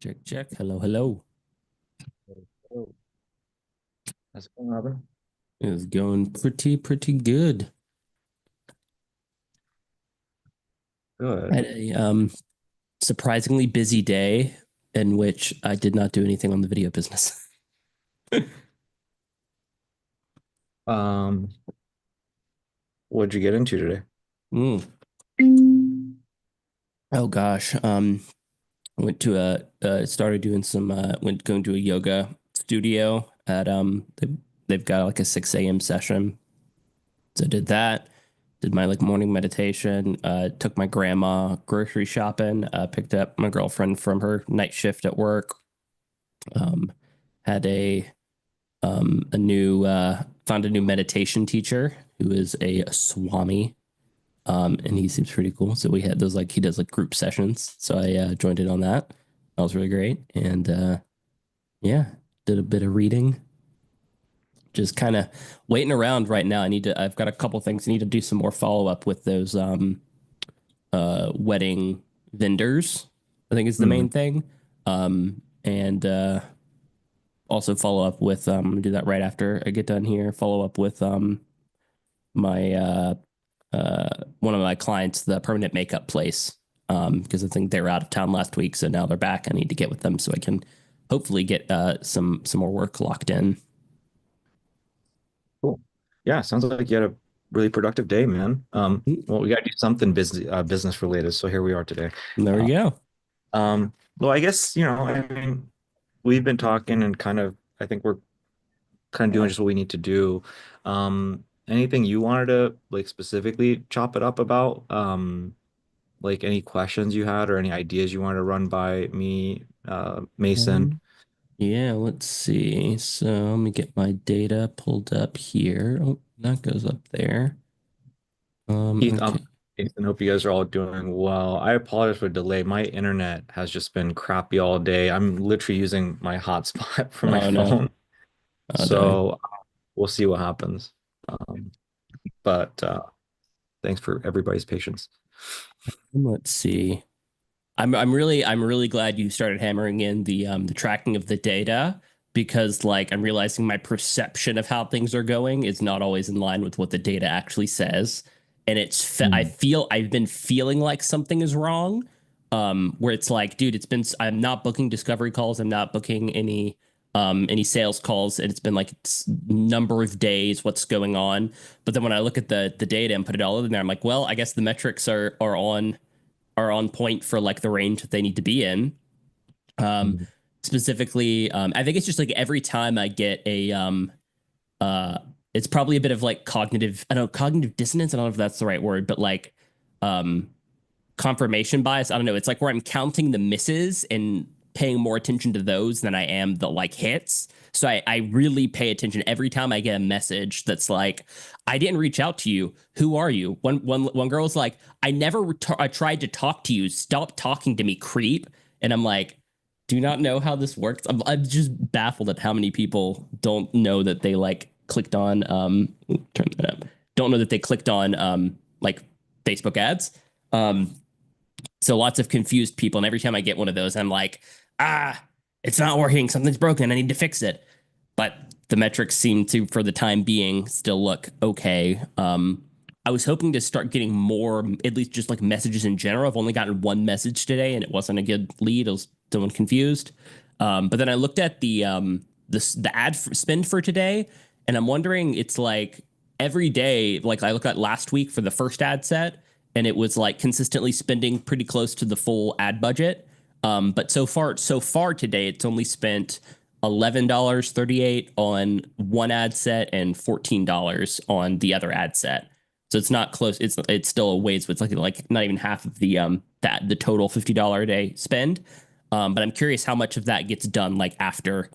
Check, check. Hello, hello. Oh, how's it going, Robin? It's going pretty good. I Good. had a surprisingly busy day in which I did not do anything on the video business. Um, what'd you get into today? Mm. Oh gosh. I went to a started doing some went going to a yoga studio at they've got like a 6 a.m. session. So I did that. Did my like morning meditation. Took my grandma grocery shopping. Picked up my girlfriend from her night shift at work. Um, had a new found a new meditation teacher who is a Swami. And he seems pretty cool. So we had those like he does like group sessions. So I joined in on that. That was really great. And yeah, did a bit of reading. Just kind of waiting around right now. I've got a couple things. I need to do some more follow up with those wedding vendors. I think is the Hmm. main thing. And also follow up with I'm gonna do that right after I get done here. Follow up with my one of my clients, the permanent makeup place, because I think they were out of town last week, so now they're back. I need to get with them so I can hopefully get some more work locked in. Cool. Yeah, sounds like you had a really productive day, man. Well, we got to do something business related, so here we are today. There we Uh, go. well, I guess, I mean, we've been talking and I think we're kind of doing just what we need to do. Anything you wanted to like specifically chop it up about? Like any questions you had or any ideas you wanted to run by me, Mason? Um, yeah, let's see. So let me get my data pulled up here. Oh, that goes up there. Keith, Okay. Ethan, hope you guys are all doing well. I apologize for the delay. My internet has just been crappy all day. I'm literally using my hotspot for my Oh no. phone. Oh darn. So we'll see what happens. But thanks for everybody's patience. Let's see. I'm really glad you started hammering in the tracking of the data because like I'm realizing my perception of how things are going is not always in line with what the data actually says. And I Mm. feel I've been feeling like something is wrong. Where it's like, dude, I'm not booking discovery calls, I'm not booking any sales calls, and it's been like it's number of days, what's going on. But then when I look at the data and put it all in there, I'm like, well, I guess the metrics are on point for like the range that they need to be in. Um, Mm. Specifically, I think it's just like every time I get uh, it's probably a bit of like I don't know, cognitive dissonance. I don't know if that's the right word, but like, um, confirmation bias. I don't know. It's like where I'm counting the misses and paying more attention to those than I am the like hits. So I really pay attention every time I get a message that's like, I didn't reach out to you. Who are you? One girl's like, I tried to talk to you. Stop talking to me, creep. And I'm like, do you not know how this works? I'm just baffled at how many people don't know that they like clicked on turn that up. Don't know that they clicked on like Facebook ads. Um, so lots of confused people. And every time I get one of those, I'm like, it's not working. Something's broken. I need to fix it. But the metrics seem to, for the time being, still look okay. I was hoping to start getting more, at least just like messages in general. I've only gotten one message today, and it wasn't a good lead. I was still confused. But then I looked at the ad spend for today, and I'm wondering, it's like every day. Like I looked at last week for the first ad set, and it was like consistently spending pretty close to the full ad budget. But so far today, it's only spent $11.38 on one ad set and $14 on the other ad set. So it's not close. It's still a ways. It's like not even half of the total $50 a day spend. But I'm curious how much of that gets done like after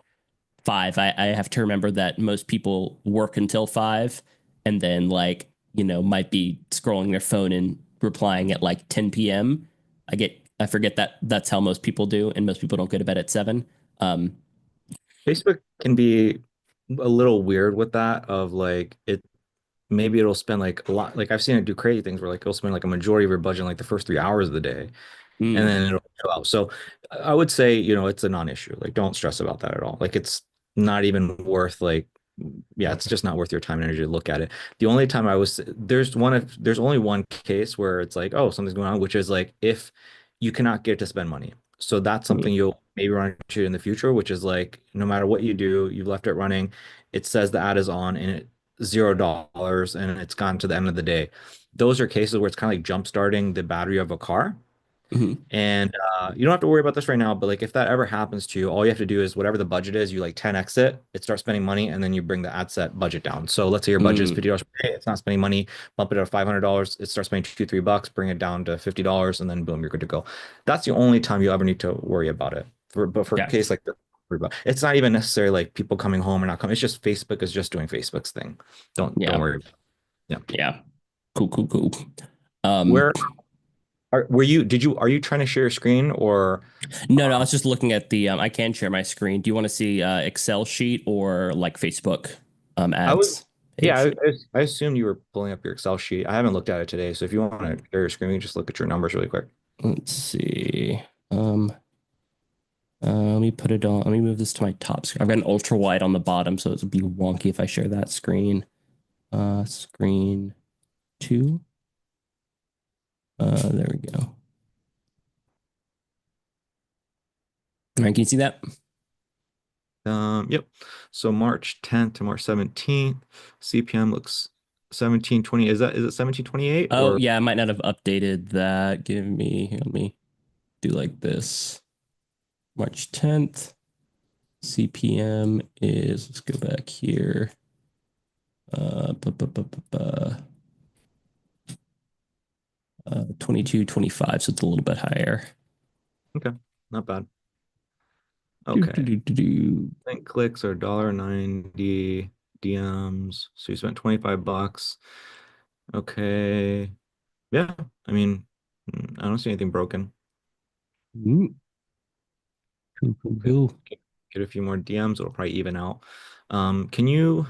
five. I have to remember that most people work until five, and then like might be scrolling their phone and replying at like 10 p.m. I forget that that's how most people do, and most people don't go to bed at 7. Um, Facebook can be a little weird with that of like maybe it'll spend like a lot like I've seen it do crazy things where like it'll spend like a majority of your budget in like the first 3 hours of the day. and Mm, then it'll go out. So I would say, it's a non-issue. Like, don't stress about that at all. Like, it's not even worth like, yeah, it's just not worth your time and energy to look at it. The only time there's only one case where it's like, oh, something's going on, which is like if you cannot get to spend money. So that's mm, something you'll maybe run into in the future, which is like no matter what you do, you've left it running, it says the ad is on and it $0 and it's gone to the end of the day. Those are cases where it's kind of like jump starting the battery of a car. mm, And you don't have to worry about this right now, but like if that ever happens to you, all you have to do is whatever the budget is, you like 10x it starts spending money, and then you bring the ad set budget down. So let's say your budget is mm. $50 per day, it's not spending money, bump it up to $500, it starts spending two, $3, bring it down to $50, and then boom, you're good to go. That's the only time you ever need to worry about it. But for a Yeah. case like this, it's not even necessarily like people coming home or not coming. It's just Facebook is just doing Facebook's thing. Don't Yeah. worry. Yeah. Yeah. Cool, cool, cool. Um, Where are you trying to share your screen or no, no, I was just looking at the I can share my screen. Do you want to see Excel sheet or like Facebook I was, ads yeah, page? I assumed you were pulling up your Excel sheet. I haven't looked at it today, so if you want to share your screen, we can just look at your numbers really quick. Let's see. Um, let me put it on. Let me move this to my top screen. I've got an ultra wide on the bottom, so it would be wonky if I share that screen. Screen two. There we go. All right, can you see that? Yep. So March 10th to March 17th, CPM looks 1720. Is it 1728 Oh or yeah, I might not have updated that. Let me do like this. March 10th. CPM is, let's go back here. Bu- bu- bu- bu- bu- 22, 25, so it's a little bit higher. okay, not bad. Do, do, Okay. do, do, do. Link clicks are $1.90, DMs. So you spent $25. Okay. Yeah, I mean, I don't see anything broken. Ooh, cool, cool, Okay. cool. Get a few more DMs, it'll probably even out. Can you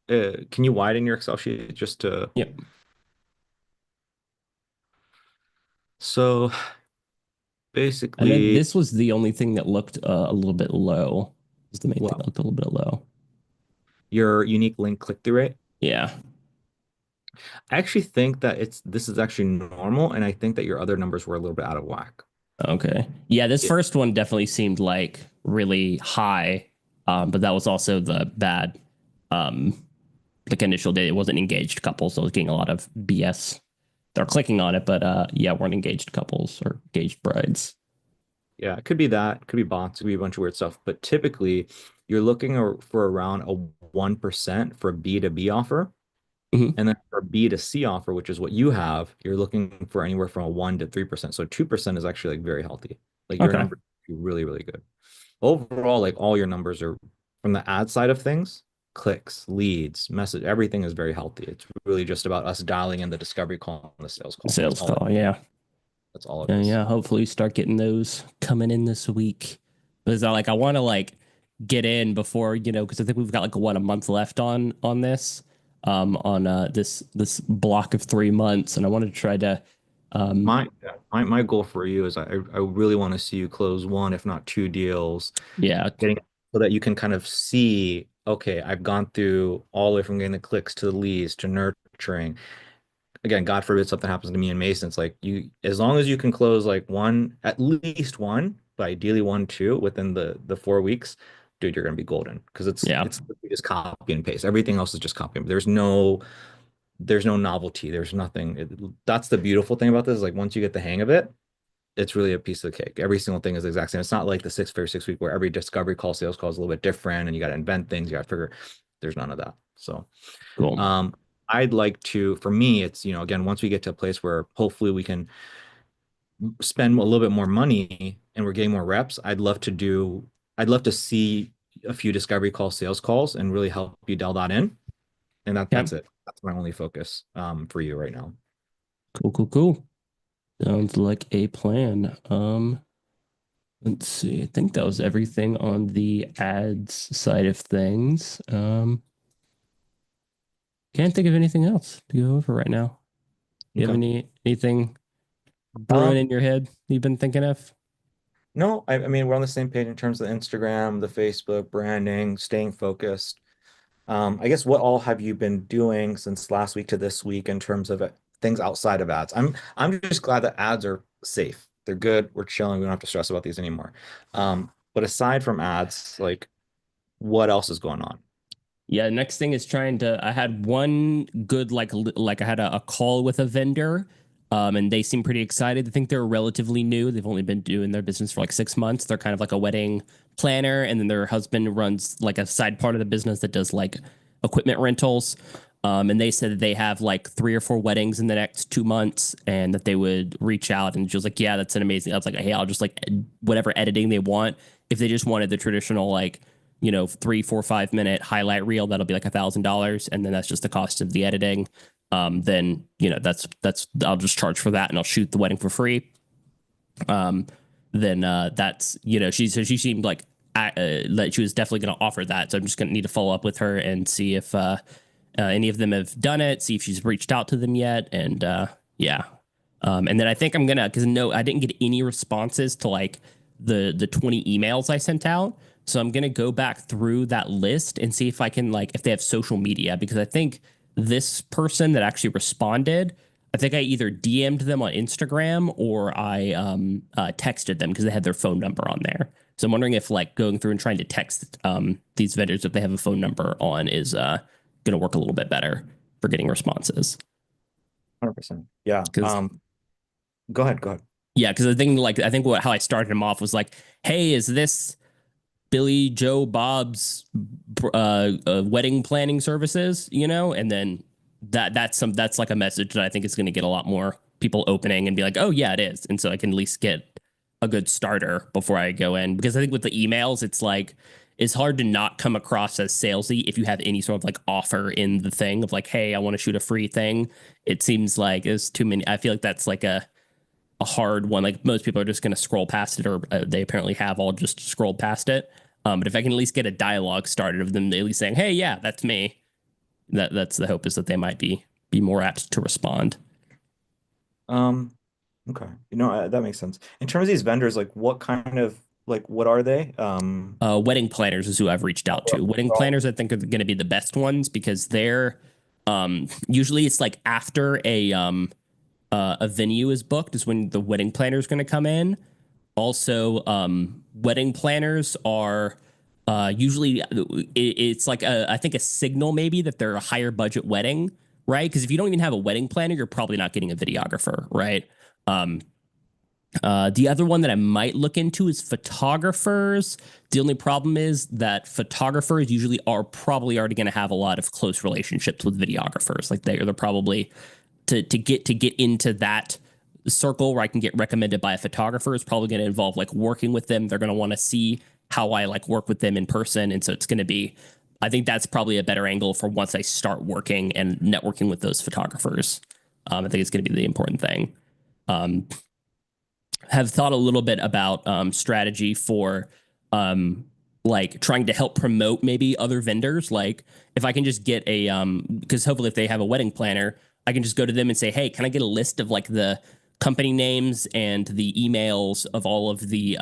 widen your Excel sheet just to Yep. so I know basically this was the only thing that looked a little bit low. Is the main thing that well looked a little bit low. your unique link click-through rate. Yeah. I actually think that this is actually normal, and I think that your other numbers were a little bit out of whack. Okay. Yeah, this Yeah, first one definitely seemed like really high, but that was also the bad, um, like initial data. It wasn't engaged couples, so I was getting a lot of BS. They're clicking on it, but yeah, weren't engaged couples or engaged brides. yeah, it could be that, could be bots, could be a bunch of weird stuff. But typically, you're looking for around a 1% for a B2B offer. Hmm. And then for B to C offer, which is what you have, you're looking for anywhere from a 1 to 3%. So 2% is actually like very healthy. Like your Okay. number is really, really good. Overall, like all your numbers are from the ad side of things, clicks, leads, message, everything is very healthy. It's really just about us dialing in the discovery call and the sales call. Sales call. Yeah. That's all it Yeah. is. Yeah. Hopefully start getting those coming in this week. But it's not like I want to like get in before, because I think we've got like a month left on this, on this block of 3 months. And I wanted to try to um My goal for you is I really want to see you close one, if not two deals, yeah. getting so that you can kind of see, okay, I've gone through all the way from getting the clicks to the leads to nurturing. Again, God forbid something happens to me and Mason. It's like as long as you can close like one, at least one, but ideally one, two within the 4 weeks, dude, you're gonna be golden because it's Yeah. it's just copy and paste. Everything else is just copy. There's no novelty. There's nothing. That's the beautiful thing about this. Is like once you get the hang of it, it's really a piece of the cake. Every single thing is the exact same. It's not like the 6 week where every discovery call, sales call is a little bit different, and you got to invent things. You got to figure. There's none of that. So, Cool. um, I'd like to. For me, it's again, once we get to a place where hopefully we can spend a little bit more money and we're getting more reps. I'd love to see a few discovery call, sales calls, and really help you dial that in. And Yeah. that's it. That's my only focus for you right now. Cool, cool, cool. Sounds like a plan. Let's see. I think that was everything on the ads side of things. Can't think of anything else to go over right now. Do you have Okay. anything brewing in your head you've been thinking of? No, I mean, we're on the same page in terms of the Instagram, the Facebook, branding, staying focused. I guess what all have you been doing since last week to this week in terms of things outside of ads? I'm just glad that ads are safe. They're good. We're chilling. We don't have to stress about these anymore. But aside from ads, like what else is going on? Yeah, next thing is trying to. I had one good like I had a call with a vendor, and they seem pretty excited. I think they're relatively new. They've only been doing their business for like 6 months. They're kind of like a wedding planner, and then their husband runs like a side part of the business that does like equipment rentals. And they said that they have like 3 or 4 weddings in the next 2 months, and that they would reach out. And she was like, "Yeah, that's an amazing." I was like, "Hey, I'll just like whatever editing they want. If they just wanted the traditional like." 3, 4, 5 minute highlight reel that'll be like $1,000, and then that's just the cost of the editing. Then that's I'll just charge for that, and I'll shoot the wedding for free. Um, then that's she seemed like that she was definitely going to offer that, so I'm just going to need to follow up with her and see if any of them have done it, see if she's reached out to them yet, and yeah. And then I think I'm gonna because no, I didn't get any responses to like the 20 emails I sent out. So I'm gonna go back through that list and see if I can like if they have social media because I think this person that actually responded, I think I either DM'd them on Instagram or I texted them because they had their phone number on there. So I'm wondering if like going through and trying to text these vendors if they have a phone number on is gonna work a little bit better for getting responses. 100%. Yeah. Because Go ahead. Go ahead. yeah, because the thing like I think how I started him off was like, hey, is this Billy Joe Bob's wedding planning services, and then that's like a message that I think is going to get a lot more people opening and be like, oh yeah, it is, and so I can at least get a good starter before I go in because I think with the emails, it's like it's hard to not come across as salesy if you have any sort of like offer in the thing of like, hey, I want to shoot a free thing. It seems like there's too many. I feel like that's like a hard one. Like most people are just going to scroll past it, or they apparently have all just scrolled past it. But if I can at least get a dialogue started of them at least saying, "Hey, yeah, that's me," that's the hope is that they might be more apt to respond. Um, okay. That makes sense. In terms of these vendors, like what kind of like what are they? Wedding planners is who I've reached out to. Wedding planners, I think, are going to be the best ones because they're usually it's like after a venue is booked is when the wedding planner is going to come in. Also, wedding planners are usually it's like I think a signal maybe that they're a higher budget wedding, right? Because if you don't even have a wedding planner, you're probably not getting a videographer, right? Um, the other one that I might look into is photographers. The only problem is that photographers usually are probably already going to have a lot of close relationships with videographers. Like they're probably to get into that circle where I can get recommended by a photographer is probably going to involve like working with them. They're going to want to see how I like work with them in person, and so it's going to be. I think that's probably a better angle for once I start working and networking with those photographers. I think it's going to be the important thing. Um, have thought a little bit about strategy for um, like trying to help promote maybe other vendors. Like if I can just get a because hopefully if they have a wedding planner, I can just go to them and say, hey, can I get a list of like the company names and the emails of all of the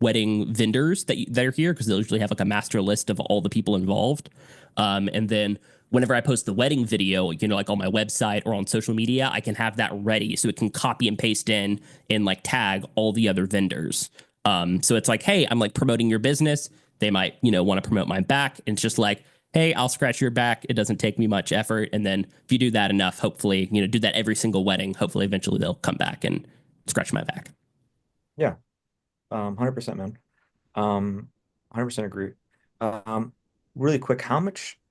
wedding vendors that are here because they'll usually have like a master list of all the people involved. And then whenever I post the wedding video, like on my website or on social media, I can have that ready so it can copy and paste in and like tag all the other vendors. So it's like, hey, I'm like promoting your business. They might, want to promote mine back. And it's just like, hey, I'll scratch your back. It doesn't take me much effort. And then if you do that enough, hopefully, do that every single wedding. Hopefully, eventually they'll come back and scratch my back. Yeah. 100% man. 100% agree. Um, really quick,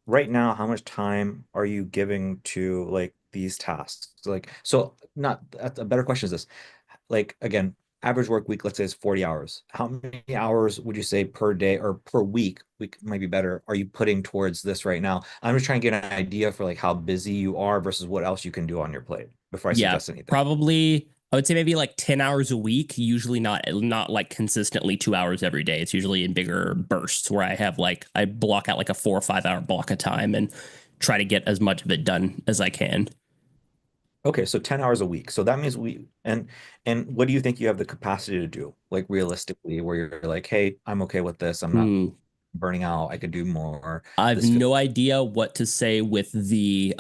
right now, how much time are you giving to like these tasks? Like, so not a better question is this. Like, again, average work week, let's say is 40 hours. How many hours would you say per day or per week might be better, are you putting towards this right now? I'm just trying to get an idea for like how busy you are versus what else you can do on your plate before I Yeah, suggest anything. probably. I would say maybe like 10 hours a week, usually not like consistently 2 hours every day. It's usually in bigger bursts where I block out like a 4 or 5 hour block of time and try to get as much of it done as I can. Okay, so 10 hours a week. So that means and what do you think you have the capacity to do? Like realistically, where you're like, hey, I'm okay with this. I'm not Hmm. burning out. I could do more. I've This feels no idea what to say with the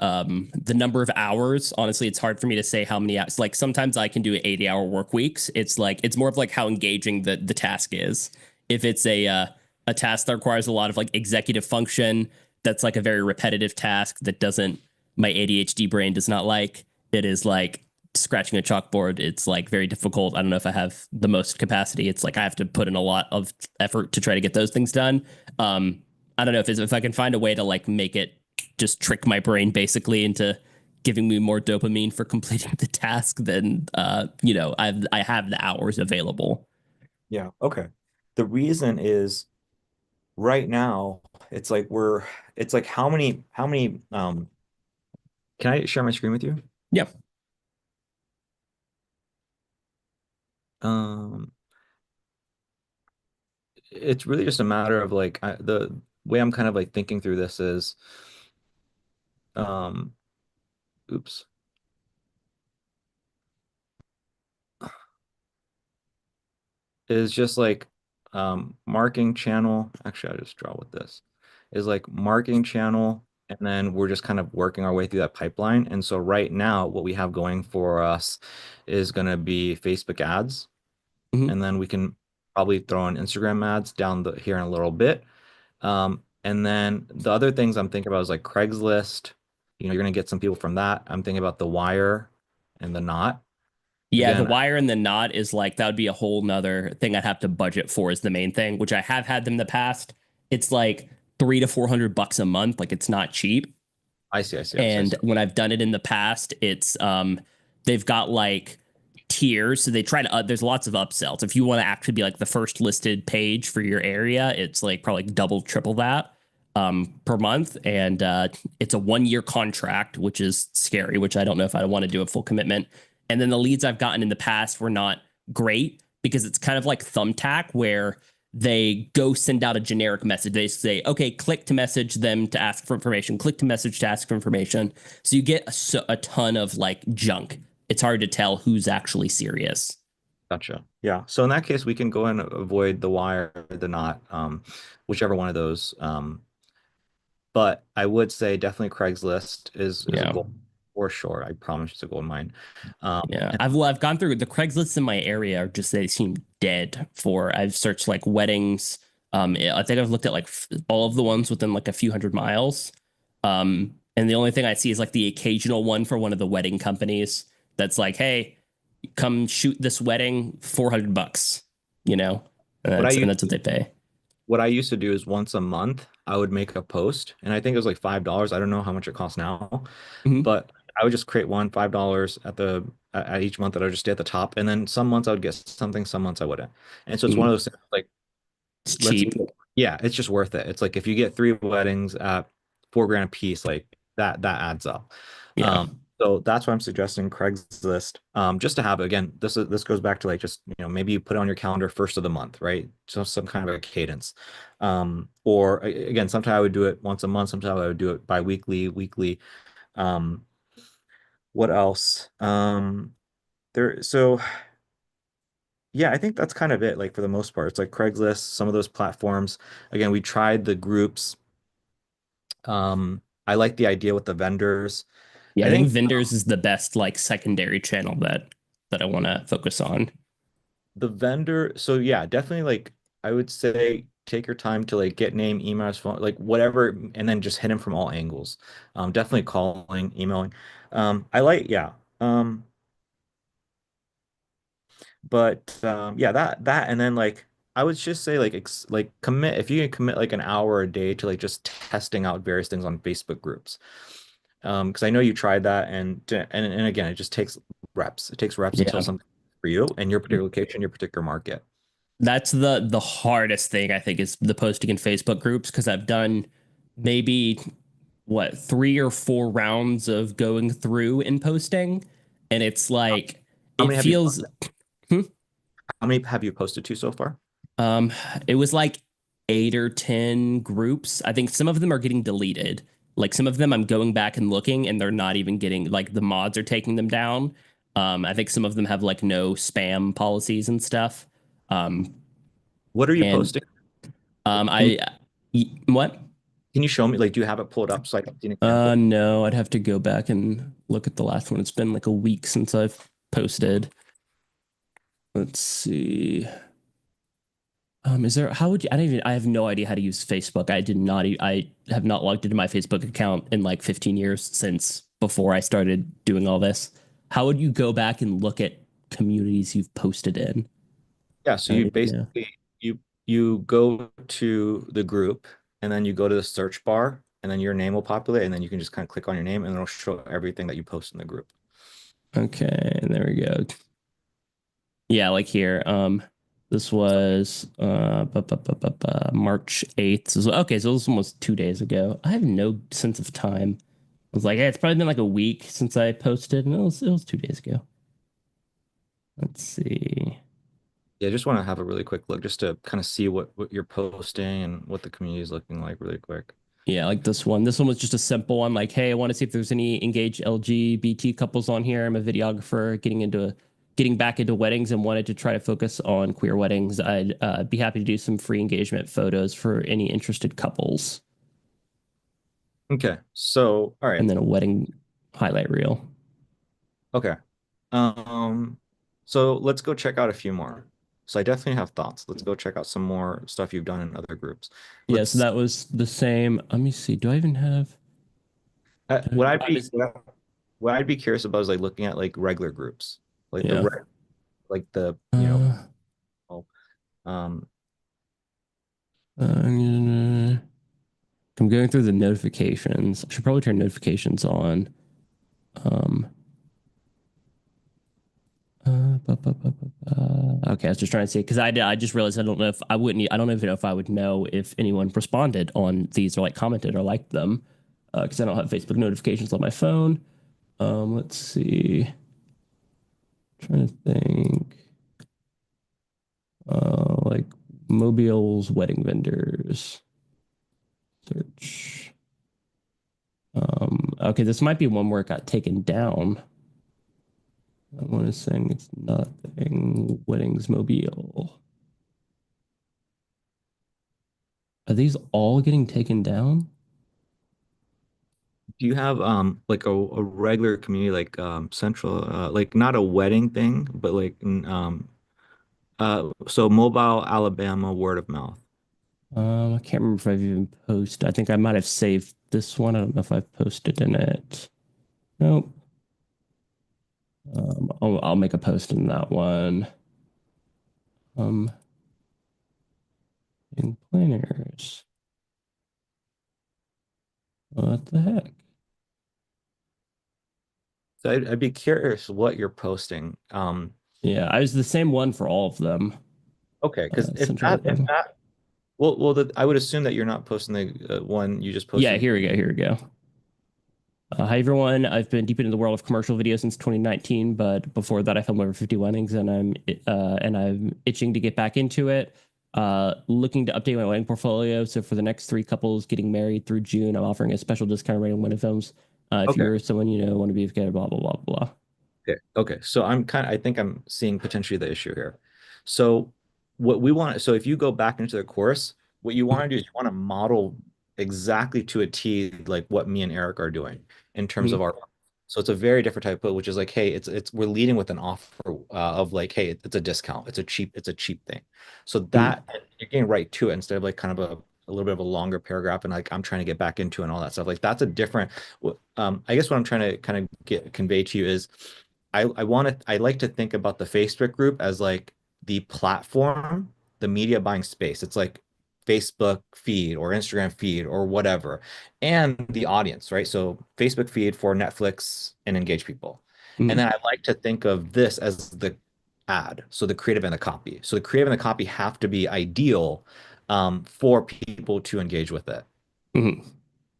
number of hours. Honestly, it's hard for me to say how many hours. Like sometimes I can do 80-hour work weeks. It's like it's more of like how engaging the task is. If it's a task that requires a lot of like executive function, that's like a very repetitive task that doesn't my ADHD brain does not like. It is like scratching a chalkboard. It's like very difficult. I don't know if I have the most capacity. It's like I have to put in a lot of effort to try to get those things done. I don't know if I can find a way to like make it just trick my brain basically into giving me more dopamine for completing the task, then I have the hours available. yeah, okay. The reason is right now it's like it's like how many can I share my screen with you? Yeah. Um it's really just a matter of like the way I'm kind of like thinking through this is um oops is just like marking channel. Actually, I just draw with this is like marking channel, and then we're just kind of working our way through that pipeline. And so right now, what we have going for us is going to be Facebook ads, Mhm. and then we can probably throw in Instagram ads down the here in a little bit. And then the other things I'm thinking about is like Craigslist. You know, you're going to get some people from that. I'm thinking about the Wire and the Knot. Yeah, the Again, wire and the knot is like that would be a whole nother thing I'd have to budget for is the main thing, which I have had them in the past. It's like 300 to 400 bucks a month. Like it's not cheap. I see, I see, I see, I And see. when I've done it in the past, it's they've got like tiers, so they try to there's lots of upsells. If you want to actually be like the first listed page for your area, it's like probably double, triple that per month, and it's a 1 year contract, which is scary. Which I don't know if I want to do a full commitment. And then the leads I've gotten in the past were not great because it's kind of like Thumbtack, where they go send out a generic message. They say, okay, click to message them to ask for information, click to message to ask for information. So you get a ton of like junk. It's hard to tell who's actually serious. Gotcha. Yeah. So in that case, we can go and avoid the wire, the knot, whichever one of those. But I would say definitely Craigslist is a Yeah. goal for sure. I promise it's a goal of mine. Yeah. And I've gone through the Craigslist in my area are just they seem dead for I've searched like weddings. I think I've looked at like all of the ones within like a few hundred miles. And the only thing I see is like the occasional one for one of the wedding companies that's like, hey, come shoot this wedding, 400 bucks, you know? what I And used that's what they pay. what I used to do is once a month I would make a post, and I think it was like $5. I don't know how much it costs now, Mhm. but I would just create one $5 at each month that I would just stay at the top, and then some months I would get something, some months I wouldn't. And so it's one of Mhm. those things like It's let's cheap. yeah, it's just worth it. It's like if you get three weddings at 4 grand a piece, like that adds up. Yeah. So that's why I'm suggesting Craigslist. Just to have again, this goes back to like just maybe you put it on your calendar first of the month, right? So some kind of a cadence. Or again, sometimes I would do it once a month, sometimes I would do it bi-weekly, weekly. Um, what else? There so yeah, I think that's kind of it, like for the most part. It's like Craigslist, some of those platforms. Again, we tried the groups. I like the idea with the vendors. Yeah, I I think think vendors is the best like secondary channel that I want to focus on. the vendor, so yeah, definitely like I would say take your time to like get name, emails, phone, like whatever, and then just hit him from all angles. Definitely calling, emailing. I like, yeah. But yeah, that and then like I would just say like like commit if you can commit like an hour a day to like just testing out various things on Facebook groups. Because I know you tried that and again, it just takes reps. It takes reps until Yeah. something for you and your particular location, your particular market. That's the hardest thing I think is the posting in Facebook groups because I've done maybe what 3 or 4 rounds of going through and posting, and it's like How it many have you feels. Hmm? how many have you posted to so far? Um, it was like 8 or 10 groups. I think some of them are getting deleted. like some of them I'm going back and looking and they're not even getting like the mods are taking them down. I think some of them have like no spam policies and stuff. Um, What are you and posting? Can you I what? can you show me, like, do you have it pulled up so I can see an example? No, I'd have to go back and look at the last one. It's been like a week since I've posted. Let's see. Is there, how would you, I don't even, I have no idea how to use Facebook. I did not, I have not logged into my Facebook account in like 15 years since before I started doing all this. How would you go back and look at communities you've posted in? Yeah, so I don't you even know. basically you go to the group and then you go to the search bar and then your name will populate and then you can just kind of click on your name and it'll show everything that you post in the group. Okay, there we go. Yeah, like here. This was March 8th. So, okay, so this one was 2 days ago. I have no sense of time. I was like, hey, it's probably been like a week since I posted, and it was 2 days ago. Let's see. Yeah, I just want to have a really quick look just to kind of see what you're posting and what the community is looking like really quick. Yeah, like this one. This one was just a simple one. Like, hey, I want to see if there's any engaged LGBT couples on here. I'm a videographer getting back into weddings and wanted to try to focus on queer weddings. I'd be happy to do some free engagement photos for any interested couples, Okay. So, all right. and then a wedding highlight reel. Okay. Um, so let's go check out a few more. So I definitely have thoughts. Let's go check out some more stuff you've done in other groups. Yeah, so Let's that was the same. Let me see. Do I even have? what I'd I be was, what I'd be curious about is like looking at like regular groups, like yeah. like the Uh, um I'm going through the notifications. I should probably turn notifications on. Um, okay, I was just trying to see because I just realized I don't know if I wouldn't I don't even know if I would know if anyone responded on these or like commented or liked them because I don't have Facebook notifications on my phone. Let's see. Trying to think. Like Mobile's wedding vendors. Search. Okay, this might be one where it got taken down. That one is saying it's nothing. Weddings Mobile. Are these all getting taken down? do you have like a regular community like central like not a wedding thing, but like so mobile Alabama word of mouth. I can't remember if I've even posted. I think I might have saved this one. I don't know if I've posted in it. Nope. I'll make a post in that one. Um, in planners. What the heck? So I'd be curious what you're posting. Yeah, I was the same one for all of them. Okay, because Central. if that I would assume that you're not posting the one you just Yeah, posted. here we go. Here we go. Hi everyone. I've been deep into the world of commercial video since 2019, but before that I filmed over 50 weddings and I'm itching to get back into it. Looking to update my wedding portfolio. So for the next three couples getting married through June, I'm offering a special discount rate on wedding films. If Okay. you're someone you know want to be together, blah blah blah blah. Okay. Okay. So I think I'm seeing potentially the issue here. So what we want, so if you go back into the course, what you want to do is you want to model exactly to a T like what me and Eric are doing in terms of Mhm. our. So it's a very different type of, which is like, hey, it's we're leading with an offer of like, hey, it's a discount, it's a cheap thing. So Mhm. that you're getting right to it instead of like kind of a little bit of a longer paragraph and like I'm trying to get back into and all that stuff. Like that's a different. I guess what I'm trying to kind of get convey to you is I like to think about the Facebook group as like the platform, the media buying space. It's like Facebook feed or Instagram feed or whatever, and the audience, right? So Facebook feed for Netflix and engage people. And then Mhm. I like to think of this as the ad, so the creative and the copy. So the creative and the copy have to be ideal for people to engage with it, Mhm.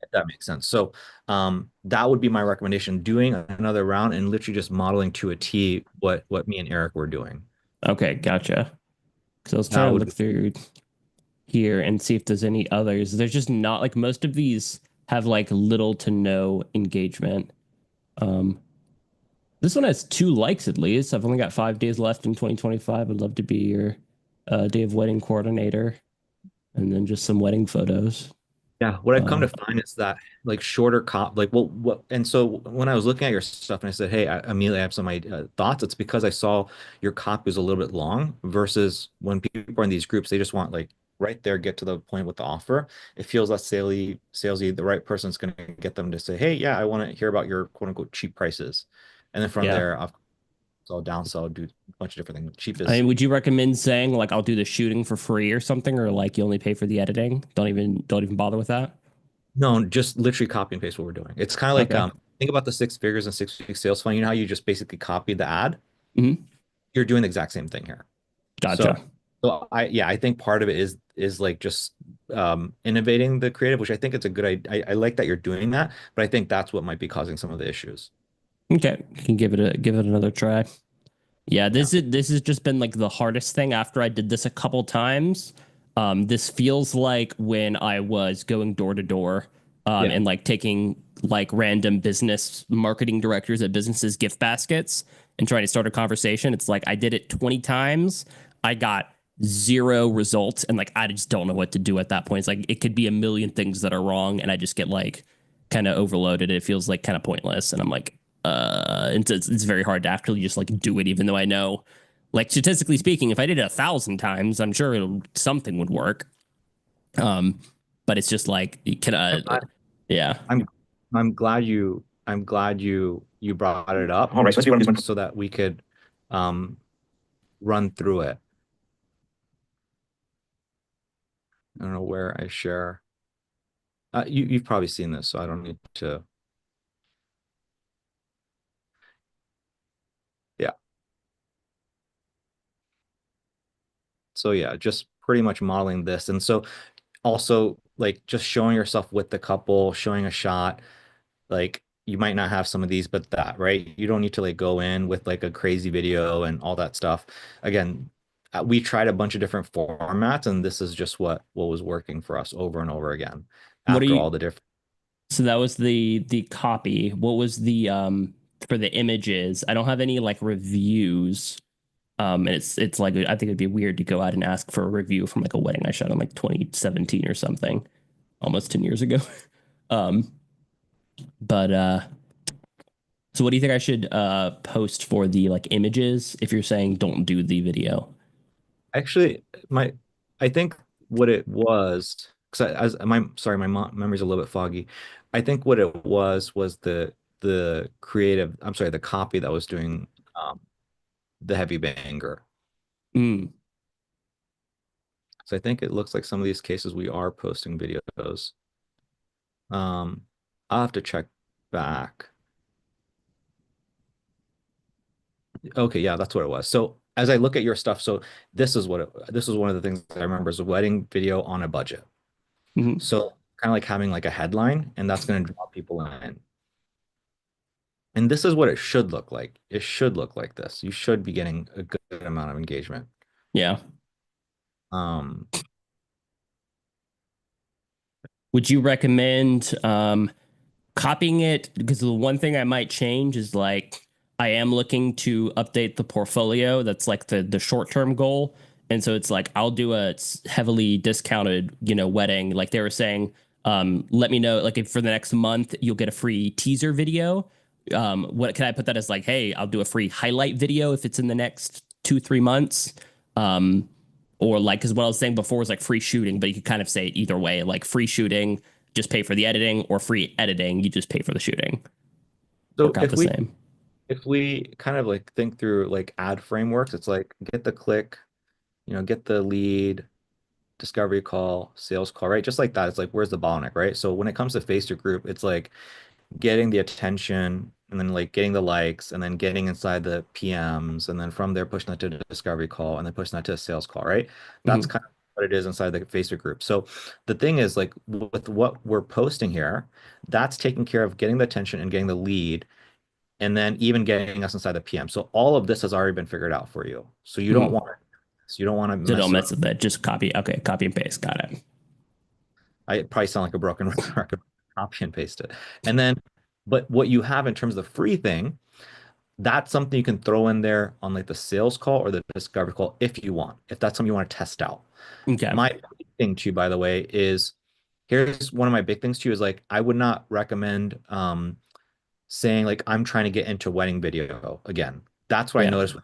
if that makes sense. So that would be my recommendation, doing another round and literally just modeling to a T what me and Eric were doing. Okay, gotcha. So I was That trying to would look be through here and see if there's any others. There's just not like most of these. have like little to no engagement. Um, this one has 2 likes at least. I've only got 5 days left in 2025. I'd love to be your day of wedding coordinator, and then just some wedding photos. Yeah, what I've come Uh, to find is that like shorter like what and so when I was looking at your stuff and I said, hey, I immediately have some thoughts, it's because I saw your copy was a little bit long versus when people are in these groups, they just want like right there, get to the point with the offer. It feels less salesy. The right person's going to get them to say, hey, yeah, I want to hear about your quote unquote cheap prices. And then from yeah. there, I'll downsell, do a bunch of different things. I Cheapest. mean, would you recommend saying like I'll do the shooting for free or something, or like you only pay for the editing? Don't even bother with that. No, just literally copy and paste what we're doing. It's kind of like Okay. think about the 6 figures and 6 week sales funnel. You know how you just basically copied the ad? Hmm. You're doing the exact same thing here. Gotcha. So I think part of it is like just innovating the creative, which I think it's a good I like that you're doing that, but I think that's what might be causing some of the issues. Okay, can give it another try. Yeah, Yeah. this has just been like the hardest thing after I did this a couple times. This feels like when I was going door to door, Yeah. and like taking like random business marketing directors at businesses gift baskets and trying to start a conversation. It's like I did it 20 times. I got zero results, and like I just don't know what to do at that point. It's like it could be a million things that are wrong, and I just get like kind of overloaded. It feels like kind of pointless, and I'm like, it's very hard to actually just like do it, even though I know, like statistically speaking, if I did it 1,000 times, I'm sure something would work. Um, but it's just like, I'm glad, yeah. I'm I'm glad you brought it up. All right, so let's do one of these ones. So that we could um run through it. I don't know where I share. You've probably seen this, so I don't need to. Yeah. So yeah, just pretty much modeling this. And so also like just showing yourself with the couple, showing a shot, like you might not have some of these, but that, right? You don't need to like go in with like a crazy video and all that stuff. Again, we tried a bunch of different formats, and this is just what was working for us over and over again What are after you? all the different. So that was the copy. What was the for the images? I don't have any like reviews. And it's like I think it'd be weird to go out and ask for a review from like a wedding I shot in like 2017 or something, almost 10 years ago. Um, but so what do you think I should post for the like images if you're saying don't do the video? Actually, I think what it was, because as my sorry, my memory's a little bit foggy. I think what it was the creative, I'm sorry, the copy that was doing the heavy banger. Mm. So I think it looks like some of these cases we are posting videos. Um, I'll have to check back. Okay, yeah, that's what it was. So as I look at your stuff, so this was one of the things I remember is a wedding video on a budget. Mm. So kind of like having like a headline, and that's going to draw people in. And this is what it should look like. It should look like this. You should be getting a good amount of engagement. Yeah. Um, Would you recommend copying it? Because the one thing I might change is like I am looking to update the portfolio. That's like the short term goal. And so it's like I'll do a heavily discounted, wedding. Like they were saying, let me know, like if for the next month you'll get a free teaser video. What can I put that as like, hey, I'll do a free highlight video if it's in the next 2-3 months. Um, or like, because what I was saying before was like free shooting, but you could kind of say it either way, like free shooting, just pay for the editing, or free editing, you just pay for the shooting. so Work out the same. if we kind of like think through like ad frameworks, it's like get the click, get the lead, discovery call, sales call, right? Just like that. It's like where's the bottleneck, right? So when it comes to face to group, it's like getting the attention and then like getting the likes and then getting inside the PMs and then from there pushing that to the discovery call and then pushing that to a sales call, right? That's Mhm. kind of what it is inside the Facebook group. So the thing is like with what we're posting here, that's taking care of getting the attention and getting the lead and then even getting us inside the PM. So all of this has already been figured out for you. So Mhm. you don't want to So don't mess mess around. with that. Just copy. Okay, copy and paste. Got it. I probably sound like a broken record. copy and paste it. And then, but what you have in terms of the free thing, that's something you can throw in there on like the sales call or the discovery call if you want, if that's something you want to test out. Okay. My big thing too, by the way, is here's one of my big things too is like I would not recommend saying like I'm trying to get into wedding video again. That's what I Yeah. noticed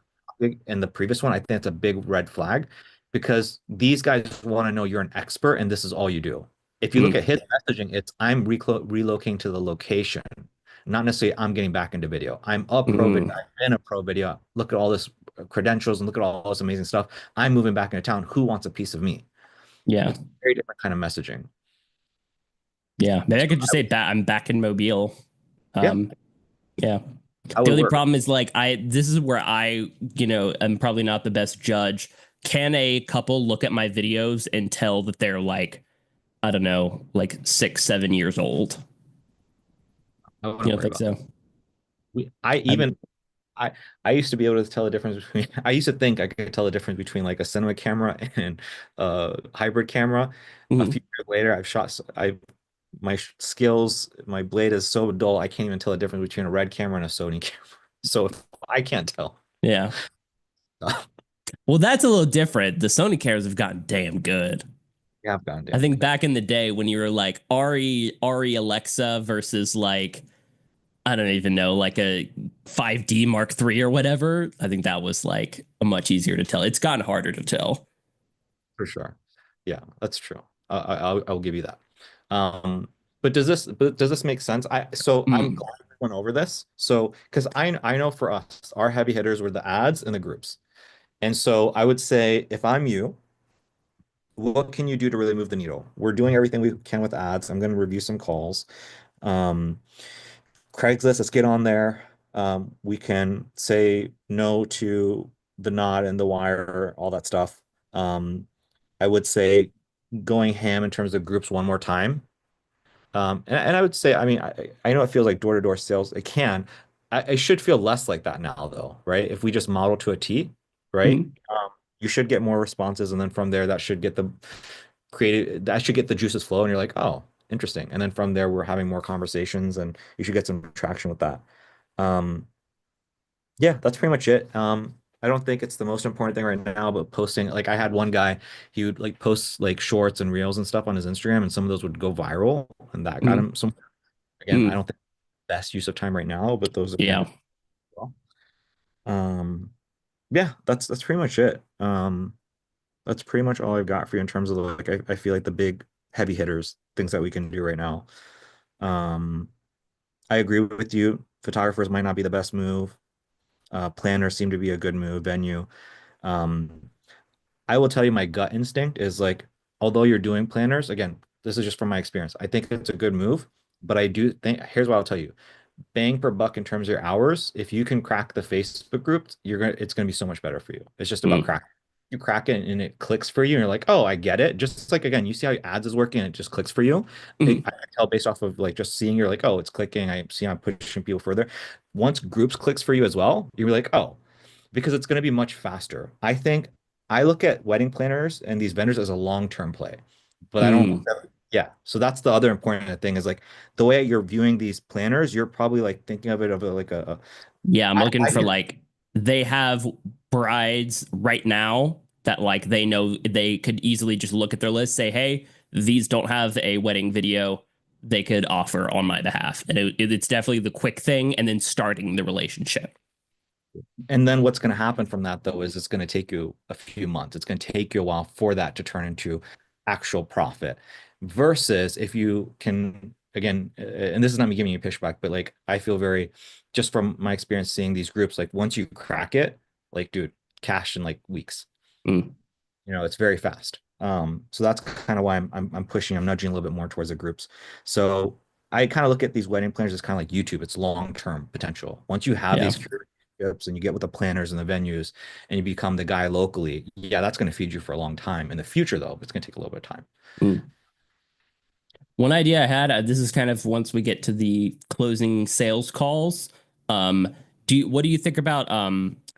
in the previous one. I think it's a big red flag because these guys want to know you're an expert and this is all you do. If you look Mm, at his messaging, it's I'm relocating to the location, not necessarily I'm getting back into video. I'm a pro video. mm, I've been a pro video. Look at all this credentials and look at all this amazing stuff. I'm moving back into town. Who wants a piece of me? yeah. It's a very different kind of messaging. Yeah. Maybe I So could just say I'm back in Mobile. yeah, Um, yeah. that The would only work problem is like this is where I'm probably not the best judge. Can a couple look at my videos and tell that they're like, I don't know, like 6, 7 years old? I You wouldn't don't worry think about. so? I I'm, even I used to be able to tell the difference between I used to think I could tell the difference between like a cinema camera and a hybrid camera. A mm, few years later, I've shot I my skills, my blade is so dull I can't even tell the difference between a red camera and a Sony camera. So I can't tell. yeah. Well, that's a little different. The Sony cameras have gotten damn good. Yeah, I've gone I damn think good. back in the day when you were like Ari Alexa versus like I don't even know, like a 5D Mark III or whatever. I think that was like a much easier to tell. It's gotten harder to tell. For sure. Yeah, that's true. I'll give you that. Um, but does this make sense? I'm Mm, glad we went over this. So because I know for us, our heavy hitters were the ads and the groups. And so I would say if I'm you, what can you do to really move the needle? We're doing everything we can with ads. I'm going to review some calls. Um, Craigslist, let's get on there. We can say no to the Nod and the Wire, all that stuff. I would say going ham in terms of groups one more time. And I would say, I mean, I know it feels like door-to-door sales. It can. I should feel less like that now, though, right? If we just model to a T, right? mm, You should get more responses, and then from there, that should get the juices flow, and you're like, oh, interesting. And then from there, we're having more conversations, and you should get some traction with that. Um, yeah, that's pretty much it. I don't think it's the most important thing right now, but posting, like I had one guy, he would like post like shorts and reels and stuff on his Instagram, and some of those would go viral, and that got mm, him some. Again, I mm. don't think best use of time right now, but those have can Yeah. be well. Um, yeah, that's pretty much it. That's pretty much all I've got for you in terms of like I feel like the big heavy hitters, things that we can do right now. Um, I agree with you. Photographers might not be the best move. Planners seem to be a good move. Venue. Um, I will tell you my gut instinct is like, although you're doing planners, again, this is just from my experience. I think it's a good move, but I do think here's what I'll tell you. Bang per buck in terms of your hours, if you can crack the Facebook group, it's gonna be so much better for you. It's just about Mm, crack. You crack it and it clicks for you, and you're like, oh, I get it. Just like again, you see how ads is working, and it just clicks for you. I mm, can tell based off of like just seeing, you're like, oh, it's clicking. I see I'm pushing people further. Once groups clicks for you as well, you're like, oh, because it's going to be much faster. I think I look at wedding planners and these vendors as a long-term play, but I don't. mm. Yeah. So that's the other important thing is like the way you're viewing these planners, you're probably like thinking of it of like a Yeah, I'm looking I for hear like they have brides right now that like they know they could easily just look at their list, say, hey, these don't have a wedding video they could offer on my behalf. And it's definitely the quick thing and then starting the relationship. and then what's going to happen from that though is it's going to take you a few months. It's going to take you a while for that to turn into actual profit versus if you can again and this is not me giving you pushback but like I feel very just from my experience seeing these groups like once you crack it like dude cash in like weeks. Mm, It's very fast. So that's kind of why I'm pushing, I'm nudging a little bit more towards the groups. So I kind of look at these wedding planners as kind of like YouTube. It's long-term potential. Once you have yeah. these relationships and you get with the planners and the venues and you become the guy locally, yeah, that's going to feed you for a long time. In the future, though, it's going to take a little bit of time. Mm. One idea I had, this is kind of once we get to the closing sales calls. What do you think about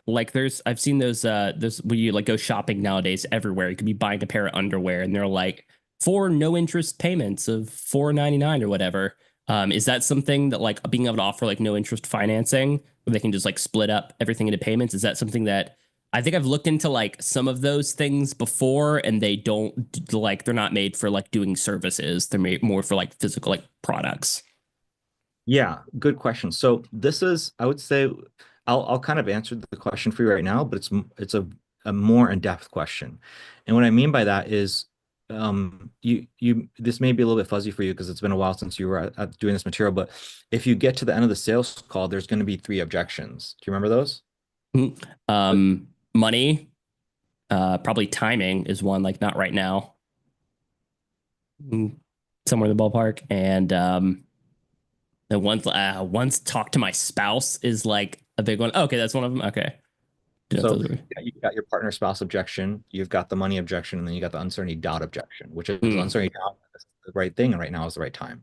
like I've seen those when you like go shopping nowadays everywhere. You could be buying a pair of underwear and they're like for no interest payments of $4.99 or whatever. Is that something that like being able to offer like no interest financing where they can just like split up everything into payments? Is that something that I think I've looked into like some of those things before and they don't like they're not made for like doing services. They're made more for like physical like products. Yeah, good question. So this is, I would say, I'll kind of answer the question for you right now, but it's a more in-depth question. And what I mean by that is, you this may be a little bit fuzzy for you because it's been a while since you were doing this material, but if you get to the end of the sales call, there's going to be three objections. Do you remember those? Mhm. Money, probably timing is one, like not right now, Mm, somewhere in the ballpark. And the once talk to my spouse is like a big one. Okay, that's one of them. Okay. Didn't know So if those were. yeah, you've got your partner spouse objection, you've got the money objection, and then you got the uncertainty doubt objection, which is Mm, uncertainty doubt, this is the right thing, and right now is the right time.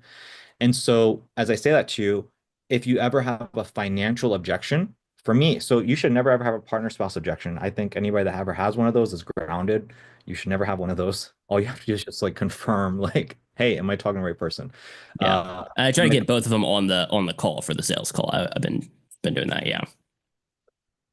And so, as I say that to you, if you ever have a financial objection, for me, so you should never ever have a partner spouse objection. I think anybody that ever has one of those is grounded. You should never have one of those. All you have to do is just like confirm, like, hey, am I talking to the right person? yeah. Uh, I try to when it get both of them on the call for the sales call. I've been doing that. Yeah.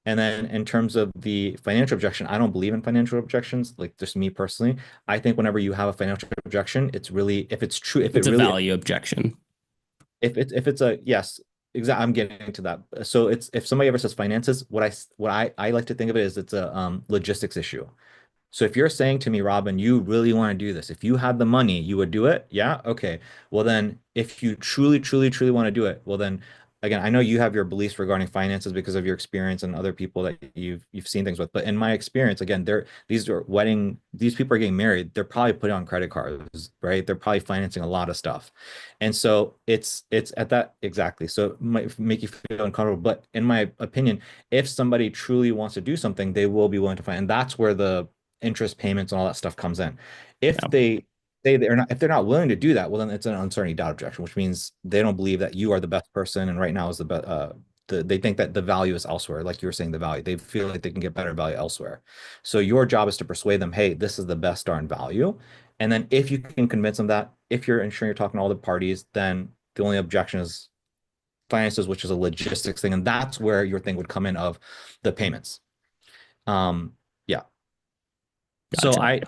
And then in terms of the financial objection, I don't believe in financial objections. Like just me personally, I think whenever you have a financial objection, it's really if it's true, if it It's a really value objection. if it's a yes, exactly. I'm getting to that. So it's if somebody ever says finances, what I like to think of it is it's a logistics issue. So if you're saying to me, Robin, you really want to do this, if you had the money, you would do it? Yeah? Okay. Well, then if you truly, truly, truly want to do it, well, then again, I know you have your beliefs regarding finances because of your experience and other people that you've seen things with. But in my experience, again, these people are getting married. They're probably putting on credit cards, right? They're probably financing a lot of stuff. And so it's at that exactly. So it might make you feel uncomfortable. But in my opinion, if somebody truly wants to do something, they will be willing to find, and that's where the interest payments and all that stuff comes in. If Yeah. they say they're not, if they're not willing to do that, well, then it's an uncertainty doubt objection, which means they don't believe that you are the best person, and right now is the best. They think that the value is elsewhere, like you were saying, the value. They feel like they can get better value elsewhere. So your job is to persuade them, hey, this is the best darn value. And then if you can convince them that, if you're ensuring you're talking to all the parties, then the only objection is finances, which is a logistics thing, and that's where your thing would come in of the payments. Yeah. So Gotcha. I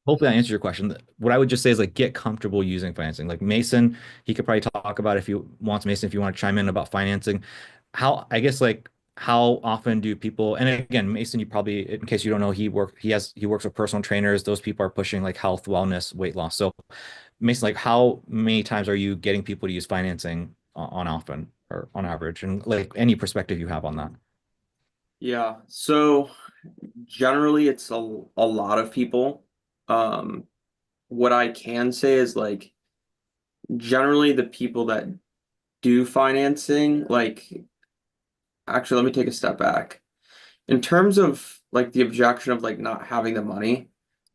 hopefully I answered your question. What I would just say is like get comfortable using financing. Like Mason, he could probably talk about if you wants Mason, if you want to chime in about financing. How I guess like how often do people, and again, Mason, you probably, in case you don't know, he works with personal trainers. Those people are pushing like health, wellness, weight loss. So Mason, like how many times are you getting people to use financing on often or on average? And like any perspective you have on that. Yeah, so generally it's a lot of people. Um, what I can say is like generally the people that do financing, like actually let me take a step back. In terms of like the objection of like not having the money,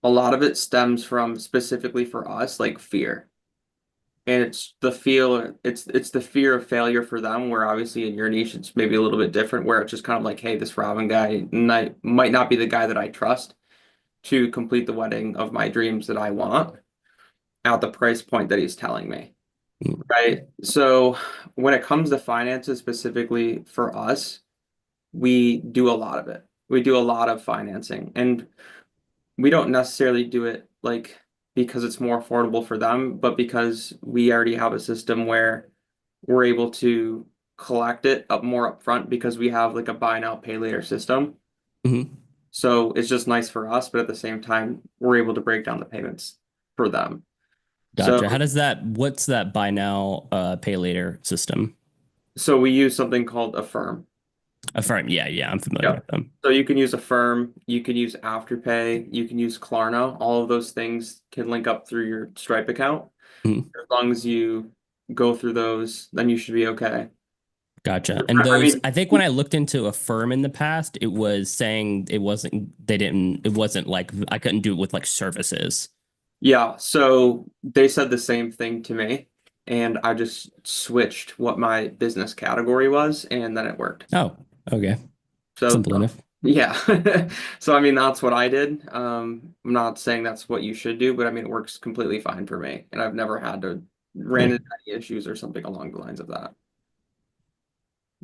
a lot of it stems from specifically for us, like fear. And it's the fear of failure for them, where obviously in your niche it's maybe a little bit different, where it's just kind of like, hey, this Robin guy might not be the guy that I trust to complete the wedding of my dreams that I want at the price point that he's telling me. Mm, Right. So when it comes to finances specifically for us, we do a lot of it. We do a lot of financing, and we don't necessarily do it like because it's more affordable for them, but because we already have a system where we're able to collect it up more upfront because we have like a buy now, pay later system. mhm. So it's just nice for us, but at the same time, we're able to break down the payments for them. So Gotcha. What's that buy now, pay later system? so we use something called Affirm. Affirm. Yeah, yeah, I'm familiar Yep. with them. So you can use Affirm, you can use Afterpay, you can use Klarna. All of those things can link up through your Stripe account. Mhm. As long as you go through those, then you should be okay. Gotcha. And I those, mean, I think when I looked into Affirm in the past, it was saying it wasn't like I couldn't do it with like services. yeah, so they said the same thing to me, and I just switched what my business category was, and then it worked. Oh, okay. So Simple enough. yeah. So I mean that's what I did. I'm not saying that's what you should do, but I mean it works completely fine for me. And I've never had to ran into any issues or something along the lines of that.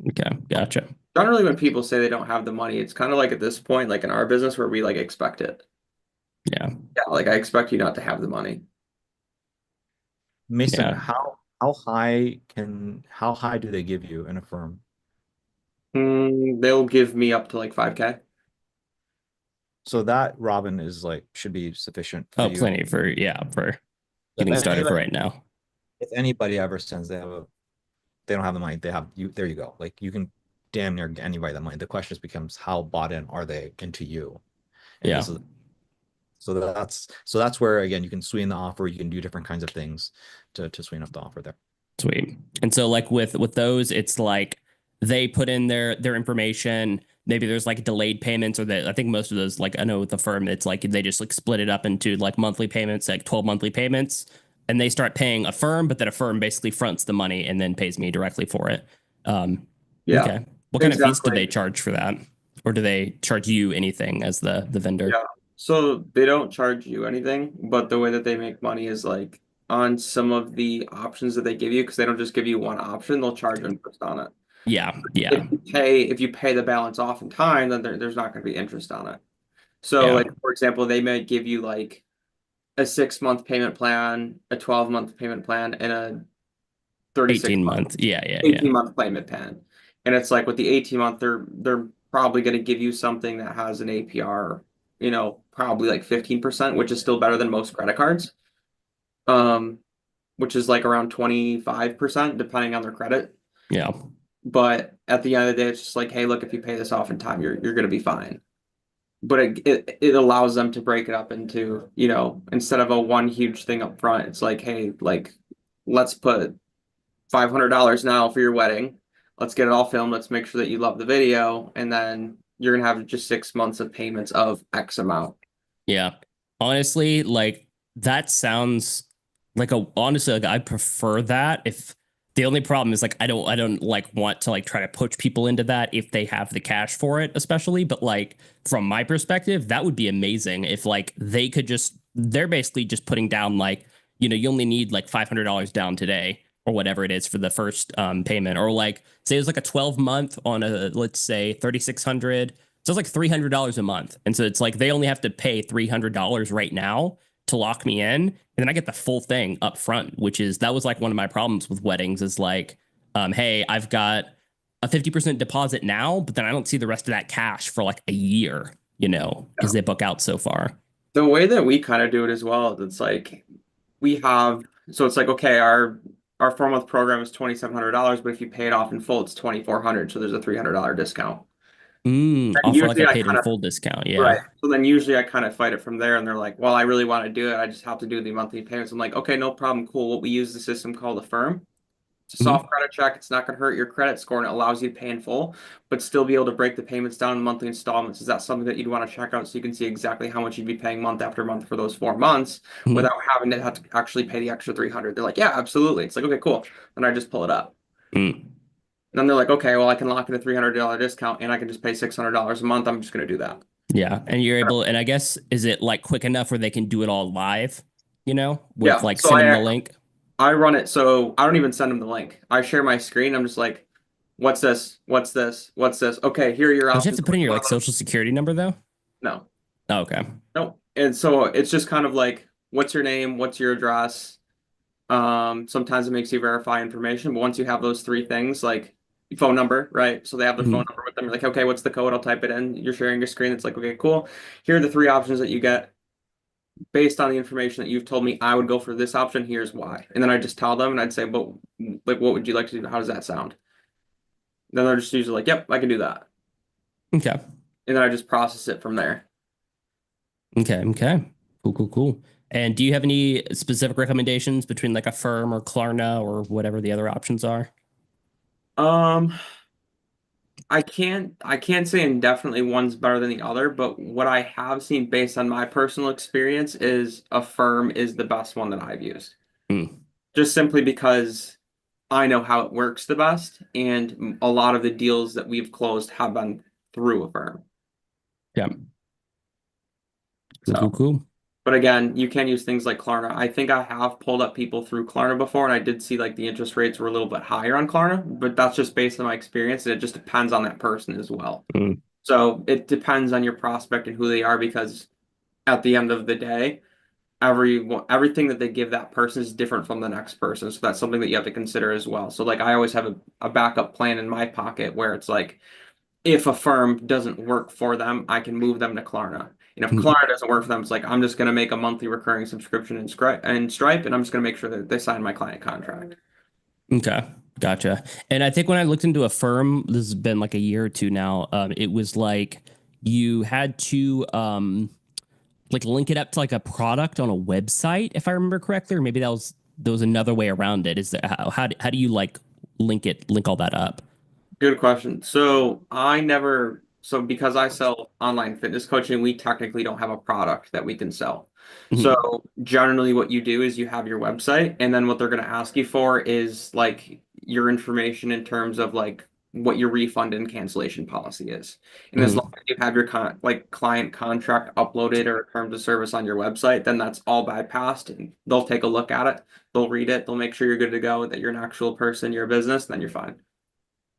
Okay, gotcha. Generally, when people say they don't have the money, it's kind of like at this point, like in our business, where we like expect it. Yeah. Yeah, like I expect you not to have the money. Mason, Yeah. how high do they give you in a firm? They'll give me up to like 5K. So that, Robin, is like should be sufficient for Oh, you. plenty for If getting started for anybody, right now. if anybody ever sends they don't have the money, they have you. There you go. Like you can damn near get anybody that money. The question just becomes how bought in are they into you? And Yeah. this is so that's where again you can sweeten the offer. You can do different kinds of things to sweeten up the offer there. Sweet. And so like with those, it's like they put in their information. Maybe there's like delayed payments, or that I think most of those, like I know with the firm, it's like they just like split it up into like monthly payments, like 12 monthly payments, and they start paying a firm, but then a firm basically fronts the money and then pays me directly for it. Yeah, Okay. What kind of fees do exactly. they charge for that? Or do they charge you anything as the vendor? Yeah. So they don't charge you anything, but the way that they make money is like on some of the options that they give you, because they don't just give you one option, they'll charge interest on it. Yeah. Yeah. If you pay the balance off in time, then there's not going to be interest on it. So Yeah. like for example, they might give you like a 6-month payment plan, a 12-month payment plan, and a 36 18 month, months. Yeah. Yeah. 18 Yeah. month payment plan. And it's like with the 18-month, they're probably going to give you something that has an APR, probably like 15%, which is still better than most credit cards. Which is like around 25%, depending on their credit. Yeah. But at the end of the day, it's just like, hey, look, if you pay this off in time, you're going to be fine. But it allows them to break it up into, instead of a one huge thing up front, it's like, hey, like let's put $500 now for your wedding. Let's get it all filmed. Let's make sure that you love the video, and then you're gonna have just 6 months of payments of X amount. Yeah. Honestly, like that sounds like honestly, like I prefer that. If the only problem is like I don't like want to like try to push people into that if they have the cash for it, especially. But like from my perspective, that would be amazing if like they could they're basically just putting down like, you only need like $500 down today or whatever it is for the first payment, or like say it's like a 12-month on a, let's say 3,600. So it's like $300 a month. And so it's like they only have to pay $300 right now to lock me in. And then I get the full thing up front, that was like one of my problems with weddings is like, hey, I've got a 50% deposit now, but then I don't see the rest of that cash for like a year, because they book out so far. The way that we kind of do it as well, it's like so it's like, okay, our 4-month program is $2,700, but if you pay it off in full, it's $2,400. So there's a $300 discount. Offer like Usually a I paid in kind of full discount. Right. Yeah. So then usually I kind of fight it from there, and they're like, well, I really want to do it. I just have to do the monthly payments. I'm like, okay, no problem. Cool. What we use the system called Affirm. It's a soft Mhm. credit check. It's not going to hurt your credit score, and it allows you to pay in full, but still be able to break the payments down in monthly installments. Is that something that you'd want to check out so you can see exactly how much you'd be paying month after month for those 4 months Mhm. without having to have to actually pay the extra 300? They're like, yeah, absolutely. It's like, okay, cool. Then I just pull it up. Mm. And then they're like, okay, well, I can lock in a $300 discount and I can just pay $600 a month. I'm just going to do that. Yeah. And you're able, and I guess, is it like quick enough where they can do it all live, with Yeah. like So send them the link? I run it, so I don't even send them the link. I share my screen. I'm just like, what's this? What's this? What's this? Okay, here are your Don't you have options. to put in your like social security number though? No, Oh, okay. no. And so it's just kind of like, what's your name? What's your address? Sometimes it makes you verify information, but once you have those three things, like phone number, right? So they have their phone Mhm. number with them. You're like, okay, what's the code? I'll type it in. You're sharing your screen. It's like, okay, cool. Here are the three options that you get. Based on the information that you've told me, I would go for this option. Here's why. And then I just tell them and I'd say, but like, what would you like to do? How does that sound? Then they're just usually like, yep, I can do that. Okay. And then I just process it from there. Okay. Okay. Cool. Cool. Cool. And do you have any specific recommendations between like a firm or Klarna or whatever the other options are? Um, I can't say indefinitely one's better than the other, but what I have seen based on my personal experience is Affirm is the best one that I've used. Mm. Just simply because I know how it works the best, and a lot of the deals that we've closed have been through Affirm. Yeah. Cool. Cool. So Cool. But again, you can use things like Klarna. I think I have pulled up people through Klarna before, and I did see like the interest rates were a little bit higher on Klarna, but that's just based on my experience, and it just depends on that person as well. Mm. So it depends on your prospect and who they are, because at the end of the day, everything that they give that person is different from the next person. So that's something that you have to consider as well. So like I always have a backup plan in my pocket where it's like if a firm doesn't work for them, I can move them to Klarna. And if Klarna doesn't work for them, it's like I'm just going to make a monthly recurring subscription in Stripe, and I'm just going to make sure that they sign my client contract. Okay, gotcha. And I think when I looked into a firm, this has been like a year or two now. It was like you had to like link it up to like a product on a website, if I remember correctly, or maybe there was another way around it. Is that how do you like link all that up? Good question. So because I sell online fitness coaching, we technically don't have a product that we can sell. Mhm. So generally what you do is you have your website, and then what they're going to ask you for is like your information in terms of like what your refund and cancellation policy is. And as Mhm. long as you have your client contract uploaded or terms of service on your website, then that's all bypassed, and they'll take a look at it. They'll read it. They'll make sure you're good to go, that you're an actual person, you're a business, then you're fine.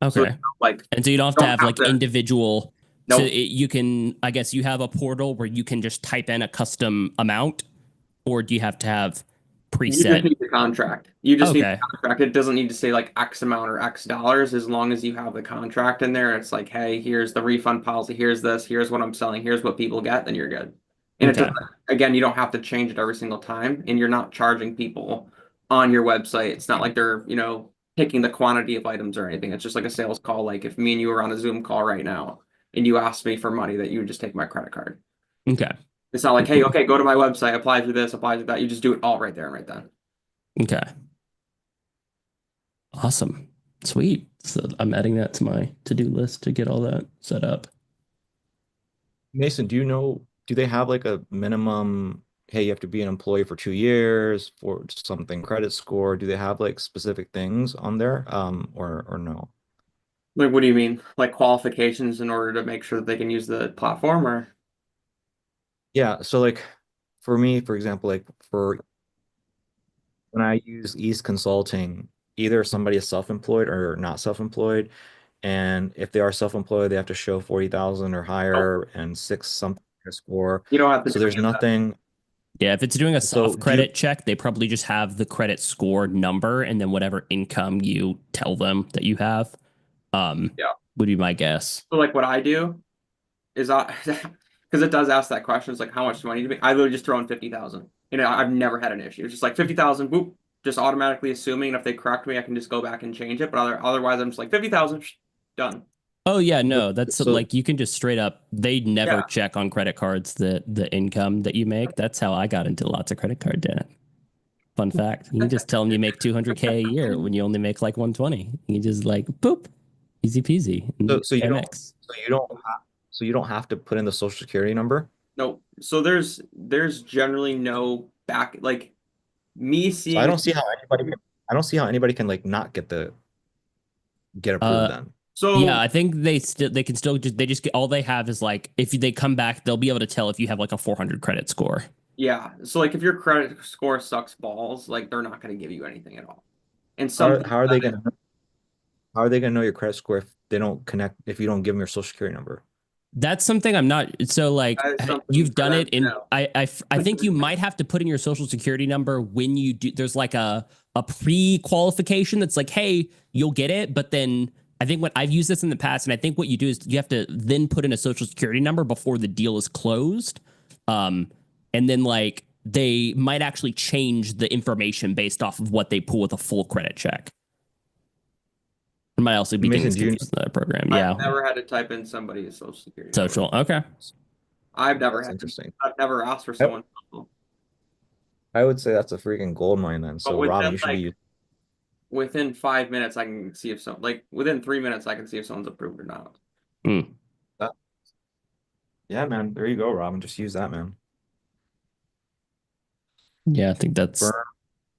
So Okay. like And so you don't have to don't have have like to. individual. So Nope. you can, I guess, you have a portal where you can just type in a custom amount, or do you have to have You just preset? need the contract. You just need Okay. the contract. It doesn't need to say like X amount or X dollars, as long as you have the contract in there. It's like, hey, here's the refund policy. Here's this. Here's what I'm selling. Here's what people get. Then you're good. And it Okay. doesn't, again, you don't have to change it every single time, and you're not charging people on your website. It's not like they're, picking the quantity of items or anything. It's just like a sales call. Like if me and you were on a Zoom call right now and you asked me for money, that you would just take my credit card. Okay. It's not like, hey, Cool. okay, go to my website, apply for this, apply for that. You just do it all right there and right then. Okay. Awesome. Sweet. So I'm adding that to my to-do list to get all that set up. Mason, do they have like a minimum, hey, you have to be an employee for 2 years for something credit score? Do they have like specific things on there? Or no? Like, what do you mean? Like qualifications in order to make sure that they can use the platform, or? Yeah, so like for me, for example, like for when I use East Consulting, either somebody is self-employed or not self-employed. And if they are self-employed, they have to show 40,000 or Oh, higher and six something score. you don't have to So do there's any of that. nothing. Yeah, if it's doing a So soft do you, credit check, they probably just have the credit score number and then whatever income you tell them that you have. Yeah. Would be my guess. So like what I do is because it does ask that question. It's like how much money to me? I literally just throw in 50,000. I've never had an issue. It's just like 50,000, boop, just automatically assuming. And if they correct me, I can just go back and change it. But otherwise, I'm just like 50,000, done. Oh yeah, no, that's so like you can just straight up. They never Yeah. check on credit cards the income that you make. That's how I got into lots of credit card debt. Fun fact: you can just tell them you make 200K a year when you only make like 120. You just like boop, easy peasy. so you don't Amex. so you don't have so you don't have to put in the social security number. No. So there's generally no back, like me So I seeing. don't see how anybody can like not get approved Uh, then. yeah, So I think they can still just they just get all they have is like if they come back, they'll be able to tell if you have like a 400 credit score. yeah. So like if your credit score sucks balls, like they're not going to give you anything at all. And How some are, how are they gonna how are they gonna know your credit score if they don't connect if you don't give them your social security number? That's something I'm not so like that is something you've for done them it to in know. I think you might have to put in your social security number when you do there's like a pre-qualification that's like hey you'll get it but then I think what I've used this in the past and I think what you do is you have to then put in a social security number before the deal is closed and then like they might actually change the information based off of what they pull with a full credit check. It might also be Mason, things confused in that program. I've Yeah. never had to type in somebody's social security number. Social. Okay. I've never that's had to. interesting. I've never asked for I, someone. I would say that's a freaking gold mine then. But So Robin, you should be within 5 minutes, I can see if within 3 minutes, I can see if someone's approved or not. Hmm. that. Yeah, man. There you go, Robin. Just use that, man. Yeah, I think that's Burn.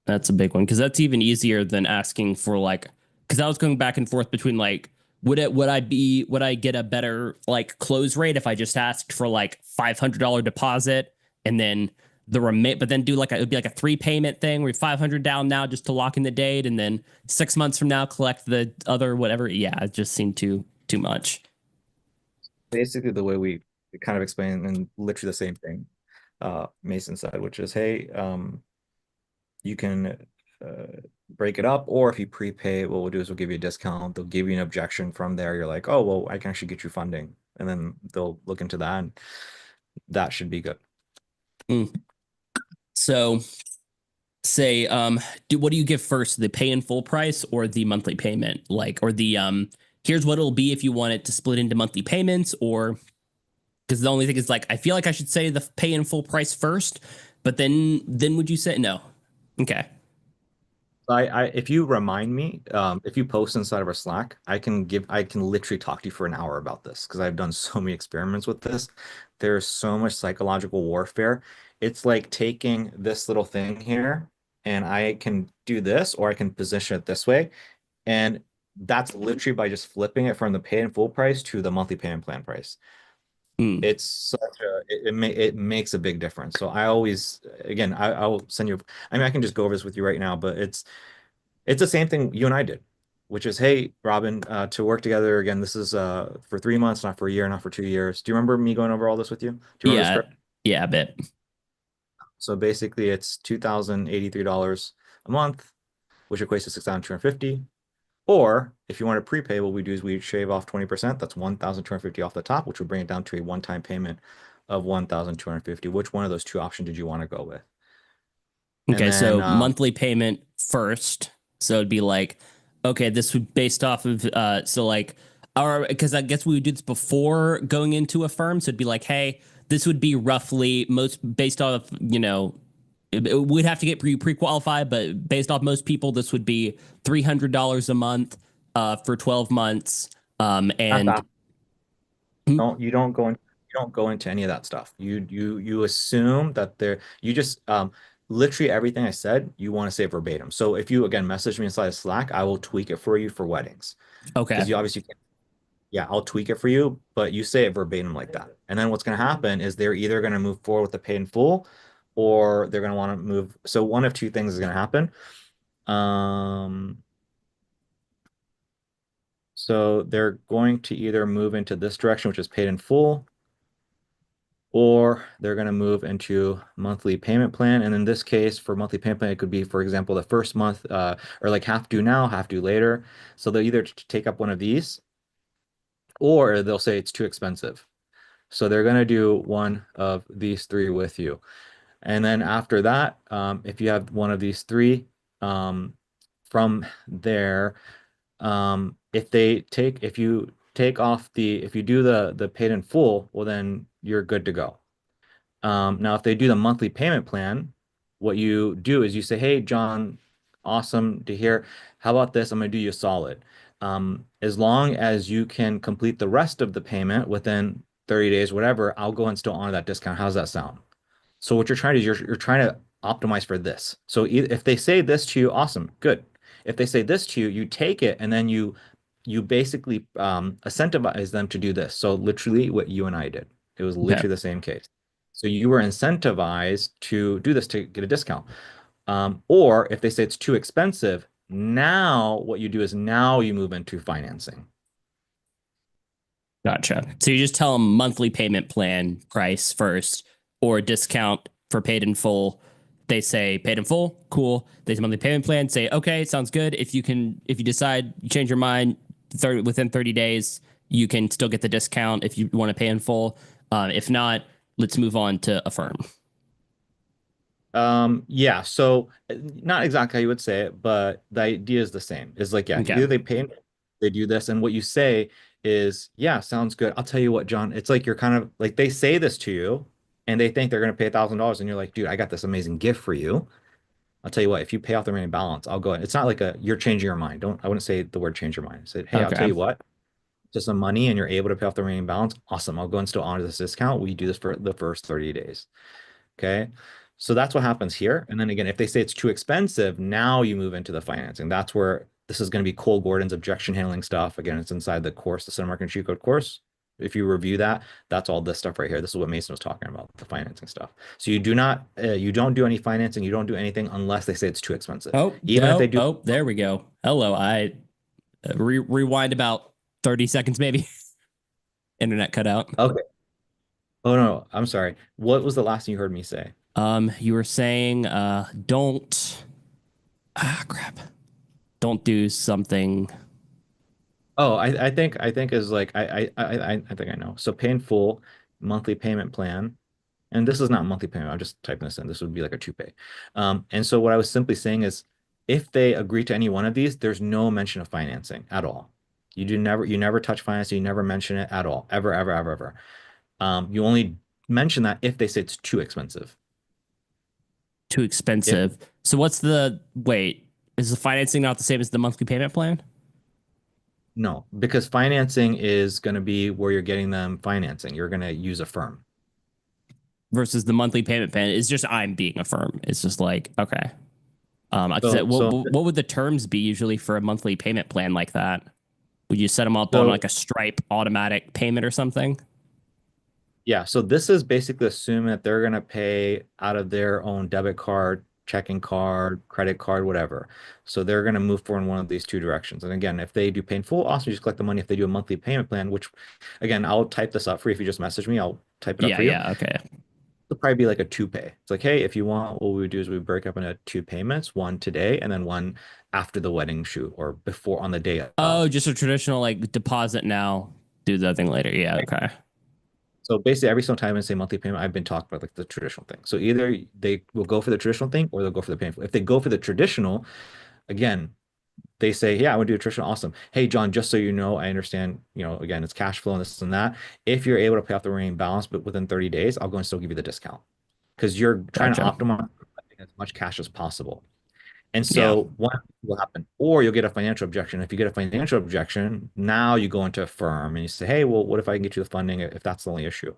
That's a big one because that's even easier than asking for like because I was going back and forth between like would I get a better like close rate if I just asked for like $500 deposit and then the remain, but then do like it would be like a 3 payment thing where you're 500 down now just to lock in the date, and then 6 months from now collect the other whatever. Yeah, it just seemed too much. Basically, the way we kind of explain and literally the same thing Mason said, which is, hey, you can break it up, or if you prepay, what we'll do is we'll give you a discount. They'll give you an objection from there. You're like, oh, well, I can actually get you funding. And then they'll look into that, and that should be good. So say, what do you give first, the pay in full price or the monthly payment? Like, or the, here's what it'll be if you want it to split into monthly payments, or because the only thing is like, I feel like I should say the pay in full price first, but then would you say no? Okay. If you remind me, if you post inside of our Slack, I can literally talk to you for an hour about this because I've done so many experiments with this. There's so much psychological warfare. It's like taking this little thing here, and I can do this, or I can position it this way. And that's literally by just flipping it from the pay in full price to the monthly payment plan price. It's such a it makes a big difference. So I always, again, I'll send you, I mean, I can just go over this with you right now, but it's the same thing you and I did, which is, hey, Robin, to work together again, this is for 3 months, not for a year, not for 2 years. Do you remember me going over all this with you? Do you remember the Yeah. script? Yeah, a bit. So basically it's $2,083 a month, which equates to 6,250. Or if you want to prepay, what we do is we shave off 20%. That's 1,250 off the top, which would bring it down to a one-time payment of 1,250. Which one of those two options did you want to go with? Okay, And so then, monthly payment first. So it'd be like, okay, this would based off of so like our, because I guess we would do this before going into a firm. So it'd be like, hey, this would be roughly most based off, we'd have to get pre-qualified, but based off most people, this would be $300 a month for 12 months. And that. You don't go into any of that stuff. You assume that you just literally everything I said you want to say verbatim. So if you again message me inside of Slack, I will tweak it for you for weddings. Okay. Because you obviously can't. Yeah, I'll tweak it for you, but you say it verbatim like that. And then what's going to happen is they're either going to move forward with the pay in full, or they're going to want to move. So one of two things is going to happen. So they're going to either move into this direction, which is paid in full, or they're going to move into monthly payment plan. And in this case, for monthly payment plan, it could be, for example, the first month, or like half due now, half due later. So they'll either take up one of these, or they'll say it's too expensive. So they're going to do one of these three with you. And then after that, if you have one of these three, from there, if you do the paid in full, well, then you're good to go. Now, if they do the monthly payment plan, what you do is you say, hey, John, awesome to hear. How about this? I'm going to do you a solid. As long as you can complete the rest of the payment within 30 days, whatever, I'll go and still honor that discount. How's that sound? So what you're trying to do is you're trying to optimize for this. So if they say this to you, awesome, good. If they say this to you, you take it and then you basically incentivize them to do this. So literally what you and I did. It was literally the same case. So you were incentivized to do this to get a discount. Or if they say it's too expensive, now what you do is now you move into financing. Gotcha. So you just tell them monthly payment plan price first, or discount for paid in full. They say paid in full, cool. They say monthly payment plan, say, okay, sounds good. If you decide you change your mind within 30 days, you can still get the discount if you want to pay in full. If not, let's move on to Affirm. Yeah, so not exactly how you would say it, but the idea is the same. It's like, yeah, Okay. either they pay, they do this, and what you say is, yeah, sounds good. I'll tell you what, John, it's like you're kind of like they say this to you and they think they're going to pay $1,000, and you're like, dude, I got this amazing gift for you. I'll tell you what, if you pay off the remaining balance, I'll go ahead. It's not like you're changing your mind. I wouldn't say the word change your mind. Say, hey, I'll tell you what, just some money and you're able to pay off the remaining balance. Awesome. I'll go and still honor this discount. We do this for the first 30 days. Okay. So that's what happens here. And then again, if they say it's too expensive, now you move into the financing. That's where this is going to be Cole Gordon's objection handling stuff. Again, it's inside the course, the Cinema Marketing Cheat Code course. if you review that, that's all this stuff right here. This is what Mason was talking about, the financing stuff. So you don't do any financing, you don't do anything unless they say it's too expensive. Oh, Even if they do. Oh, there we go. Hello. I rewind about 30 seconds, maybe. Internet cut out. Okay. Oh no, I'm sorry. What was the last thing you heard me say? You were saying, don't, crap. Don't do something. Oh, I think is like I think I know. So pay in full monthly payment plan. And this is not monthly payment. I'm just typing this in. This would be like a two pay. And so what I was simply saying is if they agree to any one of these, there's no mention of financing at all. You never touch financing, you never mention it at all. Ever, ever, ever, ever. You only mention that if they say it's too expensive. Too If expensive. So what's the wait? Is the financing not the same as the monthly payment plan no, because financing is going to be where you're getting them financing. You're going to use a firm. versus the monthly payment plan? It's just I'm being a firm. It's just like okay. What would the terms be usually for a monthly payment plan like that? Would you set them up on like a Stripe automatic payment or something? Yeah, so this is basically assuming that they're going to pay out of their own debit card, checking card, credit card, whatever. So they're going to move forward in one of these two directions. And again, if they do pay in full, awesome, you just collect the money. If they do a monthly payment plan, which again, I'll type this up for you. If you just message me, I'll type it up Yeah, for you. yeah, okay. It'll probably be like a two pay. It's like, hey, if you want, what we would do is we break up into two payments, one today and then one after the wedding shoot or before on the day of. Oh, just a traditional like deposit now, do the thing later. Yeah, okay. So basically, every single time I say monthly payment, I've been talking about like the traditional thing. So either they will go for the traditional thing or they'll go for the painful. If they go for the traditional, again, they say, yeah, I would do a traditional. Awesome. Hey, John, just so you know, I understand, again, it's cash flow and this and that. If you're able to pay off the remaining balance, but within 30 days, I'll go and still give you the discount because you're trying to Gotcha. optimize as much cash as possible. And Yeah, so one will happen, or you'll get a financial objection. If you get a financial objection, now you go into a firm and you say, hey, well, what if I can get you the funding if that's the only issue?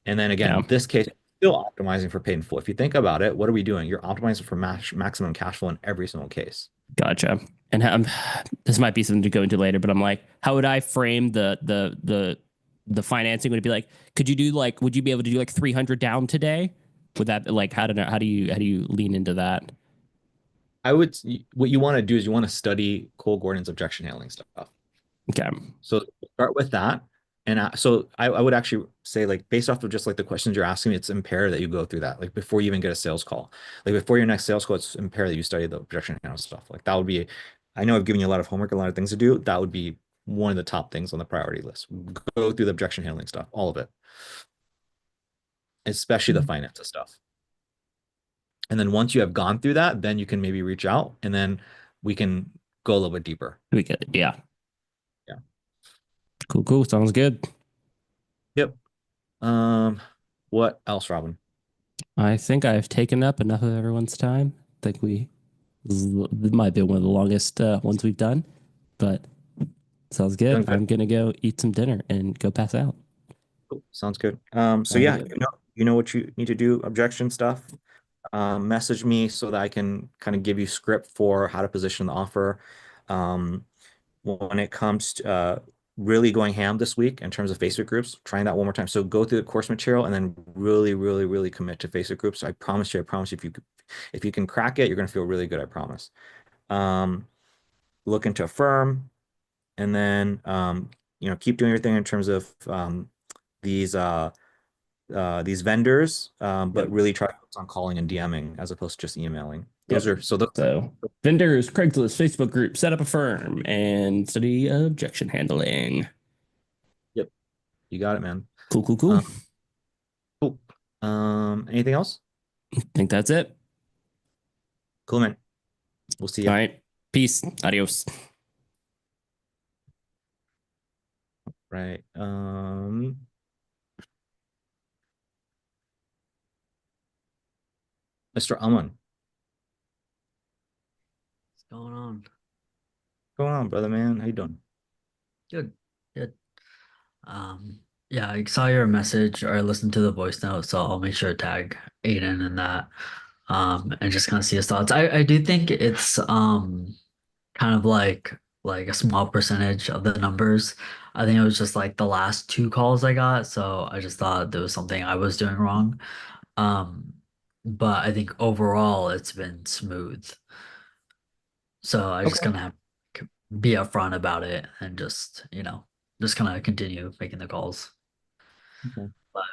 And then again, yeah, this case, still optimizing for paid in full. If you think about it, what are we doing? You're optimizing for maximum cash flow in every single case. gotcha. And this might be something to go into later, but I'm like, how would I frame the financing? Would it be like, could you do like, would you be able to do like 300 down today? Would that like how do you lean into that? What you want to do is you want to study Cole Gordon's objection handling stuff. Okay. So start with that. And I would actually say, like, based off of just like the questions you're asking me, it's imperative that you go through that, like before you even get a sales call, like before your next sales call, it's imperative that you study the objection handling stuff. Like that would be, I know I've given you a lot of homework, a lot of things to do. That would be one of the top things on the priority list. Go through the objection handling stuff, all of it, especially the finances stuff. And then once you have gone through that, then you can maybe reach out and then we can go a little bit deeper. We could, yeah. Yeah. Cool. Sounds good. Yep. What else, Robin? I think I've taken up enough of everyone's time. I think it might be one of the longest ones we've done, but sounds good. Sounds good. I'm gonna go eat some dinner and go pass out. Cool. Sounds good. So Sounds yeah, good. you know what you need to do, objection stuff. Message me so that I can kind of give you script for how to position the offer. When it comes to really going ham this week in terms of Facebook groups, trying that one more time. So go through the course material and then really, really, really commit to Facebook groups. I promise you, if you can crack it, you're gonna feel really good, I promise. Look into a firm and then keep doing your thing in terms of these vendors, but Yep. really try to focus on calling and DMing as opposed to just emailing. Yep. So vendors, Craigslist, Facebook group, set up a firm, and study objection handling. Yep, you got it, man. Cool. Cool. Anything else? I think that's it. Cool, man. We'll see you. All right. Peace. Adios. Right. Mr. Aman. What's going on? What's going on, brother, man? How you doing? Good. Yeah, I saw your message or I listened to the voice note, so I'll make sure to tag Aiden in that. And just kind of see his thoughts. I do think it's kind of like a small percentage of the numbers. I think it was just like the last two calls I got, so I just thought there was something I was doing wrong. Um, but I think overall it's been smooth. So I just Okay. gonna have to be upfront about it and just, just kind of continue making the calls. Okay. But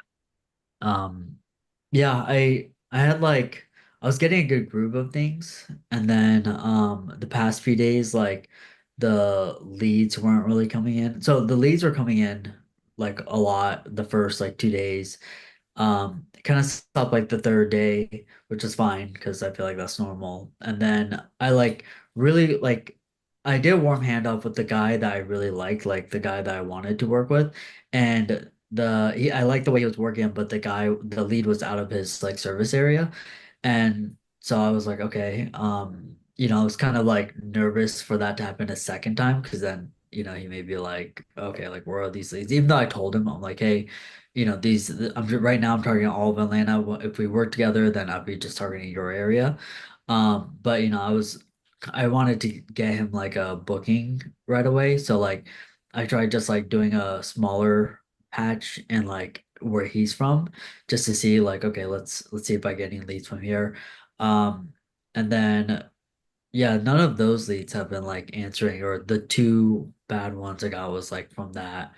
yeah, I had like I was getting a good groove of things, and then the past few days like the leads weren't really coming in. So the leads were coming in like a lot the first like 2 days. It kind of stopped like the third day, which is fine because I feel like that's normal. And then I like really like I did warm handoff with the guy that I really liked, like the guy that I wanted to work with, and I liked the way he was working, but the lead was out of his like service area, and so I was like, okay, I was kind of like nervous for that to happen a second time because then he may be like, okay, like where are these leads? Even though I told him, I'm like, hey, right now I'm targeting all of Atlanta. If we work together, then I'll be just targeting your area. But I wanted to get him like a booking right away. So like I tried just like doing a smaller patch and like where he's from just to see like, okay, let's see if I get any leads from here. Um, and then yeah, none of those leads have been like answering, or the two bad ones I got was like from that.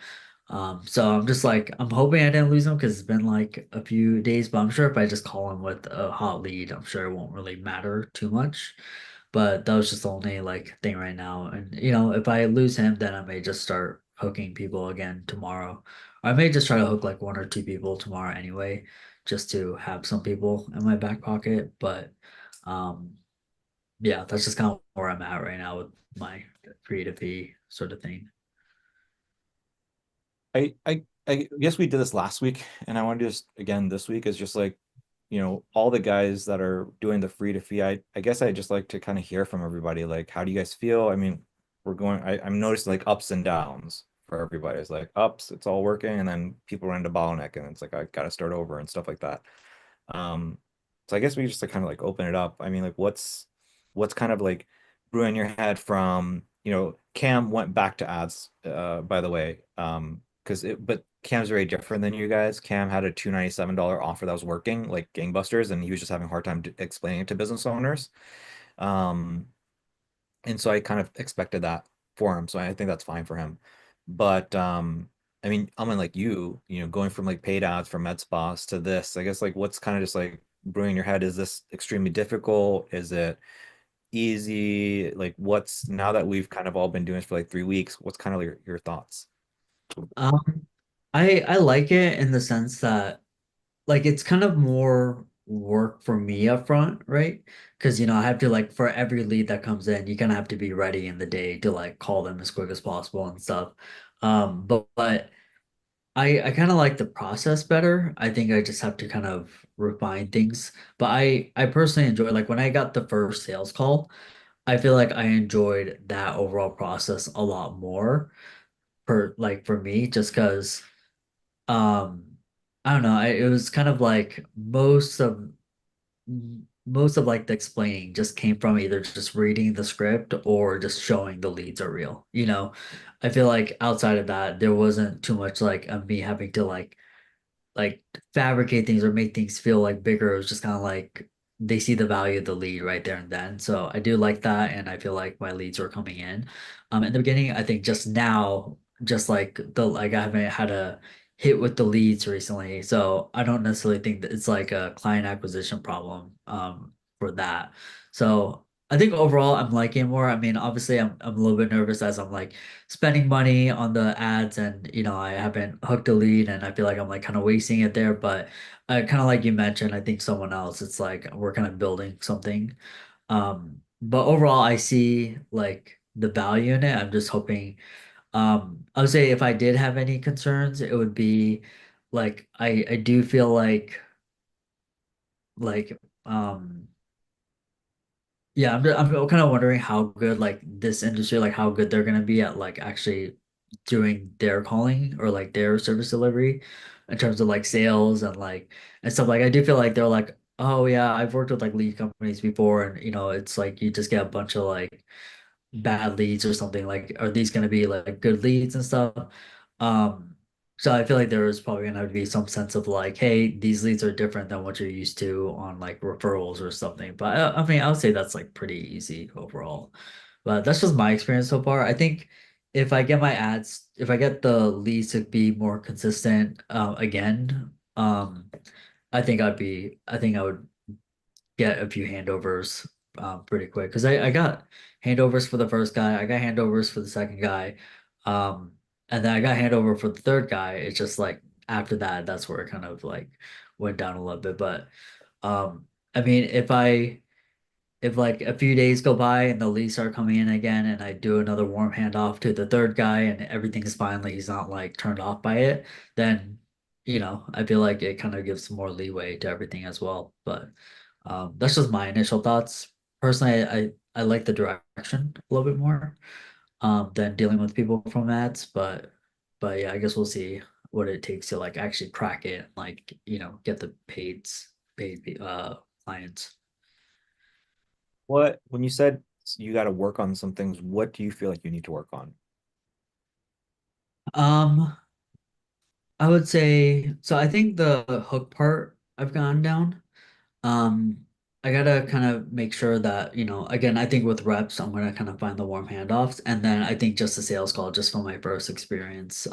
So I'm just like, I'm hoping I didn't lose him because it's been like a few days, but I'm sure if I just call him with a hot lead, I'm sure it won't really matter too much. But that was just the only like thing right now. And if I lose him, then I may just start hooking people again tomorrow. Or I may just try to hook like one or two people tomorrow anyway, just to have some people in my back pocket. But um yeah, that's just kind of where I'm at right now with my creative fee sort of thing. I guess we did this last week, and I want to do this again this week. Is just like, all the guys that are doing the free to fee. I guess I just like to kind of hear from everybody. Like, how do you guys feel? I mean, I'm noticing like ups and downs for everybody. It's like ups, it's all working, and then people run into bottleneck, and it's like I got to start over and stuff like that. Um, so I guess we just like kind of like open it up. I mean, like what's kind of like brewing your head from, Cam went back to ads, by the way. But Cam's very different than you guys. Cam had a $297 offer that was working like gangbusters, and he was just having a hard time explaining it to business owners. Um, and so I kind of expected that for him. So I think that's fine for him. But I mean, I'm in like going from like paid ads from med spas to this, I guess like what's kind of just like brewing in your head? Is this extremely difficult? Is it easy? Like what's now that we've kind of all been doing this for like 3 weeks, what's kind of your thoughts? Um, I like it in the sense that like it's kind of more work for me up front, right? Because I have to like for every lead that comes in, you kind of have to be ready in the day to like call them as quick as possible and stuff. But I kind of like the process better. I think I just have to kind of refine things. But I personally enjoy like when I got the first sales call, I feel like I enjoyed that overall process a lot more for me just because um I don't know, it was kind of like most of like the explaining just came from either just reading the script or just showing the leads are real. I feel like outside of that there wasn't too much like of me having to like fabricate things or make things feel like bigger. It was just kind of like they see the value of the lead right there and then. So I do like that, and I feel like my leads were coming in. In the beginning, I think just now, just like I haven't had a hit with the leads recently, so I don't necessarily think that it's like a client acquisition problem for that. So I think overall I'm liking it more. I mean, obviously I'm a little bit nervous as I'm like spending money on the ads and I haven't hooked a lead and I feel like I'm like kind of wasting it there, but kind of like you mentioned, I think someone else, it's like we're kind of building something. But overall I see like the value in it. I'm just hoping I would say if I did have any concerns, it would be like I do feel like yeah, I'm kind of wondering how good like this industry, like how good they're gonna be at like actually doing their calling or like their service delivery in terms of like sales and stuff. Like I do feel like they're like, oh yeah, I've worked with like lead companies before, and it's like you just get a bunch of like bad leads or something. Like, are these gonna be like good leads and stuff? Um, so I feel like there is probably gonna be some sense of like, hey, these leads are different than what you're used to on like referrals or something. But I mean, I would say that's like pretty easy overall. But that's just my experience so far. I think if I get the leads to be more consistent, again, I think I would get a few handovers pretty quick because I got handovers for the first guy, I got handovers for the second guy, um, and then I got handover for the third guy. It's just like after that, that's where it kind of like went down a little bit. But I mean, if like a few days go by and the leads start coming in again, and I do another warm handoff to the third guy, and everything's fine, like he's not like turned off by it, then I feel like it kind of gives some more leeway to everything as well. But that's just my initial thoughts. Personally, I like the direction a little bit more than dealing with people from ads, but yeah, I guess we'll see what it takes to like actually crack it, like get the paid clients. What, when you said you got to work on some things, what do you feel like you need to work on? Um, I would say so. I think the hook part I've gone down. Um, I gotta kind of make sure that, again, I think with reps, I'm gonna kind of find the warm handoffs, and then I think just a sales call, just from my first experience.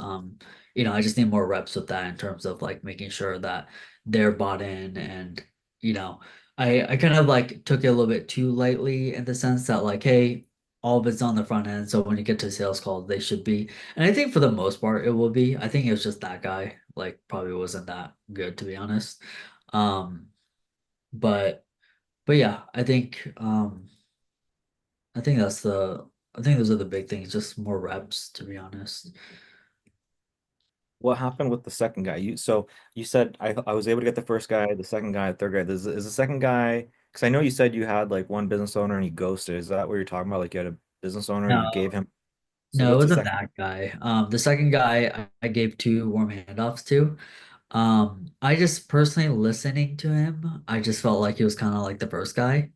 I just need more reps with that in terms of like making sure that they're bought in, and you know, I kind of like took it a little bit too lightly in the sense that like, hey, all of it's on the front end, so when you get to sales calls, they should be, and I think for the most part it will be. I think it was just that guy like probably wasn't that good to be honest. Um, but yeah, I think I think those are the big things, just more reps to be honest. What happened with the second guy? You said I was able to get the first guy, the second guy, the third guy. Is the second guy, because I know you said you had like one business owner and he ghosted. Is that what you're talking about? Like you had a business owner, you No, gave him. So no, it what's the wasn't second? that guy. The second guy I gave two warm handoffs to. I just personally listening to him, I just felt like he was kind of like the first guy,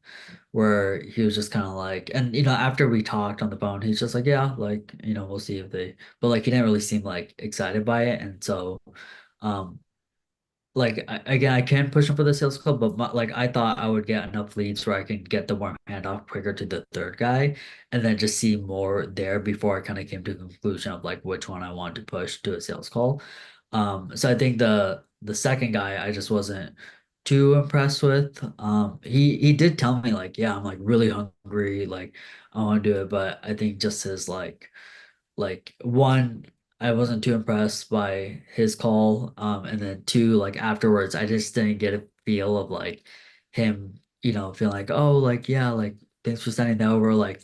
where he was just kind of like, and after we talked on the phone, he's just like, yeah, like, we'll see if they, but like he didn't really seem like excited by it, and so, um, like again, I can push him for the sales club, but like I thought I would get enough leads where I can get the warm handoff quicker to the third guy, and then just see more there before I kind of came to a conclusion of like which one I want to push to a sales call. So I think the second guy I just wasn't too impressed with. He did tell me like, yeah, I'm like really hungry, like I want to do it, but I think just his like one, I wasn't too impressed by his call. And then two, like afterwards, I just didn't get a feel of like him, feeling like, oh, like yeah, like thanks for sending that over, like,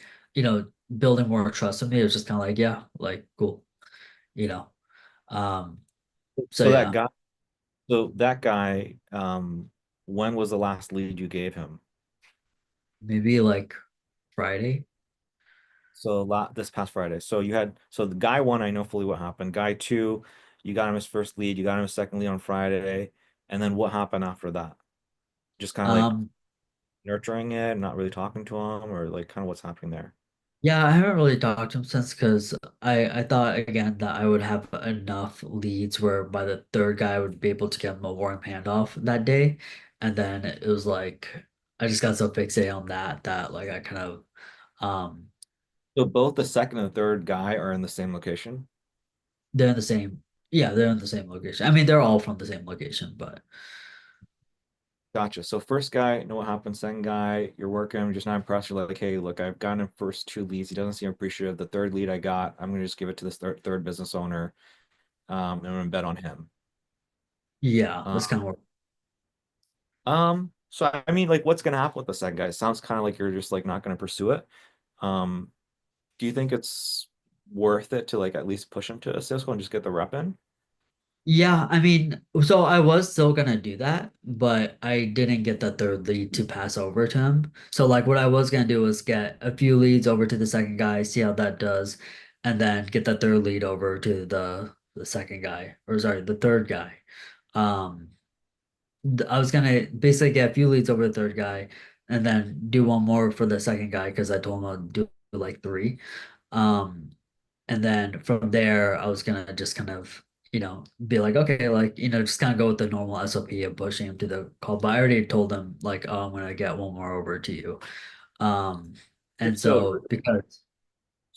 building more trust in me. It was just kind of like, yeah, like cool, you know. Um, so So that yeah, guy, when was the last lead you gave him? maybe like Friday. So this past Friday. So the guy one, I know fully what happened. Guy two, you got him his first lead, you got him his second lead on Friday, and then what happened after that? Just kind of like Um, nurturing it, not really talking to him, or like kind of what's happening there. Yeah, I haven't really talked to him since because I thought again that I would have enough leads where by the third guy I would be able to get him a warm handoff that day, and then it was like I just got so fixated on that like I kind of um So both the second and the third guy are in the same location. they're in the same, yeah, they're in the same location. I mean they're all from the same location, but Gotcha. So first guy, know what happened. Second guy, you're working, just not impressed. You're like, hey, look, I've gotten him first two leads. He doesn't seem appreciative. The third lead I got, I'm gonna just give it to this third business owner. And I'm gonna bet on him. yeah, Uh, that's kind of so I mean, like, what's gonna happen with the second guy? It sounds kind of like you're just like not gonna pursue it. Um, do you think it's worth it to like at least push him to a Cisco and just get the rep in? Yeah, I mean, so I was still gonna do that, but I didn't get the third lead to pass over to him. So like what I was gonna do was get a few leads over to the second guy, see how that does, and then get the third lead over to the second guy, or sorry, the third guy. Um, I was gonna basically get a few leads over the third guy, and then do one more for the second guy because I told him I'd do like three. Um, And then from there, I was gonna just kind of, be like, okay, like, just kind of go with the normal SOP of pushing him to the call. But I already told him like, oh, I'm gonna get one more over to you. Um, You're and still so because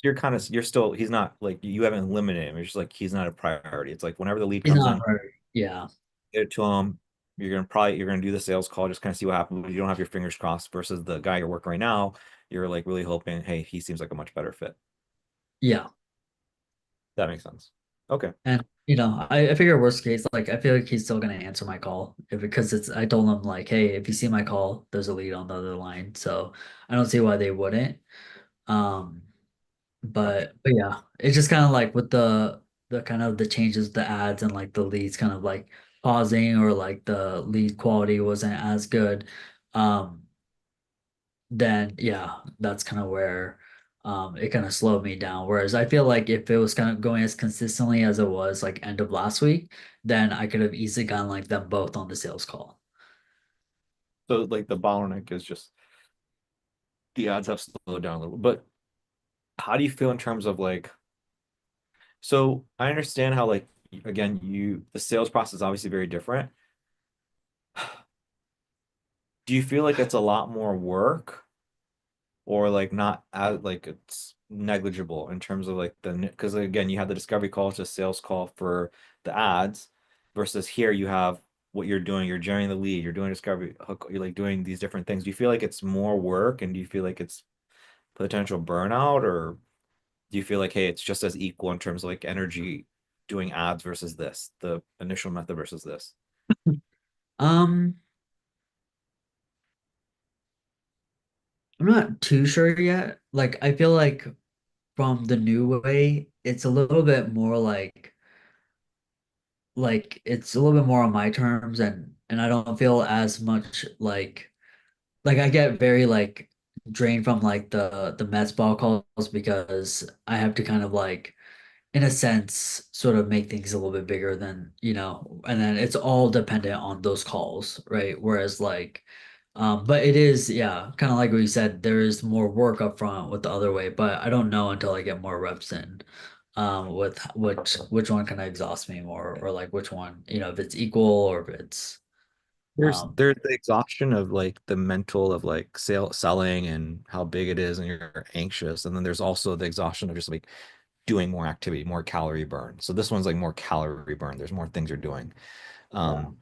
you're still he's not like you haven't eliminated him. It's just like he's not a priority. It's like whenever the lead he's comes not in, very, yeah, get it to him. You're gonna do the sales call, just kind of see what happens. But you don't have your fingers crossed versus the guy you're working right now. You're like really hoping, hey, he seems like a much better fit. yeah. That makes sense. Okay. And I figure worst case, like I feel like he's still gonna answer my call because I told him like, hey, if you see my call, there's a lead on the other line. So I don't see why they wouldn't. Um, Gotcha. but yeah, it's just kind of like with the kind of the changes, the ads and like the leads kind of like pausing or like the lead quality wasn't as good. Um, then yeah, that's kind of where it kind of slowed me down. Whereas I feel like if it was kind of going as consistently as it was like end of last week, then I could have easily gotten like them both on the sales call. So like the bottleneck is just the odds have slowed down a little. But how do you feel in terms of like so I understand how like again the sales process is obviously very different. Do you feel like it's a lot more work or like not as like it's negligible in terms of like the because again you have the discovery call to sales call for the ads versus here you have what you're doing, you're generating the lead, you're doing discovery hook, you're like doing these different things. Do you feel like it's more work and do you feel like it's potential burnout or do you feel like hey it's just as equal in terms of like energy doing ads versus this, the initial method versus this? Um, I'm not too sure yet. Like I feel like from the new way, it's a little bit more like it's a little bit more on my terms and I don't feel as much like I get very like drained from like the Mets ball calls because I have to kind of like in a sense sort of make things a little bit bigger than and then it's all dependent on those calls, right? Whereas like but it is, yeah, kind of like what you said, there is more work up front with the other way, but I don't know until I get more reps in with which one can exhaust me more or like which one, if it's equal or if it's um There's the exhaustion of like the mental of like selling and how big it is and you're anxious. And then there's also the exhaustion of just like doing more activity, more calorie burn. So this one's like more calorie burn. There's more things you're doing. yeah. Um,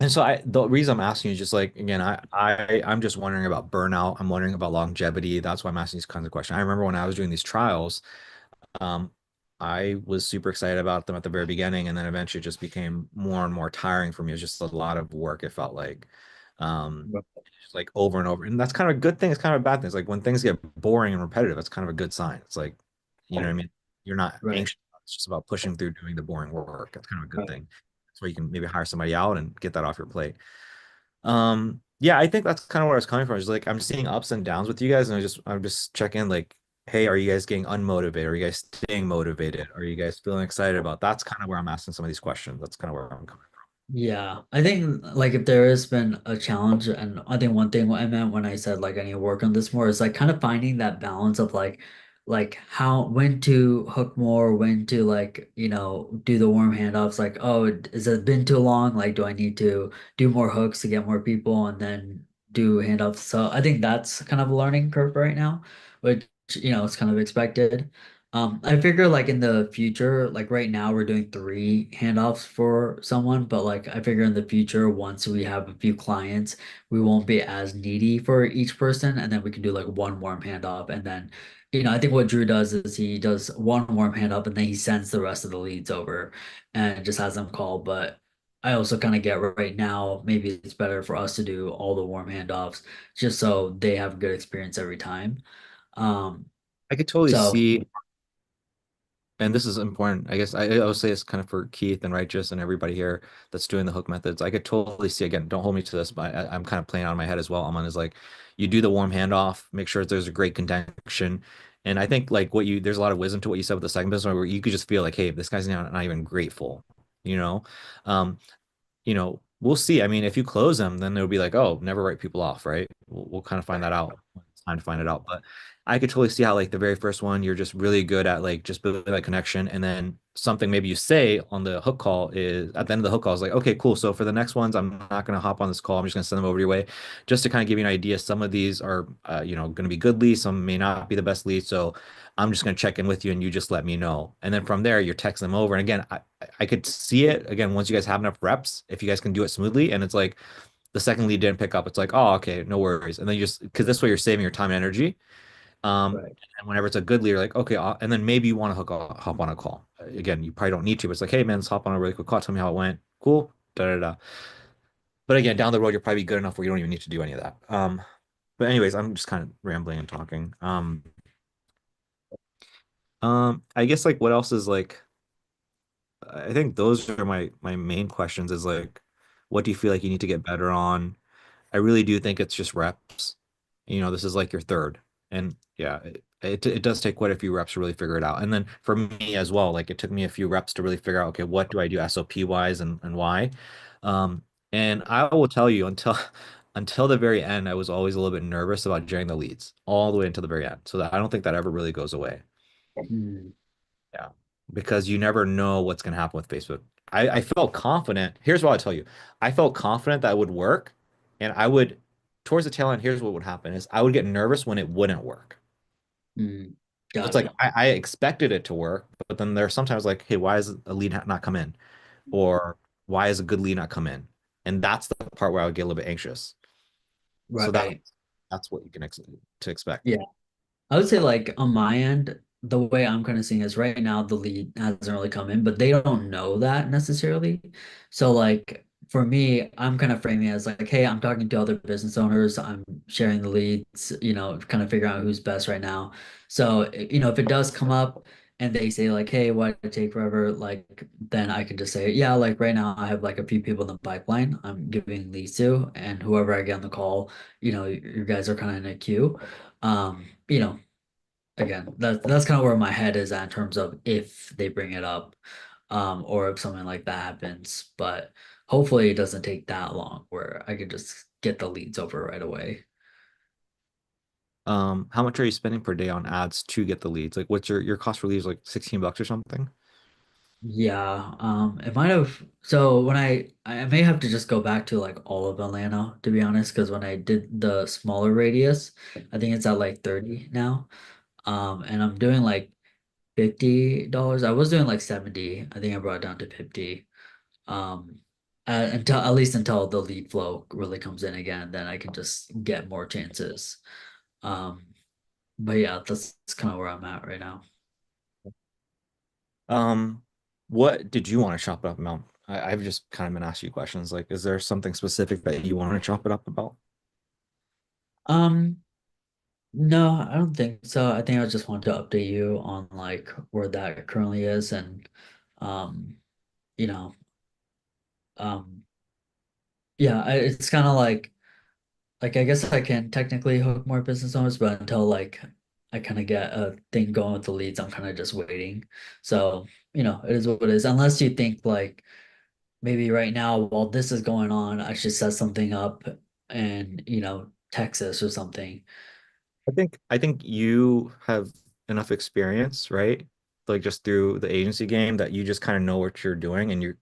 and so the reason I'm asking you is just like again, I'm just wondering about burnout. I'm wondering about longevity. That's why I'm asking these kinds of questions. I remember when I was doing these trials, um, I was super excited about them at the very beginning, and then eventually it just became more and more tiring for me. It was just a lot of work, it felt like. Just like over and over. And that's kind of a good thing. It's kind of a bad thing. It's like when things get boring and repetitive, it's kind of a good sign. It's like, you know what I mean? You're not Right. anxious. It's just about pushing through doing the boring work. That's kind of a good thing. That's why you can maybe hire somebody out and get that off your plate. Yeah, I think that's kind of where I was coming from. Is like I'm seeing ups and downs with you guys, and I'm just checking like, hey, are you guys getting unmotivated? Are you guys staying motivated? Are you guys feeling excited about? That's kind of where I'm asking some of these questions. That's kind of where I'm coming Yeah, I think like if there has been a challenge, and I think one thing what I meant when I said like I need to work on this more is like kind of finding that balance of like how when to hook more, when to like do the warm handoffs. Like, oh, is it been too long? Like, do I need to do more hooks to get more people and then do handoffs? So I think that's kind of a learning curve right now, which it's kind of expected. I figure like in the future, like right now we're doing three handoffs for someone, but like I figure in the future, once we have a few clients, we won't be as needy for each person, and then we can do like one warm handoff, and then, I think what Drew does is he does one warm handoff, and then he sends the rest of the leads over, and just has them call. But I also kind of get right now, maybe it's better for us to do all the warm handoffs, just so they have a good experience every time. Um, I could totally so see, and this is important. I guess I would say it's kind of for Keith and Righteous and everybody here that's doing the hook methods. I could totally see again, don't hold me to this, but I'm kind of playing out in my head as well. Aman is like, you do the warm handoff, make sure there's a great connection. And I think like there's a lot of wisdom to what you said with the second business where you could just feel like, hey, this guy's not even grateful, you know? Um, we'll see. I mean, if you close them, then it'll be like, oh, never write people off, right? We'll kind of find that out time to find it out. But I could totally see how like the very first one, you're just really good at like just building that connection. And then something maybe you say on the hook call is at the end of the hook call is like, okay, cool. So for the next ones, I'm not going to hop on this call. I'm just going to send them over your way just to kind of give you an idea. Some of these are, going to be good leads. Some may not be the best leads. So I'm just going to check in with you and you just let me know. And then from there, you're texting them over. And again, I could see it again, once you guys have enough reps, if you guys can do it smoothly. And it's like, the second lead didn't pick up, it's like, oh, okay, no worries. And then you just because this way you're saving your time and energy. Right. And whenever it's a good lead, you're like, okay, and then maybe you want to hop on a call. Again, you probably don't need to, but it's like, hey man, let's hop on a really quick call. Tell me how it went. Cool. Da da da. But again, down the road, you're probably good enough where you don't even need to do any of that. But anyways, I'm just kind of rambling and talking. I guess like what else is like I think those are my main questions is like what do you feel like you need to get better on? I really do think it's just reps. This is like your third. And yeah, it does take quite a few reps to really figure it out. And then for me as well, like it took me a few reps to really figure out, okay, what do I do SOP wise and why? And I will tell you until the very end, I was always a little bit nervous about generating the leads all the way until the very end. So that I don't think that ever really goes away. Hmm. Yeah, because you never know what's going to happen with Facebook. I felt confident. Here's what I'll tell you. I felt confident that it would work. And I would, towards the tail end, here's what would happen is I would get nervous when it wouldn't work. Hmm. It's like Gotcha. I expected it to work, but then there's sometimes like, hey, why is a lead not come in? Or why is a good lead not come in? And that's the part where I would get a little bit anxious. So Right. that's what you can to expect. Yeah. I would say like on my end, the way I'm kind of seeing is right now the lead hasn't really come in, but they don't know that necessarily. So like for me, I'm kind of framing it as like, hey, I'm talking to other business owners, I'm sharing the leads, kind of figuring out who's best right now. So, if it does come up and they say like, hey, why did it take forever? Like then I can just say, yeah, like right now I have like a few people in the pipeline I'm giving leads to, and whoever I get on the call, you guys are kind of in a queue. Again, that's kind of where my head is at in terms of if they bring it up, or if something like that happens. But hopefully it doesn't take that long where I could just get the leads over right away. How much are you spending per day on ads to get the leads? Like what's your cost for leads, like $16 or something? Yeah, it might have. So when I may have to just go back to like all of Atlanta to be honest, because when I did the smaller radius, I think it's at like 30 now. And I'm doing like $50. I was doing like 70. I think I brought it down to 50. Um, until at least until the lead flow really comes in again, then I can just get more chances. Um, but yeah, that's kind of where I'm at right now. Um, what did you want to chop it up about? I've just kind of been asking you questions. Like, is there something specific that you want to chop it up about? Um, no, I don't think so. I think I just wanted to update you on like where that currently is and um, you know, um, yeah, it's kind of like I guess I can technically hook more business owners, but until like I kind of get a thing going with the leads, I'm kind of just waiting. So, it is what it is. Unless you think like maybe right now while this is going on, I should set something up and, Texas or something. I think you have enough experience, right? Like just through the agency game that you just kind of know what you're doing and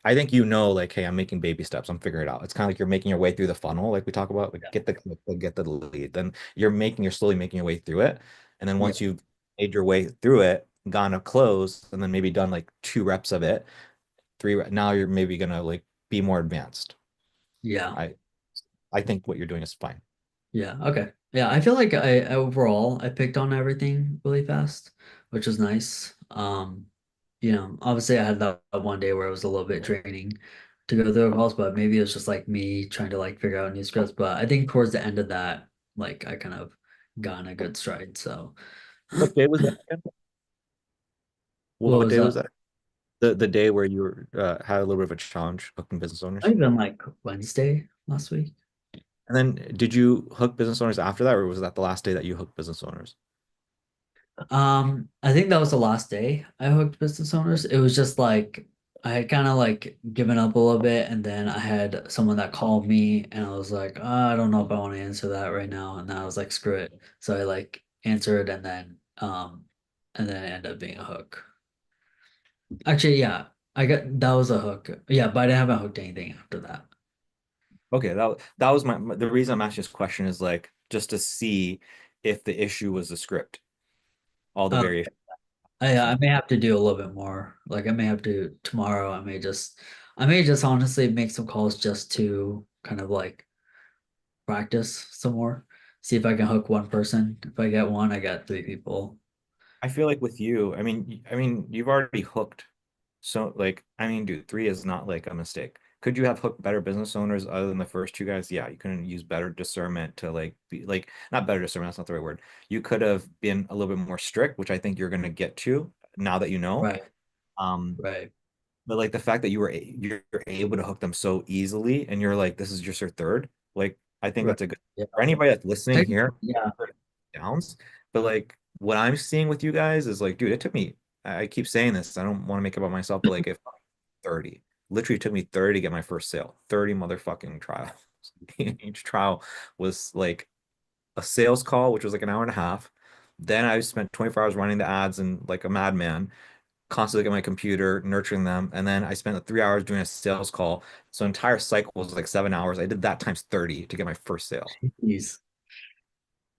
I think like, hey, I'm making baby steps. I'm figuring it out. It's kind of like you're making your way through the funnel, like we talk about, like Yeah. get the click, like, get the lead. Then you're slowly making your way through it. And then Yeah. once you've made your way through it, gone to close, and then maybe done like 2 reps of it, now you're maybe gonna like be more advanced. Yeah. I I think what you're doing is fine. Yeah. Okay. Yeah. I feel like I overall I picked on everything really fast, which was nice. Obviously I had that one day where it was a little bit draining to go through the calls, but maybe it was just like me trying to like figure out new scripts. But I think towards the end of that, like I kind of got in a good stride. So What day was that again? what What was day was that? that? The day where you had a little bit of a challenge hooking business Might owners. have been like Wednesday last week. And then did you hook business owners after that, or was that the last day that you hooked business owners? I think that was the last day I hooked business owners. It was just like I had kind of like given up a little bit, and then I had someone that called me, and I was like, I don't know if I want to answer that right now. And then I was like, screw it. So I like answered, and then it ended up being a hook. Actually, yeah, I got that was a hook. Yeah, but I haven't hooked anything after that. Okay, that was the reason I'm asking this question is like just to see if the issue was the script, all the Uh, variations. I may have to do a little bit more. Like I may have to tomorrow. I may just honestly make some calls just to kind of like practice some more. See if I can hook one person. If I get one, I got three people. I feel like with you, I mean, you've already hooked. So like, I mean, dude, three is not like a mistake. Could you have hooked better business owners other than the first two guys? Yeah, you couldn't use better discernment to like be like not better discernment, that's not the right word. You could have been a little bit more strict, which I think you're gonna get to now that you know. Right, Um, right. but like the fact that you're able to hook them so easily and you're like, this is just your third, like I think Right. that's a good Yeah. for anybody that's listening here Yeah. downs. But like what I'm seeing with you guys is like, dude, it took me, I keep saying this, I don't want to make it about myself, but like if 30, literally took me 30 to get my first sale, 30 motherfucking trials. Each trial was like a sales call, which was like an hour and a half. Then I spent 24 hours running the ads and like a madman, constantly at my computer, nurturing them. And then I spent 3 hours doing a sales call. So entire cycle was like 7 hours. I did that times 30 to get my first sale. Jeez.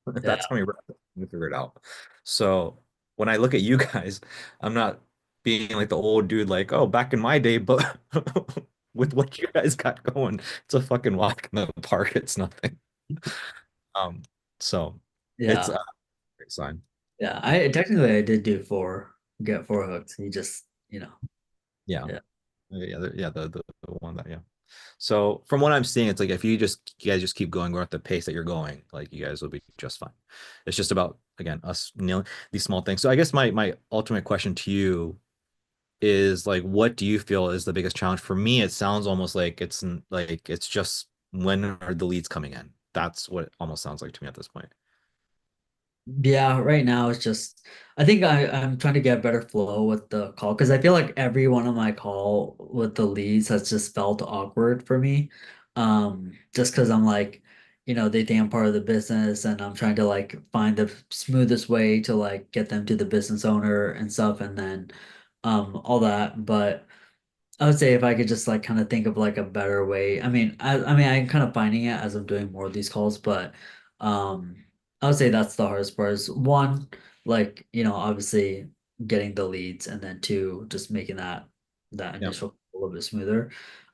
Yeah. That's how many reps I figured it out. So when I look at you guys, I'm not being like the old dude, like, oh, back in my day, but with what you guys got going, it's a fucking walk in the park. It's nothing. Um, so it's Yeah. a great sign. Yeah. I did do get four hooks. You just, Yeah. yeah. The one that, yeah. So from what I'm seeing, it's like if you guys just keep going at the pace that you're going, like you guys will be just fine. It's just about again us nailing these small things. So I guess my ultimate question to you is like, what do you feel is the biggest challenge? For me, it sounds almost like it's just when are the leads coming in? That's what it almost sounds like to me at this point. Yeah, right now it's just I think I'm trying to get better flow with the call because I feel like every one of my call with the leads has just felt awkward for me. Just because I'm like, they think I'm part of the business and I'm trying to like find the smoothest way to like get them to the business owner and stuff and then all that. But I would say if I could just like kind of think of like a better way. I mean I'm kind of finding it as I'm doing more of these calls, but um I would say that's the hardest part is one, like, obviously getting the leads and then two, just making that Yeah. initial a little bit smoother.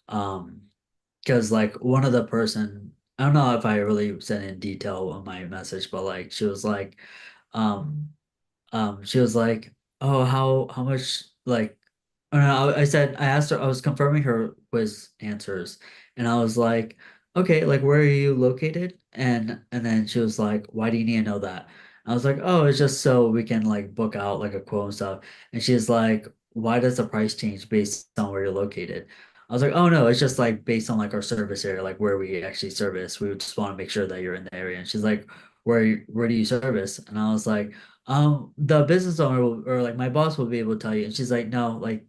Um because like one of the person, I don't know if I really said in detail on my message, but like um she was like, "Oh, how much like?" Oh, no, I asked her, I was confirming her quiz answers, and I was like, "Okay, like where are you located?" And then she was like, "Why do you need to know that?" I was like, "Oh, it's just so we can like book out like a quote and stuff." And she's like, "Why does the price change based on where you're located?" I was like, "Oh no, it's just like based on like our service area, like where we actually service. We would just want to make sure that you're in the area." And she's like, where do you service?" And I was like, the business owner or like my boss will be able to tell you. And she's like, no, like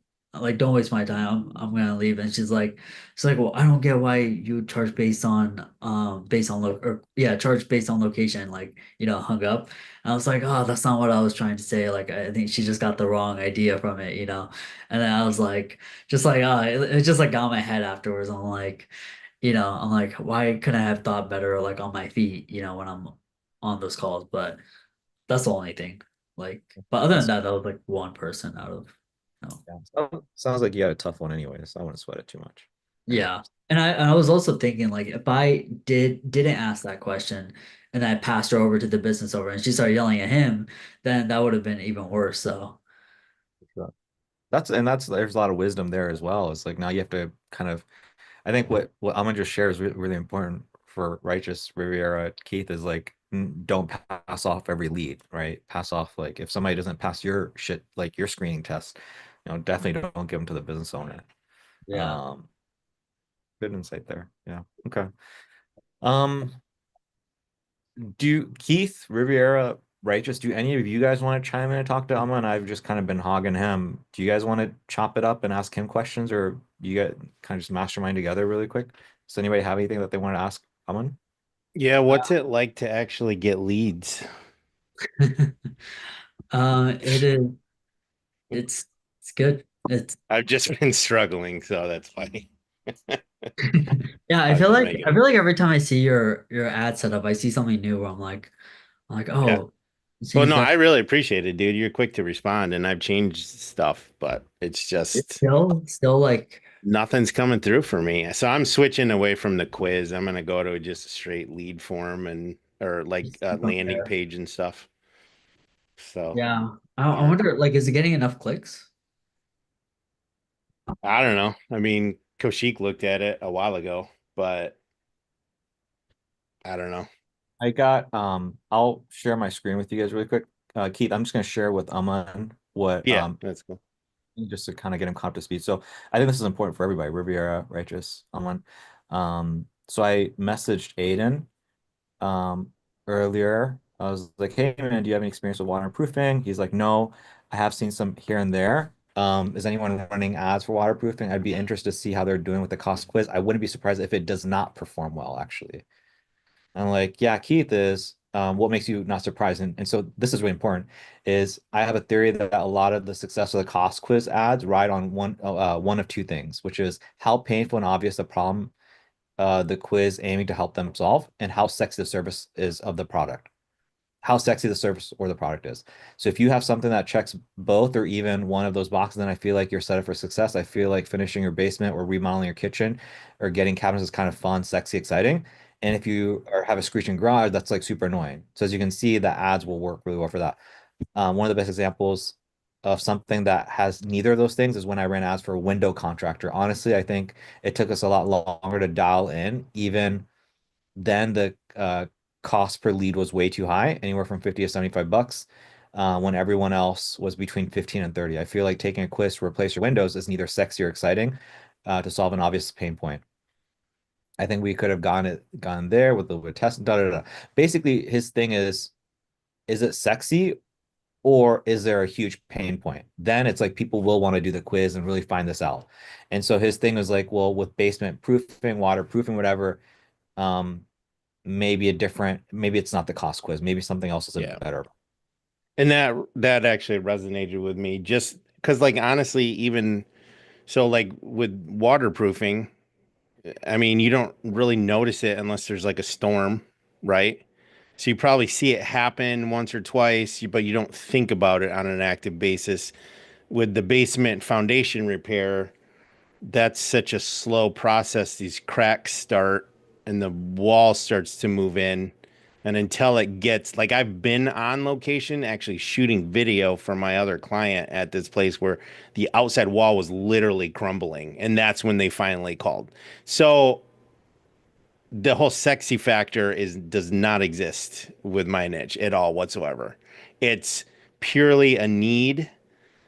don't waste my time. I'm gonna leave. And she's like, well, I don't get why you charge based on or yeah, charge based on location. Like, hung up. And I was like, oh, that's not what I was trying to say. Like, I think she just got the wrong idea from it. And then I was like, just like, it just like got in my head afterwards. I'm like, why couldn't I have thought better like on my feet, when I'm on those calls? But that's the only thing. Like, but other than That's that, that was like one person out of, yeah. Sounds like you had a tough one anyway, so I wouldn't sweat it too much. yeah. And I was also thinking like if I didn't ask that question and I passed her over to the business over and she started yelling at him, then that would have been even worse. So Sure. That's there's a lot of wisdom there as well. It's like now you have to kind of I think what I'm gonna just share is really important for Righteous Riviera Keith is like don't pass off every lead, right? Pass off like if somebody doesn't pass your shit like your screening test, definitely don't give them to the business owner. yeah. Um, good insight there. Yeah. Okay. Um, do Keith Riviera Righteous, do any of you guys want to chime in and talk to Aman? I've just kind of been hogging him. Do you guys want to chop it up and ask him questions, or you guys kind of just mastermind together really quick? Does anybody have anything that they want to ask Aman? Yeah, what's it like to actually get leads? It is. It's good. It's I've just been struggling, so that's funny. yeah. I was just making I feel like every time I see your ad setup, I see something new where I'm like, Yeah. oh, so Well, you've no, got I really appreciate it, dude. You're quick to respond, and I've changed stuff, but it's just still like nothing's coming through for me. So I'm switching away from the quiz. I'm gonna go to just a straight lead form and or like a landing okay. page and stuff. So Yeah. I wonder, like, is it getting enough clicks? I don't know. I mean, Koshik looked at it a while ago, but I don't know. I got I'll share my screen with you guys really quick. Keith, I'm just gonna share with Aman what Yeah, that's cool. just to kind of get him caught up to speed. So I think this is important for everybody, Riviera, Righteous, Aman. So I messaged Aiden earlier. I was like, hey man, do you have any experience with waterproofing? He's like, no, I have seen some here and there. Is anyone running ads for waterproofing? I'd be interested to see how they're doing with the cost quiz. I wouldn't be surprised if it does not perform well, actually. I'm like, yeah, Keith is. What makes you not surprised? And so this is really important. Is I have a theory that a lot of the success of the cost quiz ads ride on one of two things, which is how painful and obvious the problem the quiz aiming to help them solve, and how sexy the service is of the product, how sexy the service or the product is. So if you have something that checks both or even one of those boxes, then I feel like you're set up for success. I feel like finishing your basement or remodeling your kitchen or getting cabinets is kind of fun, sexy, exciting. And if you have a screeching garage, that's like super annoying. So as you can see, the ads will work really well for that. One of the best examples of something that has neither of those things is when I ran ads for a window contractor. Honestly, I think it took us a lot longer to dial in. Even then, the cost per lead was way too high, anywhere from 50 to 75 bucks, when everyone else was between 15 and 30. I feel like taking a quiz to replace your windows is neither sexy or exciting to solve an obvious pain point. I think we could have gone there with a little bit of test, da da da. Basically, his thing is it sexy or is there a huge pain point? Then it's like people will want to do the quiz and really find this out. And so his thing was like, well, with basement proofing, waterproofing, whatever, um, maybe it's not the cost quiz. Maybe something else is Yeah. better. And that actually resonated with me just because like honestly, even so like with waterproofing, I mean, you don't really notice it unless there's like a storm, right? So you probably see it happen once or twice, but you don't think about it on an active basis. With the basement foundation repair, that's such a slow process. These cracks start and the wall starts to move in. And until it gets like I've been on location actually shooting video for my other client at this place where the outside wall was literally crumbling. And that's when they finally called. So the whole sexy factor does not exist with my niche at all whatsoever. It's purely a need.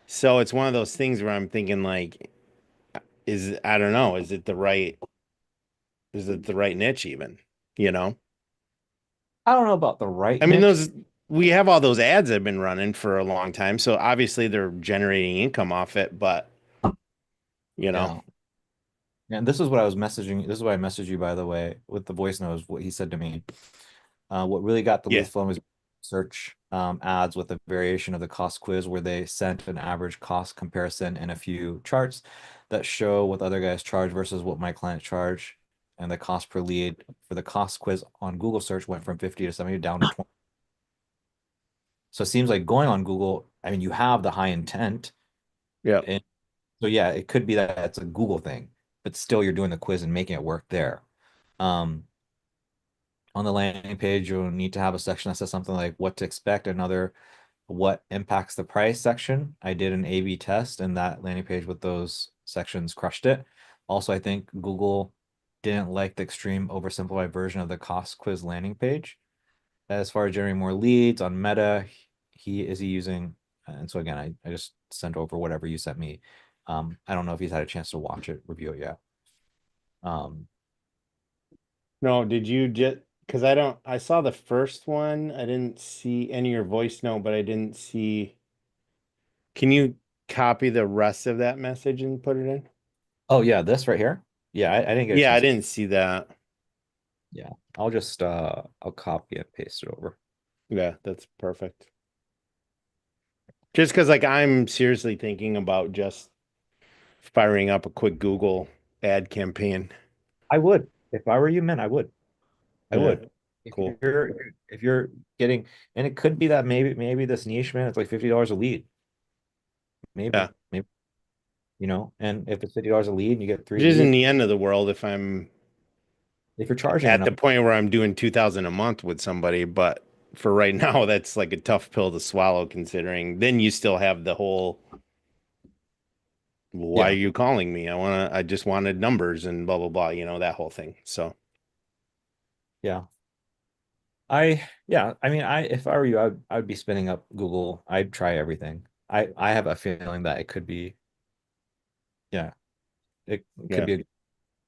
So it's one of those things where I'm thinking like, I don't know, is it the right niche even? You know? I don't know about the right I mean, niche. we have all those ads that have been running for a long time, so obviously they're generating income off it, but you know, Yeah. And this is what I was messaging. This is why I messaged you, by the way, with the voice notes, what he said to me. What really got the yeah, lead flowing was search ads with a variation of the cost quiz where they sent an average cost comparison and a few charts that show what other guys charge versus what my clients charge. And the cost per lead for the cost quiz on Google search went from 50 to 70 down to 20. So it seems like going on Google, I mean, you have the high intent. yeah. And so yeah, it could be that it's a Google thing, but still you're doing the quiz and making it work there. Um, on the landing page, you'll need to have a section that says something like what to expect, another what impacts the price section. I did an A/B test and that landing page with those sections crushed it. Also, I think Google didn't like the extreme oversimplified version of the cost quiz landing page. As far as generating more leads on Meta, he using, and so again, I just sent over whatever you sent me. I don't know if he's had a chance to watch it, review it yet. No, did you because I saw the first one. I didn't see any of your voice note, but I didn't see. Can you copy the rest of that message and put it in? Oh yeah, this right here. Yeah, I didn't get a Yeah, I chance. didn't see that. Yeah, I'll just I'll copy and paste it over. Yeah, that's perfect. Just because like I'm seriously thinking about just firing up a quick Google ad campaign. I would. If I were you, man, I would. I Yeah, would. If cool. you're getting, and it could be that maybe this niche, man, it's like $50 a lead. Maybe, Yeah. maybe, and if it's $50 a lead and you get three Which isn't leads, the end of the world if I'm if you're charging at enough, the point where I'm doing 2,000 a month with somebody, but for right now, that's like a tough pill to swallow considering then you still have the whole why yeah, are you calling me? I just wanted numbers and blah blah blah, that whole thing. So yeah. I mean, if I were you, I would be spinning up Google. I'd try everything. I have a feeling that it could be, yeah, it could yeah. be,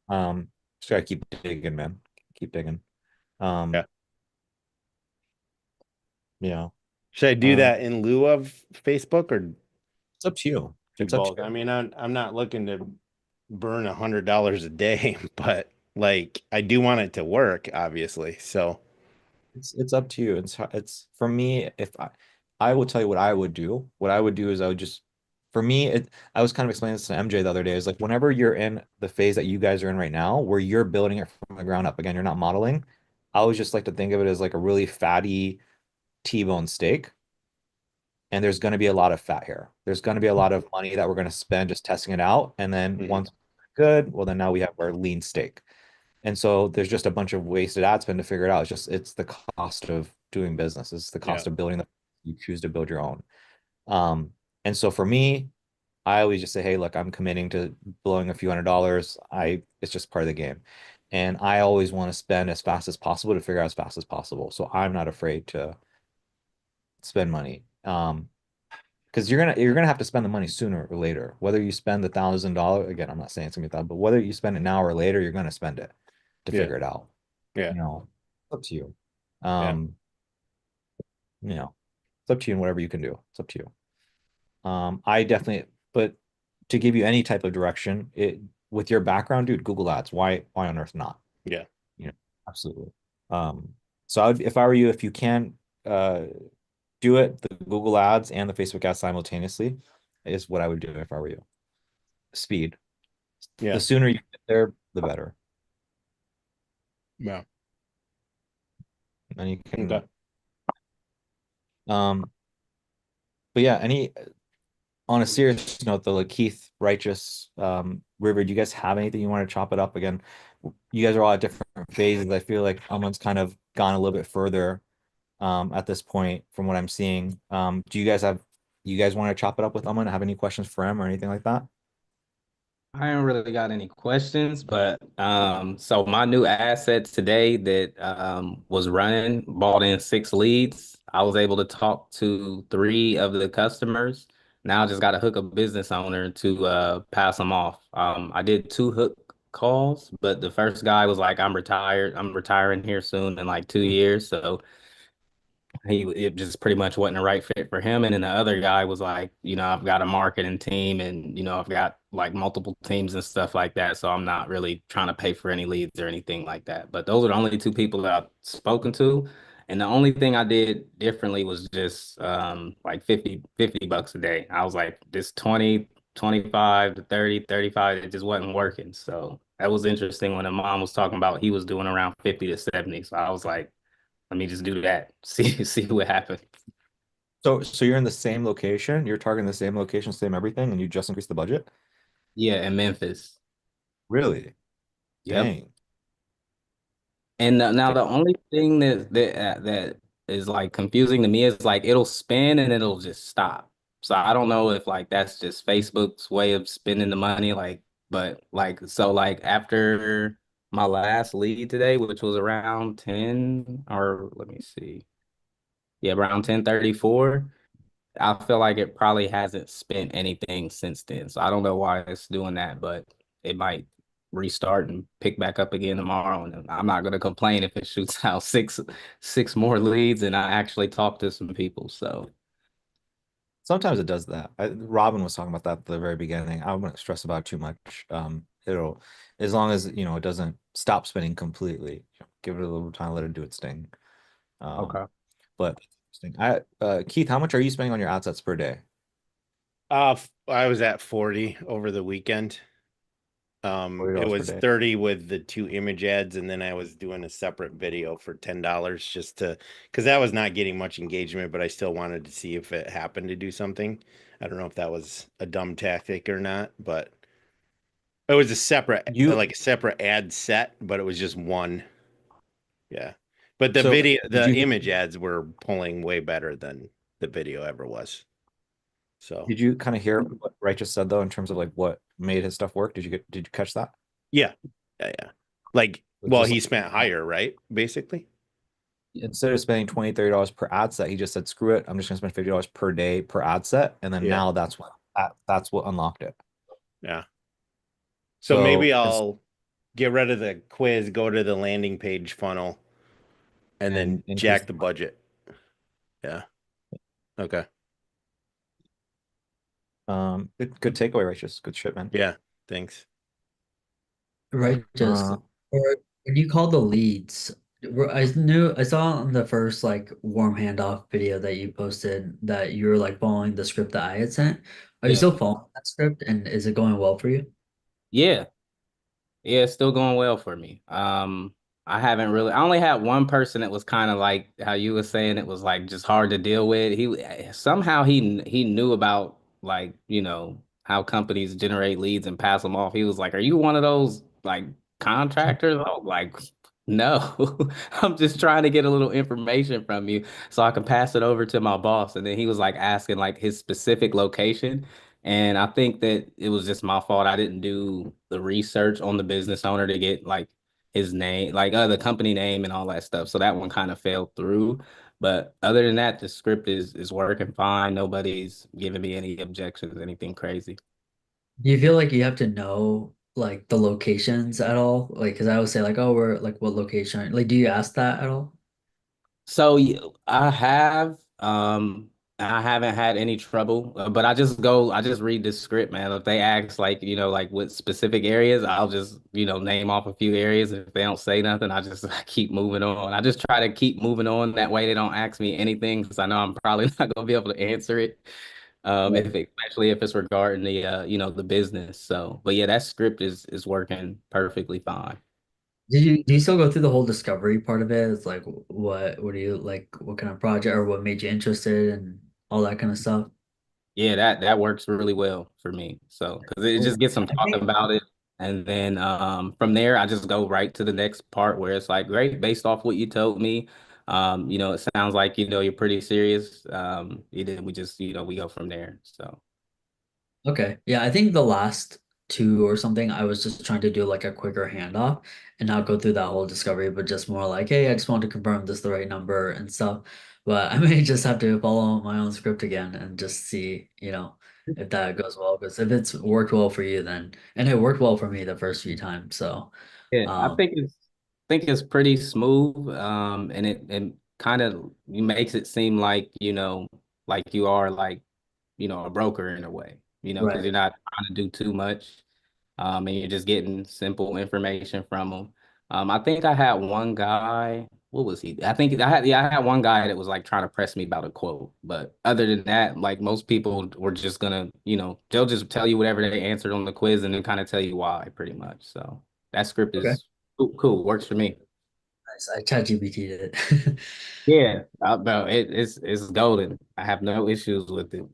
just gotta keep digging, man. Keep digging. Yeah. Um, yeah, Should I do that in lieu of Facebook or it's up to you. do It's up to both? you. I mean, I'm not looking to burn $100 a day, but like I do want it to work, obviously. So It's up to you. It's for me, if I will tell you what I would do. What I would do is I would just for me, I was kind of explaining this to MJ the other day, is like whenever you're in the phase that you guys are in right now, where you're building it from the ground up, again, you're not modeling. I always just like to think of it as like a really fatty T-bone steak. And there's going to be a lot of fat here. There's going to be a lot of money that we're going to spend just testing it out. And then Mhm. once good, well, then now we have our lean steak. And so there's just a bunch of wasted ad spend to figure it out. It's the cost of doing business. It's the cost Yeah. of building you choose to build your own. Um, and so for me, I always just say, hey, look, I'm committing to blowing a few $100s. It's just part of the game. And I always want to spend as fast as possible to figure out as fast as possible. So I'm not afraid to spend money. Because you're gonna have to spend the money sooner or later. Whether you spend $1,000, again, I'm not saying it's gonna be that, but whether you spend it now or later, you're gonna spend it to Yeah. figure it out. Yeah. It's up to you. Yeah. It's up to you and whatever you can do. It's up to you. I definitely, but to give you any type of direction, with your background, dude, Google Ads. Why on earth not? Yeah. Absolutely. So if I were you, if you can do it, the Google Ads and the Facebook ads simultaneously is what I would do if I were you. Speed. Yeah. The sooner you get there, the better. Yeah. And you can Okay. but yeah, on a serious note though, like Keith, Righteous, River, do you guys have anything you want to chop it up again? You guys are all at different phases. I feel like Elman's kind of gone a little bit further at this point from what I'm seeing. Do you guys want to chop it up with Elman? Have any questions for him or anything like that? I ain't really got any questions, but so my new asset today that was running, bought in 6 leads. I was able to talk to 3 of the customers. Now I just got to hook a business owner to pass them off. I did 2 hook calls, but the first guy was like, I'm retired. I'm retiring here soon in like 2 years. So it just pretty much wasn't the right fit for him. And then the other guy was like, I've got a marketing team and, I've got like multiple teams and stuff like that. So I'm not really trying to pay for any leads or anything like that. But those are the only 2 people that I've spoken to. And the only thing I did differently was just like 50 bucks a day. I was like this 20, 25 to 30, 35, it just wasn't working. So that was interesting when the mom was talking about he was doing around 50 to 70. So I was like, let me just do that. See what happens. So you're in the same location, you're targeting the same location, same everything, and you just increased the budget? Yeah, in Memphis. Really? Yep. Dang. And now the only thing that is like confusing to me is like it'll spin and it'll just stop. So I don't know if like that's just Facebook's way of spending the money, but like after my last lead today, which was around 10 or let me see. Yeah, around 10:34. I feel like it probably hasn't spent anything since then. So I don't know why it's doing that, but it might restart and pick back up again tomorrow. And I'm not gonna complain if it shoots out six more leads and I actually talk to some people. So Sometimes it does that. Robin was talking about that at the very beginning. I wouldn't stress about it too much. It'll, as long as it doesn't stop spinning completely, give it a little time, let it do its thing. okay. But interesting. Keith, how much are you spending on your ad sets per day? I was at 40 over the weekend. $40 It per was day. 30 with the 2 image ads, and then I was doing a separate video for $10 just because that was not getting much engagement, but I still wanted to see if it happened to do something. I don't know if that was a dumb tactic or not, but it was a separate ad set, but it was just one. Yeah. But the image ads were pulling way better than the video ever was. So did you kind of hear what Righteous said though, in terms of like what made his stuff work? Did you catch that? yeah. Like, well, he spent higher, right? Basically. Instead of spending $20-$30 per ad set, he just said, screw it, I'm just gonna spend $50 per day per ad set. And then now that's what unlocked it. Yeah. So maybe I'll get rid of the quiz, go to the landing page funnel, and then jack the budget. Yeah. Okay. Good takeaway, Righteous. Good shit, man. Yeah. Thanks. Right, just or when you call the leads, I saw on the first like warm handoff video that you posted that you were like following the script that I had sent. Are you Yeah. still following that script, and is it going well for you? Yeah. Yeah, it's still going well for me. I only had one person that was kind of like how you were saying, it was like just hard to deal with. He knew about like, how companies generate leads and pass them off. He was like, "Are you one of those like contractors?" I was like, "No, I'm just trying to get a little information from you so I can pass it over to my boss." And then he was like asking like his specific location. And I think that it was just my fault. I didn't do the research on the business owner to get like his name, like the company name and all that stuff. So that one kind of fell through. But other than that, the script is working fine. Nobody's giving me any objections, anything crazy. Do you feel like you have to know like the locations at all? Like, because I always say like, oh, we're like, what location? Like, do you ask that at all? So I haven't had any trouble, but I just read the script, man. If they ask like, like what specific areas, I'll just, name off a few areas. If they don't say nothing, I just keep moving on. I just try to keep moving on. That way they don't ask me anything because I know I'm probably not gonna be able to answer it. Especially if it's regarding the, the business. So, but yeah, that script is working perfectly fine. Do you still go through the whole discovery part of it? It's like what do you like, what kind of project or what made you interested and all that kind of stuff? Yeah, that works really well for me. So, because it just gets them talking about it, and then from there, I just go right to the next part where it's like, great, based off what you told me, it sounds like you're pretty serious. We just we go from there. So, Okay. Yeah, I think the last two or something, I was just trying to do like a quicker handoff and not go through that whole discovery, but just more like, hey, I just want to confirm this is the right number and stuff. But I may just have to follow my own script again and just see, if that goes well. Because if it's worked well for you, then and it worked well for me the first few times. So yeah, um think it's pretty smooth. And it kind of makes it seem like like you are like a broker in a way, because right. you're not trying to do too much. And you're just getting simple information from them. I think I had one guy. What was he? I had one guy that was like trying to press me about a quote. But other than that, like most people were just gonna, they'll just tell you whatever they answered on the quiz and then kind of tell you why, pretty much. So that script Okay. is cool, works for me. Nice. I ChatGPT'd it. Yeah, no, it's golden. I have no issues with it.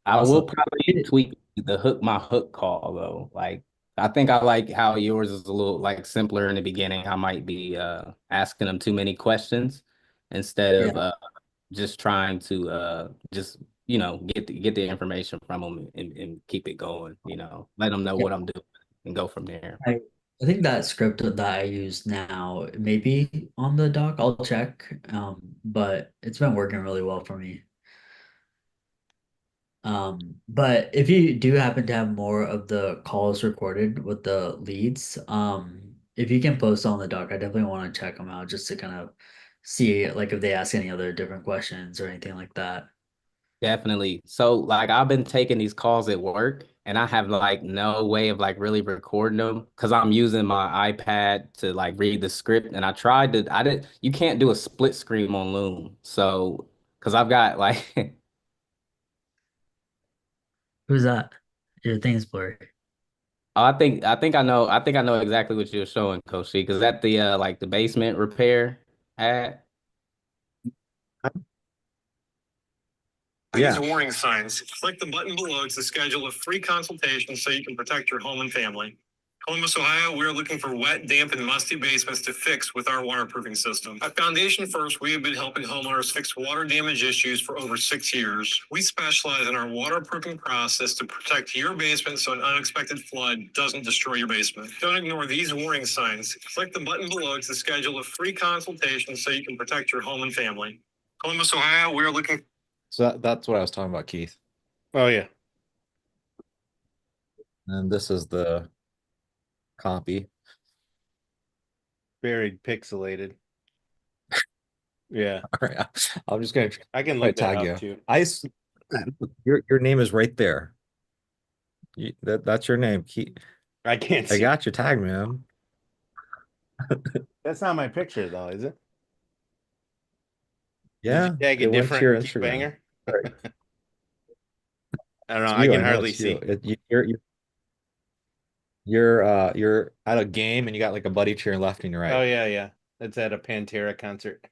I will Awesome. probably tweak my hook call though. Like I think I like how yours is a little like simpler in the beginning. I might be asking them too many questions instead of Yeah. just trying to just get the information from them and keep it going. Let them know Yeah. what I'm doing and go from there. I think that script that I use now may be on the doc. I'll check. But it's been working really well for me. But if you do happen to have more of the calls recorded with the leads, if you can post on the doc, I definitely want to check them out just to kind of see like if they ask any other different questions or anything like that. Definitely. So like I've been taking these calls at work and I have like no way of like really recording them because I'm using my iPad to like read the script and I didn't you can't do a split screen on Loom. So because I've got like Who's that? Your thing is blurry. I think I know exactly what you're showing, Coach C, because that the like the basement repair ad. Yeah. These warning signs. Click the button below to schedule a free consultation so you can protect your home and family. Columbus, Ohio, we're looking for wet, damp, and musty basements to fix with our waterproofing system. At Foundation First, we have been helping homeowners fix water damage issues for over 6 years. We specialize in our waterproofing process to protect your basement so an unexpected flood doesn't destroy your basement. Don't ignore these warning signs. Click the button below to schedule a free consultation so you can protect your home and family. Columbus, Ohio, we're looking. So that's what I was talking about, Keith. Oh yeah. And this is the copy. Very pixelated. Yeah. All right. I'm just gonna I can try look to that tag up you. too. Your name is right there. That's your name. I can't I see. got your tag, man. That's not my picture though, is it? Did Yeah, you tag a it went to different your Keith Instagram. Banger? Sorry. I don't know. It's I you, can know hardly it's you. see. You're at a game and you got like a buddy to your left and your right. Oh yeah, yeah. That's at a Pantera concert.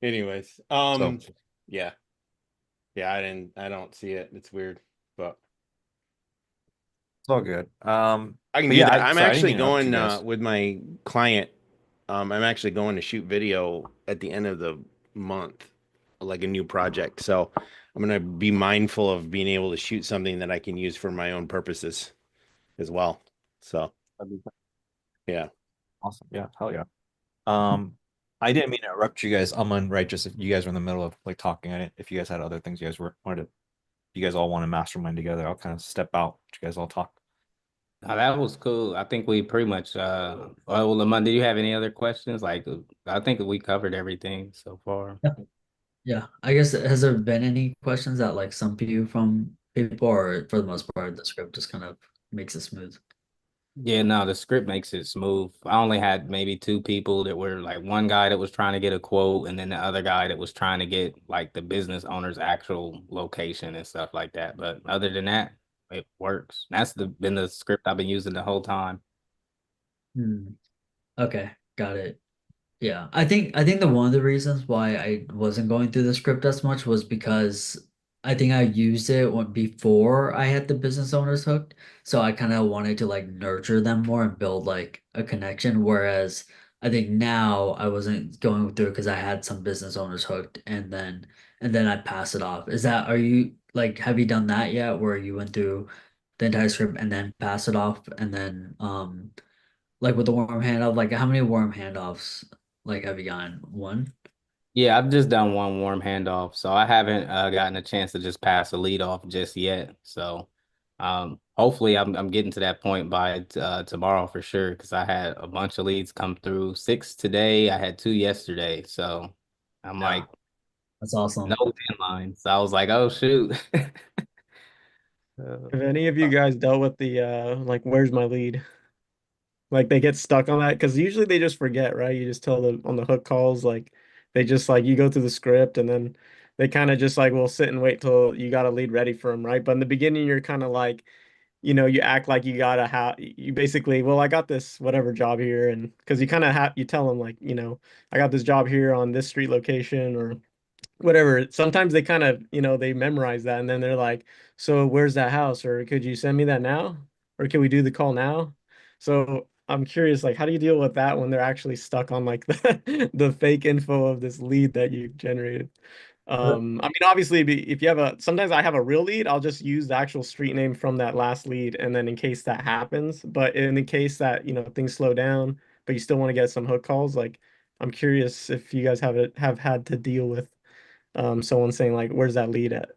Anyways, So yeah. Yeah, I don't see it. It's weird, but it's all good. I can But do yeah, that. I'm sorry, I didn't actually mean to interrupt you going guys. with my client. I'm actually going to shoot video at the end of the month, like a new project. So I'm gonna be mindful of being able to shoot something that I can use for my own purposes as well. So yeah. Awesome. Yeah, hell yeah. Um, I didn't mean to interrupt you guys. I'm on right. Just if you guys were in the middle of like talking, I didn't. If you guys had other things you guys wanted to, you guys all want to mastermind together, I'll kind of step out. You guys all talk. Now, that was cool. I think we pretty much well, Lamont, do you have any other questions? Like I think we covered everything so far. Yeah, I guess has there been any questions that like stump you from people, or for the most part, the script just kind of makes it smooth? Yeah, no, the script makes it smooth. I only had maybe two people that were like one guy that was trying to get a quote, and then the other guy that was trying to get like the business owner's actual location and stuff like that. But other than that, it works. That's been the script I've been using the whole time. Hmm. Okay, got it. Yeah, I think the one of the reasons why I wasn't going through the script as much was because I think I used it when before I had the business owners hooked. So I kind of wanted to like nurture them more and build like a connection. Whereas I think now I wasn't going through because I had some business owners hooked and then I pass it off. Are you like have you done that yet where you went through the entire script and then pass it off and then like with the warm handoff, like how many warm handoffs like have you gotten? One? Yeah, I've just done one warm handoff, so I haven't gotten a chance to just pass a lead off just yet. So, hopefully, I'm getting to that point by tomorrow for sure because I had a bunch of leads come through. 6 today, I had 2 yesterday, so I'm Yeah, like that's awesome. no deadline. So I was like, oh shoot. Have any of you guys dealt with the like where's my lead? Like they get stuck on that because usually they just forget, right? You just tell them on the hook calls, like they just like you go through the script and then they kind of just like will sit and wait till you got a lead ready for them, right? But in the beginning, you're kind of like, you act like you gotta have you basically, well, I got this whatever job here, and because you kind of have you tell them like, I got this job here on this street location or whatever. Sometimes they kind of, they memorize that and then they're like, so where's that house? Or could you send me that now? Or can we do the call now? So I'm curious, like, how do you deal with that when they're actually stuck on like the fake info of this lead that you generated? I mean, obviously, if you have sometimes I have a real lead, I'll just use the actual street name from that last lead, and then in case that happens, but in the case that things slow down, but you still want to get some hook calls, like I'm curious if you guys have had to deal with someone saying like, "Where's that lead at?"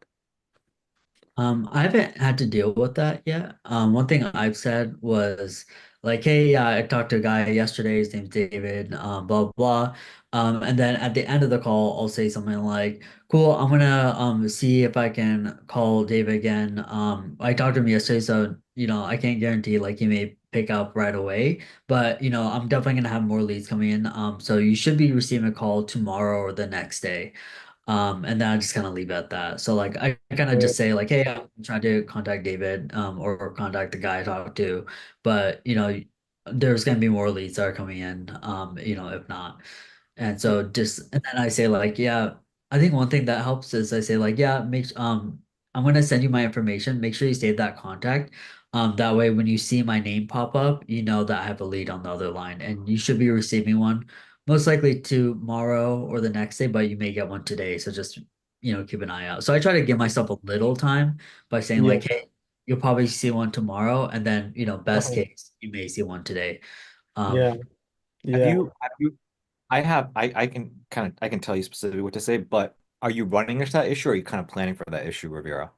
I haven't had to deal with that yet. One thing I've said was like, hey, yeah, I talked to a guy yesterday, his name's David, blah blah. And then at the end of the call, I'll say something like, cool, I'm gonna see if I can call David again. I talked to him yesterday, so I can't guarantee like he may pick up right away, but I'm definitely gonna have more leads coming in. So you should be receiving a call tomorrow or the next day. And then I just kind of leave it at that. So like I kind of just say like, hey, I'm trying to contact David, or contact the guy I talked to, but there's gonna be more leads that are coming in, if not. And so and then I say like, yeah, I think one thing that helps is I say like, yeah, I'm gonna send you my information. Make sure you save that contact. That way when you see my name pop up, you know that I have a lead on the other line, and you should be receiving one most likely tomorrow or the next day, but you may get one today. So just, keep an eye out. So I try to give myself a little time by saying Yeah. like, hey, you'll probably see one tomorrow. And then, best Uh-huh. case, you may see one today. Yeah. Have Yeah. you I can tell you specifically what to say, but are you running into that issue or are you kind of planning for that issue, Rivera?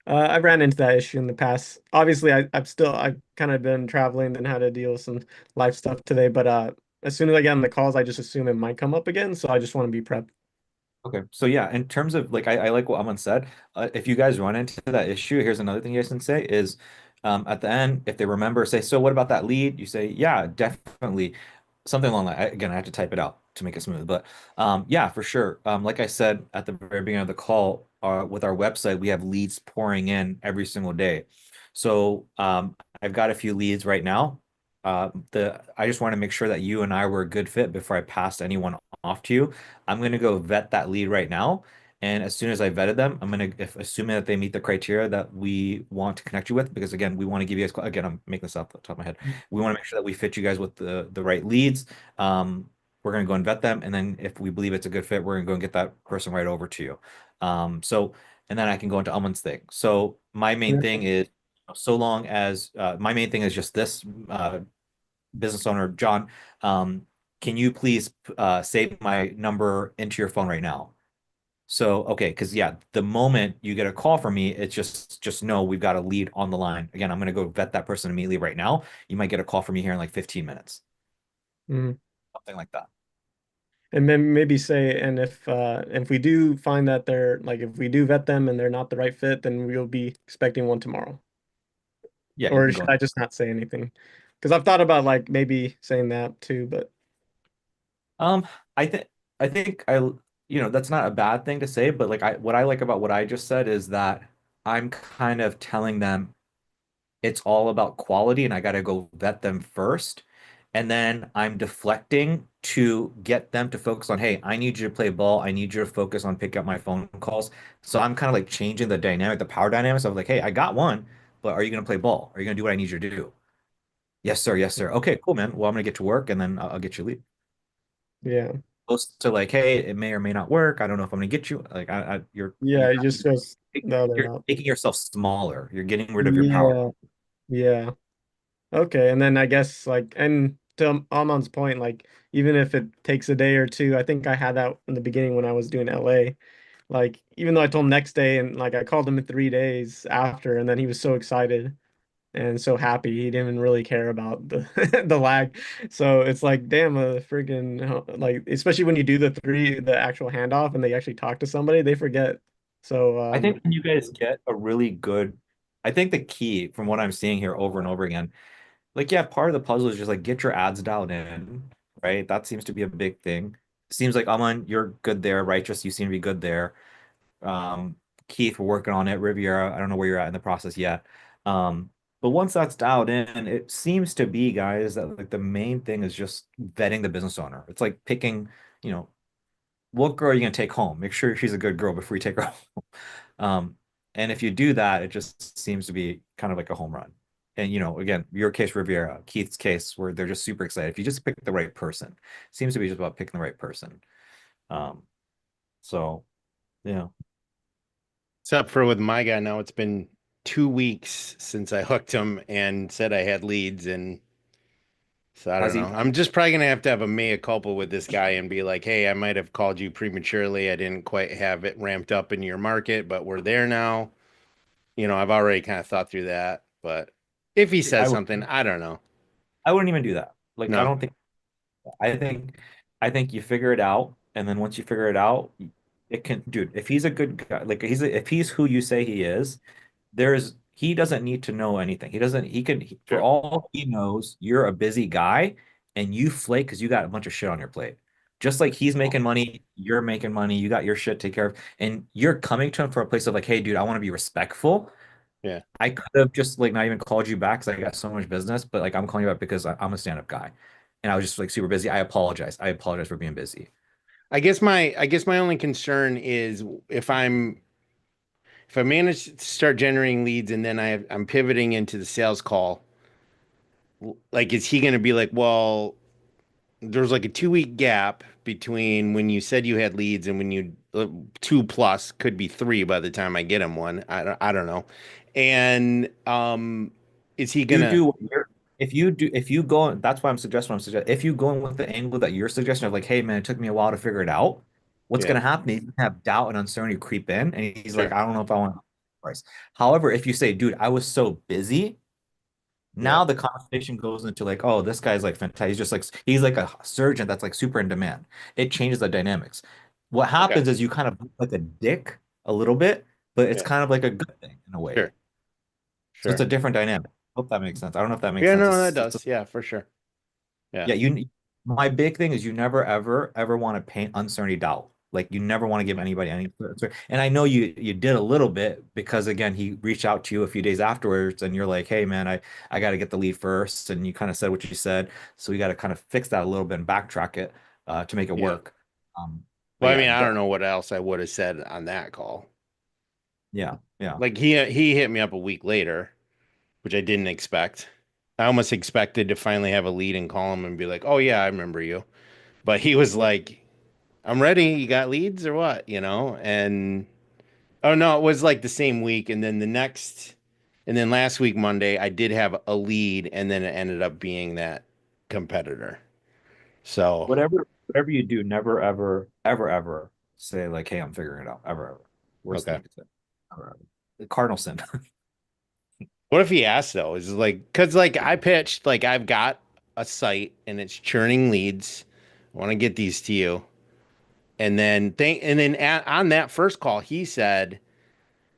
I ran into that issue in the past. Obviously, I've kind of been traveling and had to deal with some life stuff today. But as soon as I get on the calls, I just assume it might come up again. So I just want to be prepped. Okay, so yeah, in terms of like, I like what Aman said. If you guys run into that issue, here's another thing you guys can say is, at the end, if they remember, say, so what about that lead? You say, yeah, definitely, something along that. Again, I have to type it out to make it smooth, but yeah, for sure. Like I said at the very beginning of the call, with our website, we have leads pouring in every single day. So I've got a few leads right now. I just want to make sure that you and I were a good fit before I passed anyone off to you. I'm going to go vet that lead right now. And as soon as I vetted them, I'm going to, if assuming that they meet the criteria that we want to connect you with, because again, we want to give you guys, again, I'm making this up off the top of my head. We want to make sure that we fit you guys with the right leads. We're going to go and vet them. And then if we believe it's a good fit, we're going to go and get that person right over to you. And then I can go into Aman's thing. So my main Yeah. thing is, so long as, my main thing is just this, business owner, John, can you please save my number into your phone right now? So, okay, because yeah, the moment you get a call from me, it's just know we've got a lead on the line. Again, I'm gonna go vet that person immediately right now. You might get a call from me here in like 15 minutes, Mhm. something like that. And then maybe say, and if we do find that they're like, if we do vet them and they're not the right fit, then we'll be expecting one tomorrow. Yeah, you Or can should go. I just not say anything? Because I've thought about like maybe saying that too, but Um, I think that's not a bad thing to say, but like what I like about what I just said is that I'm kind of telling them it's all about quality and I got to go vet them first. And then I'm deflecting to get them to focus on, hey, I need you to play ball. I need you to focus on pick up my phone calls. So I'm kind of like changing the dynamic, the power dynamics of like, hey, I got one, but are you going to play ball? Are you going to do what I need you to do? Yes, sir. Yes, sir. Okay, cool, man. Well, I'm going to get to work and then I'll get you a lead. yeah. Opposed to like, hey, it may or may not work. I don't know if I'm going to get you. Like, Yeah, it just goes the other you're route. making yourself smaller. You're getting rid of your power. Yeah, yeah. Okay, and then I guess like, and to Amon's point, like even if it takes a day or two, I think I had that in the beginning when I was doing LA. Like even though I told him next day, and like I called him in 3 days after, and then he was so excited and so happy he didn't even really care about the the lag. So it's like, damn, a freaking like, especially when you do the actual handoff and they actually talk to somebody, they forget. So I think when you guys get a really good, I think the key from what I'm seeing here over and over again, like, yeah, part of the puzzle is just like get your ads dialed in, right? That seems to be a big thing. Seems like Aman, you're good there. Righteous, you seem to be good there. Um, Keith, we're working on it. Riviera, I don't know where you're at in the process yet. But once that's dialed in, it seems to be, guys, that like the main thing is just vetting the business owner. It's like picking, you know, what girl are you gonna take home? Make sure she's a good girl before you take her home. Um, and if you do that, it just seems to be kind of like a home run. And again, your case, Riviera, Keith's case, where they're just super excited. If you just pick the right person, it seems to be just about picking the right person. Um, so yeah. Except for with my guy now, it's been 2 weeks since I hooked him and said I had leads, and So I Has don't he? know. I'm just probably gonna have to have a mea culpa with this guy and be like, hey, I might have called you prematurely. I didn't quite have it ramped up in your market, but we're there now. I've already kind of thought through that. But if he I says would. something, I don't know. I wouldn't even do that. Like, I No, don't think. I think. I think you figure it out, and then once you figure it out, it can, dude. If he's a good guy, like if he's who you say he is, he doesn't need to know anything. He doesn't. For sure. all he knows, you're a busy guy, and you flake because you got a bunch of shit on your plate. Just like he's making money, you're making money. You got your shit taken care of, and you're coming to him for a place of like, hey, dude, I want to be respectful. Yeah. I could have just like not even called you back because I got so much business, but like I'm calling you back because I'm a stand-up guy, and I was just like super busy. I apologize. I apologize for being busy. I guess my only concern is if I manage to start generating leads and then I'm pivoting into the sales call, like is he gonna be like, well, there's like a 2 week gap between when you said you had leads and when you 2 plus could be 3 by the time I get him one. I don't know. And is he You gonna do what you're if you go, that's why I'm suggesting what I'm suggesting. If you go in with the angle that you're suggesting of like, hey man, it took me a while to figure it out, what's yeah, gonna happen is you have doubt and uncertainty creep in, and he's like, sure. I don't know if I want to price. However, if you say, dude, I was so busy, Yeah. now the conversation goes into like, oh, this guy's like fantastic. He's like a surgeon that's like super in demand. It changes the dynamics. What Okay. happens is you kind of look like a dick a little bit, but it's Yeah. kind of like a good thing in a way. Sure. So it's a Sure. different dynamic. Hope that makes sense. I don't know if that makes Yeah, sense. no, that It's does. Yeah, for sure. Yeah. yeah, my big thing is you never ever want to paint uncertainty doubt. Like you never want to give anybody any and I know you did a little bit because again he reached out to you a few days afterwards and you're like, hey man, I got to get the lead first, and you kind of said what you said, so we got to kind of fix that a little bit and backtrack it to make it Yeah. work. But Well, I yeah, mean, I don't know what else I would have said on that call. yeah. Like he hit me up a week later, which I didn't expect. I almost expected to finally have a lead and call him and be like, "Oh yeah, I remember you." But he was like, "I'm ready. You got leads or what?" And oh no, it was like the same week, and then and then last week Monday, I did have a lead, and then it ended up being that competitor. So Whatever you do, never ever say like, hey, I'm figuring it out. Ever. Worst thing okay. you could say. Ever, ever. The cardinal sin. What if he asks though? Is like, cause like I pitched, like I've got a site and it's churning leads. I want to get these to you. On that first call, he said,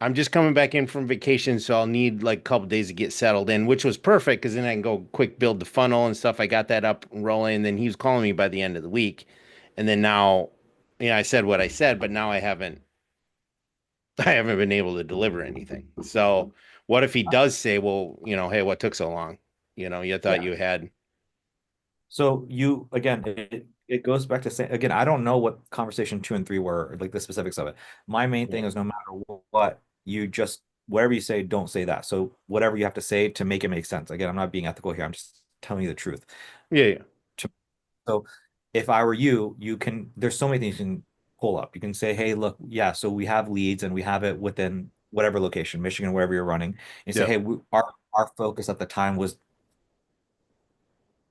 I'm just coming back in from vacation, so I'll need like a couple days to get settled in, which was perfect because then I can go quick build the funnel and stuff. I got that up and rolling. And then he was calling me by the end of the week. And then now, I said what I said, but now I haven't been able to deliver anything. So what if he does say, well, hey, what took so long? You thought Yeah. you had. So you again, it goes back to saying again, I don't know what conversation 2 and 3 were, like the specifics of it. My main thing Yeah. is no matter what, you just whatever you say, don't say that. So whatever you have to say to make it make sense. Again, I'm not being ethical here. I'm just telling you the truth. Yeah. Yeah. So if I were you, there's so many things you can pull up. You can say, hey, look, yeah, so we have leads and we have it within whatever location, Michigan, wherever you're running. And you say, Yeah. hey, our focus at the time was,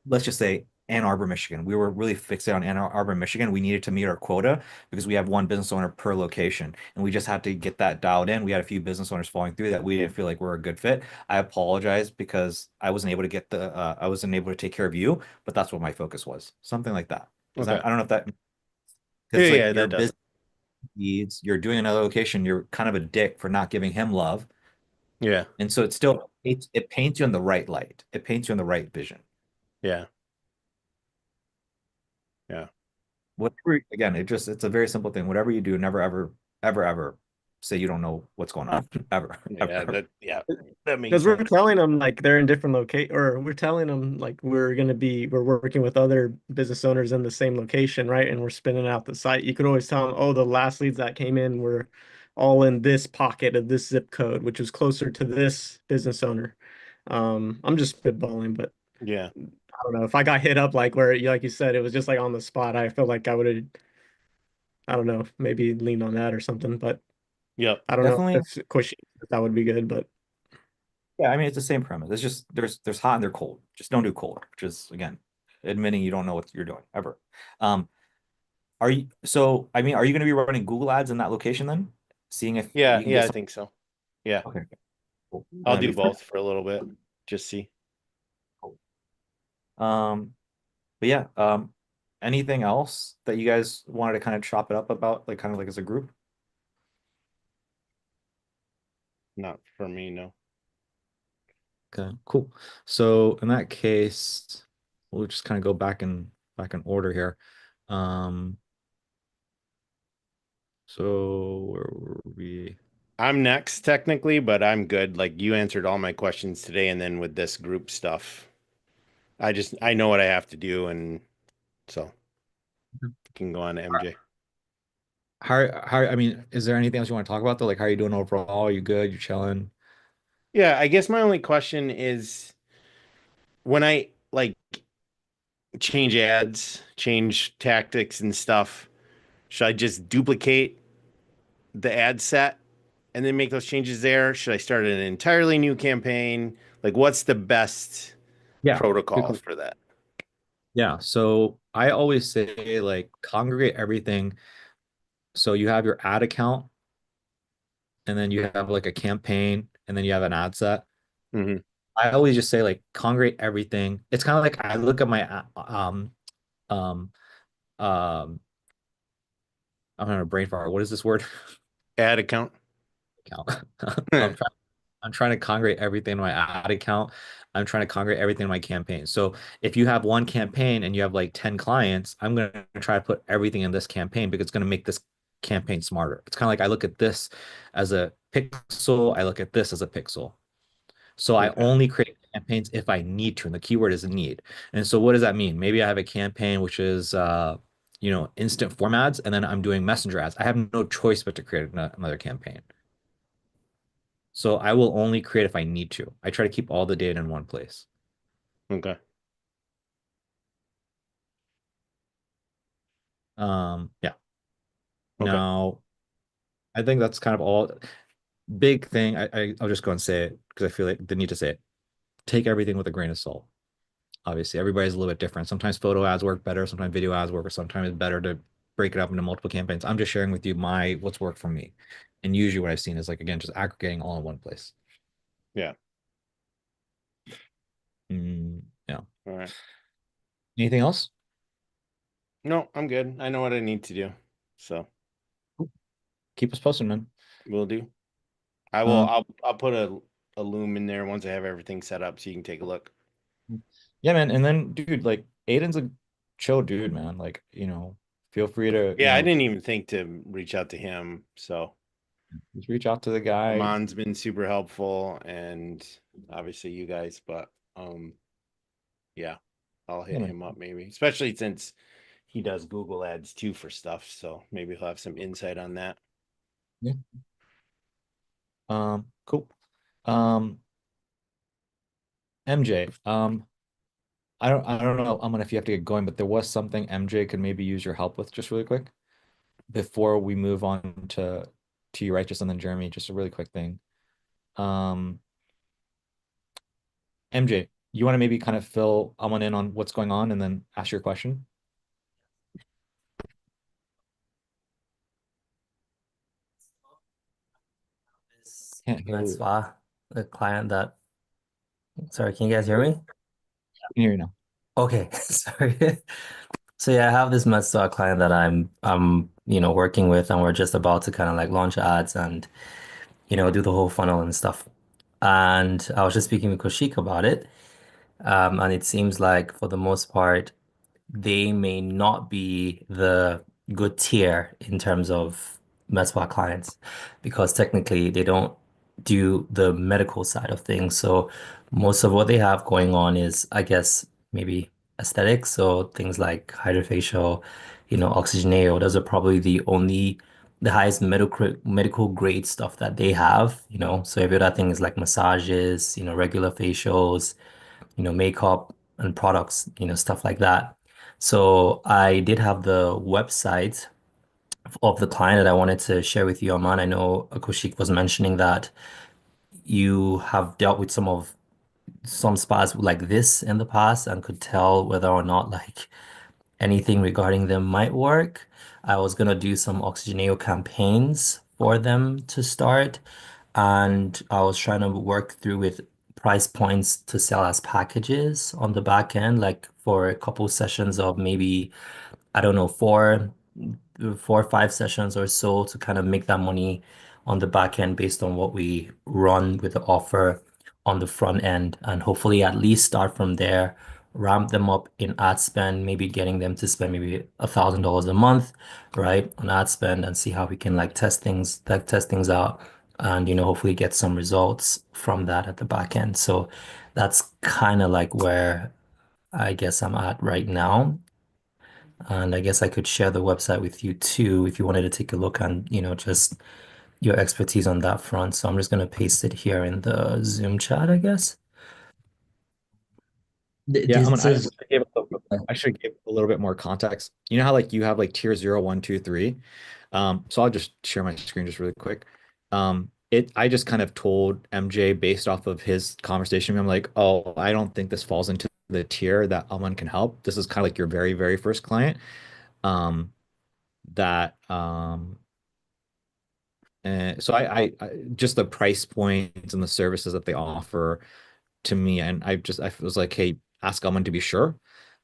let's just say Ann Arbor, Michigan. We were really fixated on Ann Arbor, Michigan. We needed to meet our quota because we have one business owner per location, and we just had to get that dialed in. We had a few business owners falling through that we didn't feel like we're a good fit. I apologize because I wasn't able to I wasn't able to take care of you, but that's what my focus was. Something like that. Okay. I don't know if that, Yeah. because like Yeah. your That does. business needs, you're doing another location, you're kind of a dick for not giving him love. Yeah. And so it paints you in the right light. It paints you in the right vision. Yeah. Yeah. Whatever, again, it's a very simple thing. Whatever you do, never ever say you don't know what's going on. Ever. Yeah. That makes Because we're sense. telling them like they're in different locate, or we're telling them like we're working with other business owners in the same location, right? And we're spinning out the site. You could always tell them, oh, the last leads that came in were all in this pocket of this zip code, which is closer to this business owner. I'm just spitballing, but Yeah. I don't know if I got hit up like where, like you said, it was just like on the spot. I feel like I would have, I don't know, maybe leaned on that or something, but Yep. I don't know Definitely. if question that would be good, but. Yeah, I mean it's the same premise. It's just there's hot and there's cold. Just don't do cold, which is again admitting you don't know what you're doing ever. Are you I mean, are you going to be running Google ads in that location then? Seeing if Yeah, you can yeah, get I some. think so. Yeah, Okay, cool. I'll That'd do be fun. both for a little bit. Just see. Um, but yeah, anything else that you guys wanted to kind of chop it up about, like kind of like as a group? Not for me, no. Okay, cool. So in that case, we'll just kind of go back in order here. Um, so where were we? I'm next technically, but I'm good. Like you answered all my questions today, and then with this group stuff, I know what I have to do, and so can go on to MJ. I mean, is there anything else you want to talk about though? Like, how are you doing overall? Are you good? You chilling? Yeah, I guess my only question is when I like change ads, change tactics and stuff, should I just duplicate the ad set and then make those changes there? Should I start an entirely new campaign? Like, what's the best Yeah, good protocol question. for that? Yeah, so I always say like congregate everything. So you have your ad account, and then you have like a campaign, and then you have an ad set. Hmm. I always just say like congregate everything. It's kind of like I look at my um um I'm having a brain fart. What is this word? Ad account. Account. I'm trying to congregate everything in my ad account. I'm trying to congregate everything in my campaign. So if you have one campaign and you have like 10 clients, I'm going to try to put everything in this campaign because it's going to make this campaign smarter. It's kind of like I look at this as a pixel, I look at this as a pixel. So I Okay. only create campaigns if I need to, and the keyword is need. And so what does that mean? Maybe I have a campaign which is instant form ads, and then I'm doing messenger ads. I have no choice but to create another campaign. So I will only create if I need to. I try to keep all the data in one place. Okay. Yeah. Okay. Now, I think that's kind of all. Big thing. I'll just go and say it because I feel like the need to say it. Take everything with a grain of salt. Obviously, everybody's a little bit different. Sometimes photo ads work better. Sometimes video ads work. Or sometimes it's better to break it up into multiple campaigns. I'm just sharing with you what's worked for me. And usually what I've seen is like, again, just aggregating all in one place. Yeah. Yeah. All right. Anything else? No, I'm good. I know what I need to do. So Keep us posted, man. we'll do. I will. I'll put a loom in there once I have everything set up so you can take a look. Yeah, man. And then, dude, like Aiden's a chill dude, man. Like, feel free to, Yeah, I didn't even think to reach out to him. So just reach out to the guy. Amon's been super helpful, and obviously you guys, but yeah, I'll hit him up maybe, especially since he does Google ads too for stuff. So maybe he'll have some insight on that. Yeah. Cool. MJ, I don't know, if you have to get going, but there was something MJ could maybe use your help with just really quick before we move on to you, right? Just and then Jeremy, just a really quick thing. MJ, you want to maybe kind of fill Aman in on what's going on and then ask your question? Can't hear you. That's the client that. Sorry, can you guys hear me? I can hear you now. Okay, sorry. So yeah, I have this MedStar client that I'm working with, and we're just about to kind of like launch ads and do the whole funnel and stuff. And I was just speaking with Koshik about it. And it seems like for the most part, they may not be the good tier in terms of MedSpa clients because technically they don't do the medical side of things. So most of what they have going on is, I guess, maybe aesthetics. So things like hydrofacial, Oxygeneo, those are probably the highest medical grade stuff that they have, So every other thing is like massages, regular facials, makeup and products, stuff like that. So I did have the website of the client that I wanted to share with you, Aman. I know Akushik was mentioning that you have dealt with some of some spas like this in the past and could tell whether or not like anything regarding them might work. I was gonna do some Oxygeneo campaigns for them to start, and I was trying to work through with price points to sell as packages on the back end, like for a couple sessions of maybe, I don't know, four or five sessions or so to kind of make that money on the back end based on what we run with the offer on the front end, and hopefully at least start from there, ramp them up in ad spend, maybe getting them to spend maybe $1,000 a month, right, on ad spend, and see how we can like test things out, and hopefully get some results from that at the back end. So that's kind of like where I guess I'm at right now. And I guess I could share the website with you too if you wanted to take a look and, just your expertise on that front. So I'm just going to paste it here in the Zoom chat, I guess. Yeah, This is I should give a little bit more context. You know how like you have like tier 0, 1, 2, 3. So I'll just share my screen just really quick. I just kind of told MJ based off of his conversation. I'm like, oh, I don't think this falls into the tier that Aman can help. This is kind of like your very, very first client. That and so I just the price points and the services that they offer to me, and I was like, hey, ask Aman to be sure.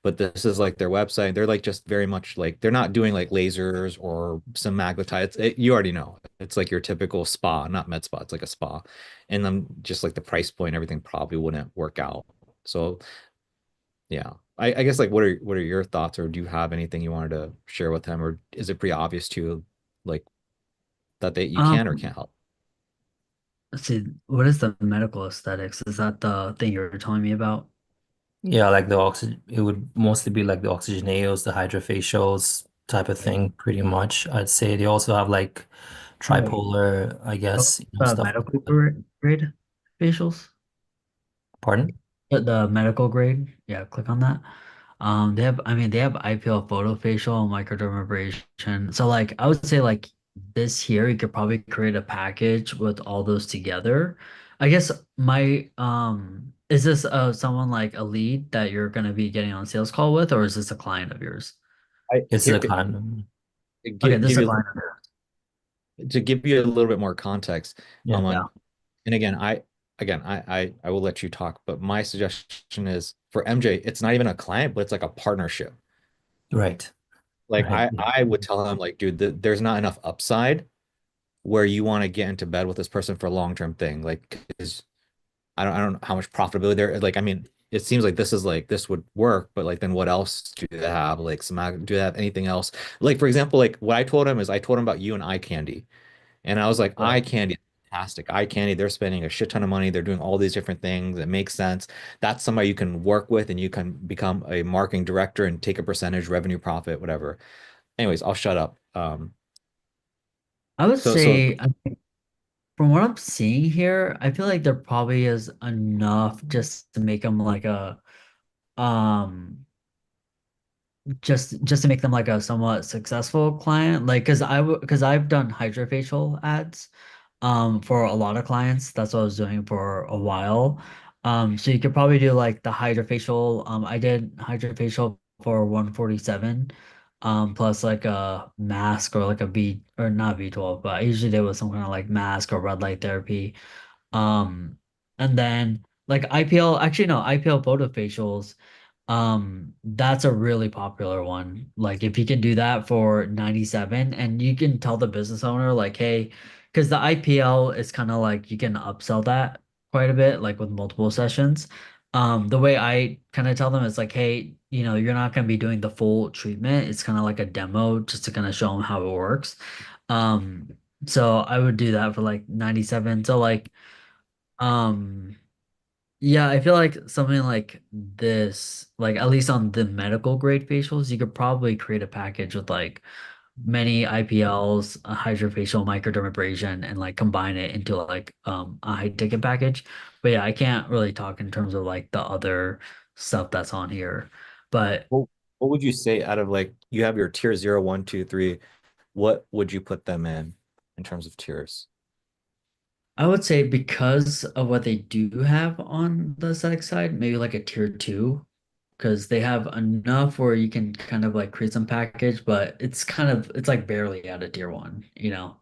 But this is like their website. They're like just very much like they're not doing like lasers or some maglitite. You already know. It's like your typical spa, not med spa. It's like a spa. And then just like the price point, everything probably wouldn't work out. So yeah. I guess like what are your thoughts, or do you have anything you wanted to share with him, or is it pretty obvious to you like that you can or um can't help? let's see, what is the medical aesthetics? Is that the thing you were telling me about? Yeah, like it would mostly be like the Oxygeneos, the hydrofacials type of thing, pretty much. I'd say they also have like Oh, tripolar, I guess, stuff like medical that. grade facials? Pardon? The medical grade, yeah, click on that. I mean, they have IPL photofacial and microdermabrasion. So like, I would say like this here, you could probably create a package with all those together. I guess is this someone like a lead that you're gonna be getting on a sales call with, or is this a client of yours? I It's here a kind of, Okay, this is give a you client of yours. to give you a little bit more context, yeah, Yeah. and I will let you talk, but my suggestion is for MJ, it's not even a client, but it's like a partnership. right, Like right. I would tell him like, dude, there's not enough upside where you want to get into bed with this person for a long-term thing. Like, 'cause I don't know how much profitability there. Like, I mean, it seems like this would work, but like, then what else do they have? Like, do they have anything else? Like, for example, like what I told him is I told him about you and eye candy. And I was like, Yeah. eye candy, fantastic. Eye candy, they're spending a shit ton of money. They're doing all these different things. It makes sense. That's somebody you can work with and you can become a marketing director and take a percentage, revenue profit, whatever. Anyways, I'll shut up. I would So say, from what I'm seeing here, I feel like there probably is enough just to make them like a um just to make them like a somewhat successful client, like because I've done hydrofacial ads for a lot of clients. That's what I was doing for a while. So you could probably do like the hydrofacial. I did hydrofacial for 147 plus like a mask or like a B, or not B12, but I usually did with some kind of like mask or red light therapy. And then like IPL, actually no, IPL photofacials, that's a really popular one. Like if you can do that for 97, and you can tell the business owner like, hey, because the IPL is kind of like you can upsell that quite a bit, like with multiple sessions. The way I kind of tell them is like, hey, you're not going to be doing the full treatment. It's kind of like a demo just to kind of show them how it works. Um, so I would do that for like 97. So like, um, yeah, I feel like something like this, like at least on the medical grade facials, you could probably create a package with like many IPLs, a hydrofacial microdermabrasion, and like combine it into like a high ticket package. But yeah, I can't really talk in terms of like the other stuff that's on here. But what would you say out of like you have your tier 0, 1, 2, 3, what would you put them in terms of tiers? I would say because of what they do have on the aesthetic side, maybe like a tier two, because they have enough where you can kind of like create some package, but it's like barely at a tier one, you know.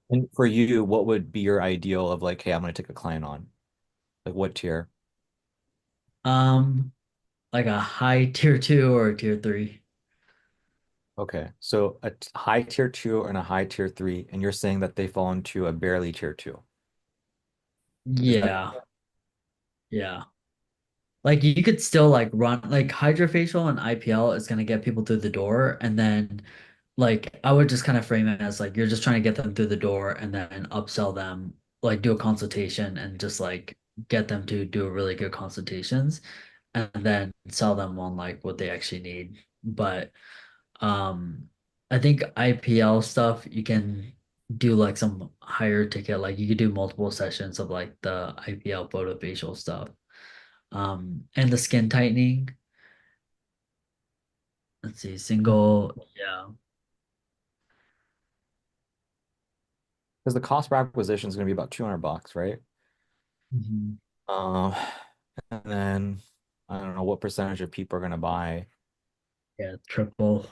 And for you, what would be your ideal of like, hey, I'm gonna take a client on? Like what tier? Um, like a high tier two or a tier three. Okay, so a high tier two and a high tier three, and you're saying that they fall into a barely tier two. Is that Yeah, yeah. Like you could still like run like hydrofacial and IPL is gonna get people through the door, and then like I would just kind of frame it as like you're just trying to get them through the door and then upsell them, like do a consultation and just like get them to do really good consultations and then sell them on like what they actually need. But um I think IPL stuff you can do like some higher ticket, like you could do multiple sessions of like the IPL photofacial stuff. And the skin tightening. Let's see, single, yeah. because the cost per acquisition is gonna be about 200 bucks, right? Mhm. Um, and then I don't know what percentage of people are gonna buy. Yeah, triple.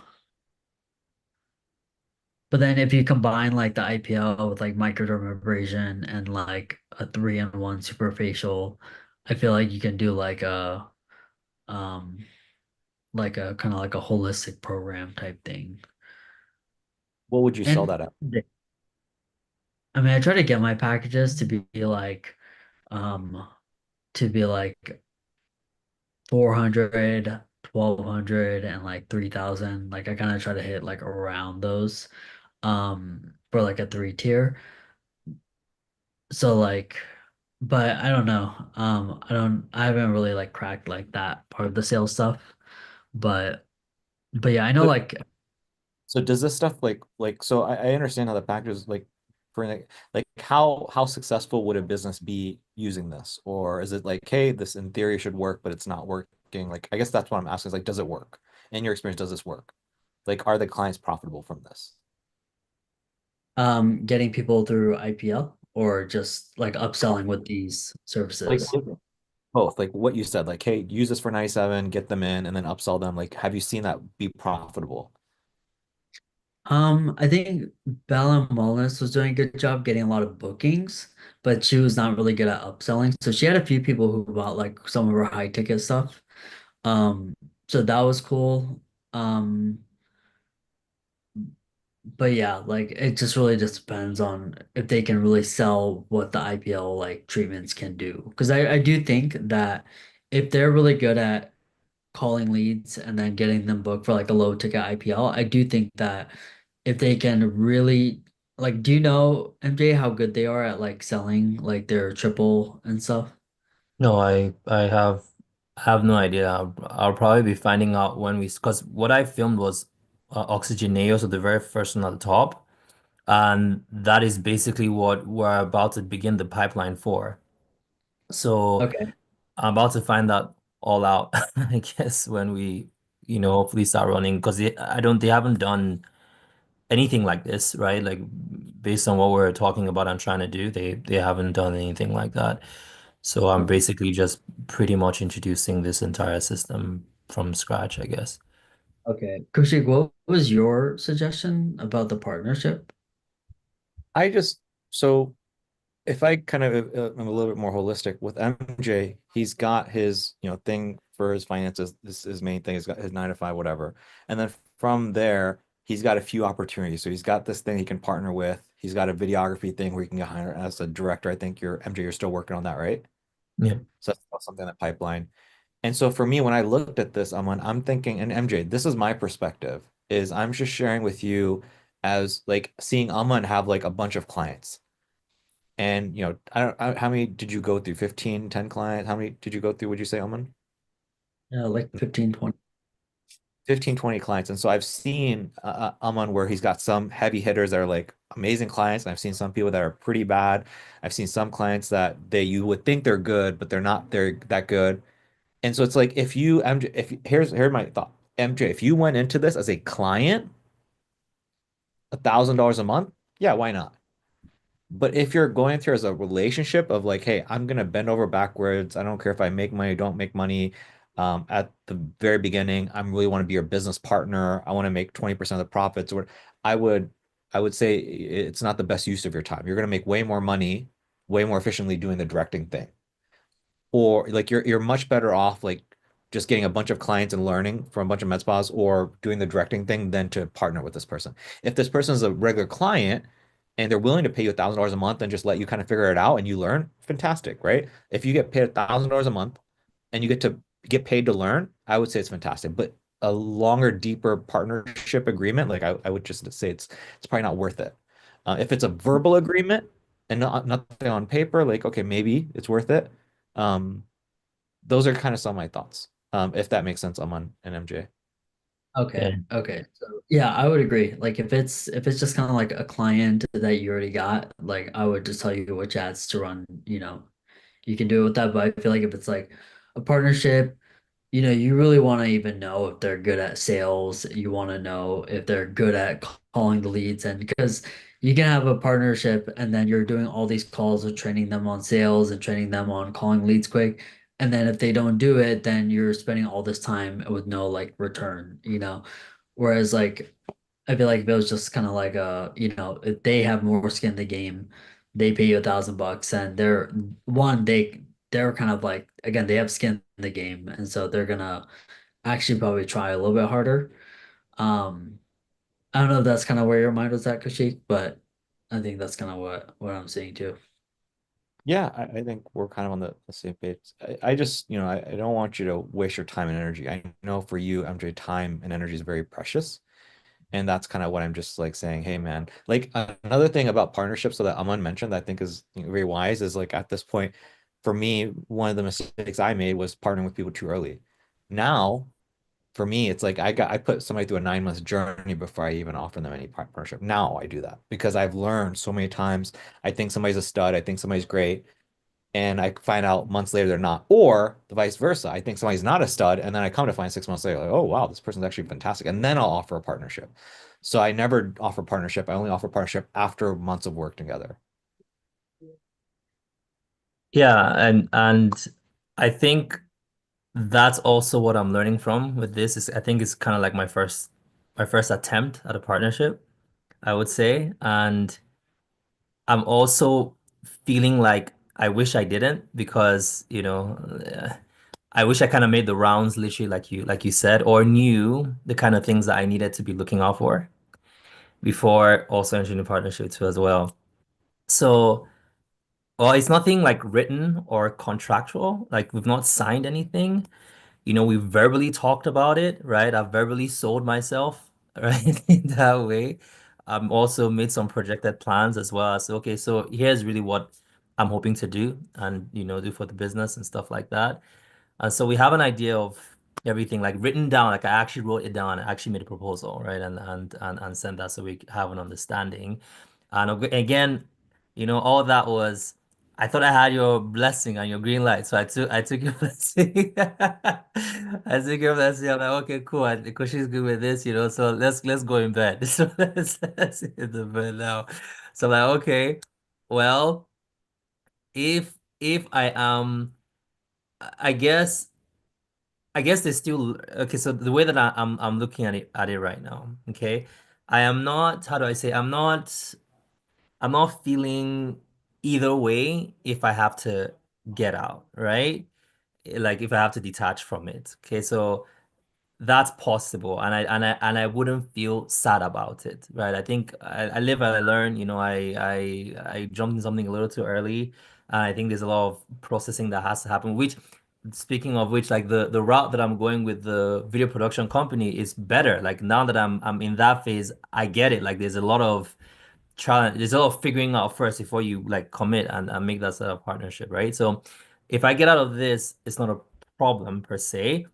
But then if you combine like the IPL with like microdermabrasion and like a 3-in-1 superfacial, I feel like you can do um like a kind of like a holistic program type thing. What would you sell And that at? I mean I try to get my packages um to be like 400, 1,200, and like 3,000. Like I kind of try to hit like around those for like a three tier. So like, but I don't know. I haven't really like cracked like that part of the sales stuff. But yeah, I know But like so does this stuff like so I understand how the packages like for like how successful would a business be using this? Or is it like, hey, this in theory should work, but it's not working? Like I guess that's what I'm asking is like, does it work? In your experience, does this work? Like, are the clients profitable from this? getting people through IPL or just like upselling with these Like services. both, like what you said, like, hey, use this for 97, get them in, and then upsell them. Like, have you seen that be profitable? I think Bella Mullins was doing a good job getting a lot of bookings, but she was not really good at upselling. So she had a few people who bought like some of her high ticket stuff. So that was cool. Um, but yeah, like it just really just depends on if they can really sell what the IPL like treatments can do. Because I do think that if they're really good at calling leads and then getting them booked for like a low ticket IPL, I do think that if they can really like, do you know MJ how good they are at like selling like their triple and stuff? No, I have no idea. I'll probably be finding out when we because what I filmed was Oxygen Neo, so the very first one at the top, and that is basically what we're about to begin the pipeline for. So Okay. I'm about to find that all out, I guess, when we, hopefully start running because they haven't done anything like this, right? Like based on what we're talking about and trying to do, they haven't done anything like that. So I'm Okay. basically just pretty much introducing this entire system from scratch, I guess. Okay. Kushik, what was your suggestion about the partnership? I just so if I kind of am a little bit more holistic with MJ, he's got his, thing for his finances. This is his main thing. He's got his 9 to 5, whatever. And then from there, he's got a few opportunities. So he's got this thing he can partner with. He's got a videography thing where he can get hired as a director. I think you're MJ, you're still working on that, right? Yeah. So that's something in the pipeline. And so for me, when I looked at this, I'm thinking, and MJ, this is my perspective, is I'm just sharing with you as like seeing Aman have like a bunch of clients. And how many did you go through? 15, 10 clients? How many did you go through, would you say, Oman? Yeah, like 15, 20. 15, 20 clients. And so I've seen Aman where he's got some heavy hitters that are like amazing clients. And I've seen some people that are pretty bad. I've seen some clients that you would think they're good, but they're that good. And so it's like if you MJ, here's my thought. MJ, if you went into this as a client, $1,000 a month, yeah, why not? But if you're going through as a relationship of like, hey, I'm gonna bend over backwards. I don't care if I make money, don't make money. At the very beginning, I really want to be your business partner. I want to make 20% of the profits. Or I would, I would say it's not the best use of your time. You're gonna make way more money, way more efficiently doing the directing thing. Or like you're much better off like just getting a bunch of clients and learning from a bunch of med spas or doing the directing thing than to partner with this person. If this person is a regular client and they're willing to pay you $1,000 a month and just let you kind of figure it out and you learn, fantastic, right? If you get paid $1,000 a month and you get to get paid to learn, I would say it's fantastic. But a longer, deeper partnership agreement, like I would just say it's probably not worth it. If it's a verbal agreement and nothing on paper, like okay, maybe it's worth it. Um, those are kind of some of my thoughts. If that makes sense, Aman and MJ. Okay, okay. So yeah, I would agree. Like if it's just kind of like a client that you already got, like I would just tell you which ads to run, you can do it with that. But I feel like if it's like a partnership, you really want to even know if they're good at sales. You want to know if they're good at calling the leads. And because you can have a partnership and then you're doing all these calls of training them on sales and training them on calling leads quick. And then if they don't do it, then you're spending all this time with no like return. Whereas like I feel like if it was just kind of like if they have more skin in the game, they pay you $1,000 and they're kind of like again they have skin in the game and so they're gonna actually probably try a little bit harder. Um, I don't know if that's kind of where your mind was at, Kashik, but I think that's kind of what I'm seeing too. Yeah, I think we're kind of on the same page. I just, I don't want you to waste your time and energy. I know for you, MJ, time and energy is very precious. And that's kind of what I'm just like saying, hey man, like another thing about partnerships so that Aman mentioned that I think is very wise is like at this point, for me, one of the mistakes I made was partnering with people too early. Now, for me, it's like I put somebody through a 9 month journey before I even offer them any partnership. Now I do that because I've learned so many times. I think somebody's a stud, I think somebody's great, and I find out months later they're not, or the vice versa. I think somebody's not a stud, and then I come to find 6 months later, like, oh wow, this person's actually fantastic, and then I'll offer a partnership. So I never offer partnership. I only offer partnership after months of work together. Yeah, and I think that's also what I'm learning from with this is I think it's kind of like my first attempt at a partnership, I would say. And I'm also feeling like I wish I didn't because, I wish I kind of made the rounds literally like you said, or knew the kind of things that I needed to be looking out for before also entering a partnership too as well. So, well, it's nothing like written or contractual. Like we've not signed anything. We verbally talked about it, right? I've verbally sold myself, right? In that way. Also made some projected plans as well. So, okay, so here's really what I'm hoping to do and, do for the business and stuff like that. So we have an idea of everything like written down, like I actually wrote it down, I actually made a proposal, right? And sent that so we have an understanding. And again, all that was I thought I had your blessing and your green light. So I took your blessing. I took your blessing. I'm like, okay, cool. Because she's good with this, so let's go in bed. So let's hit the bed now. So I'm like, okay, well, if I am I guess there's still okay. So the way that I'm looking at it right now, okay, I am not. How do I say? I'm not feeling either way if I have to get out, right? Like if I have to detach from it. Okay, so that's possible, and I wouldn't feel sad about it, right? I think I live and I learn. I jumped in something a little too early, and I think there's a lot of processing that has to happen. Which, speaking of which, like the route that I'm going with the video production company is better. Like now that I'm in that phase, I get it. Like there's a lot of challenge, there's a lot of figuring out first before you like commit and make that sort of partnership, right? So if I get out of this, it's not a problem per se.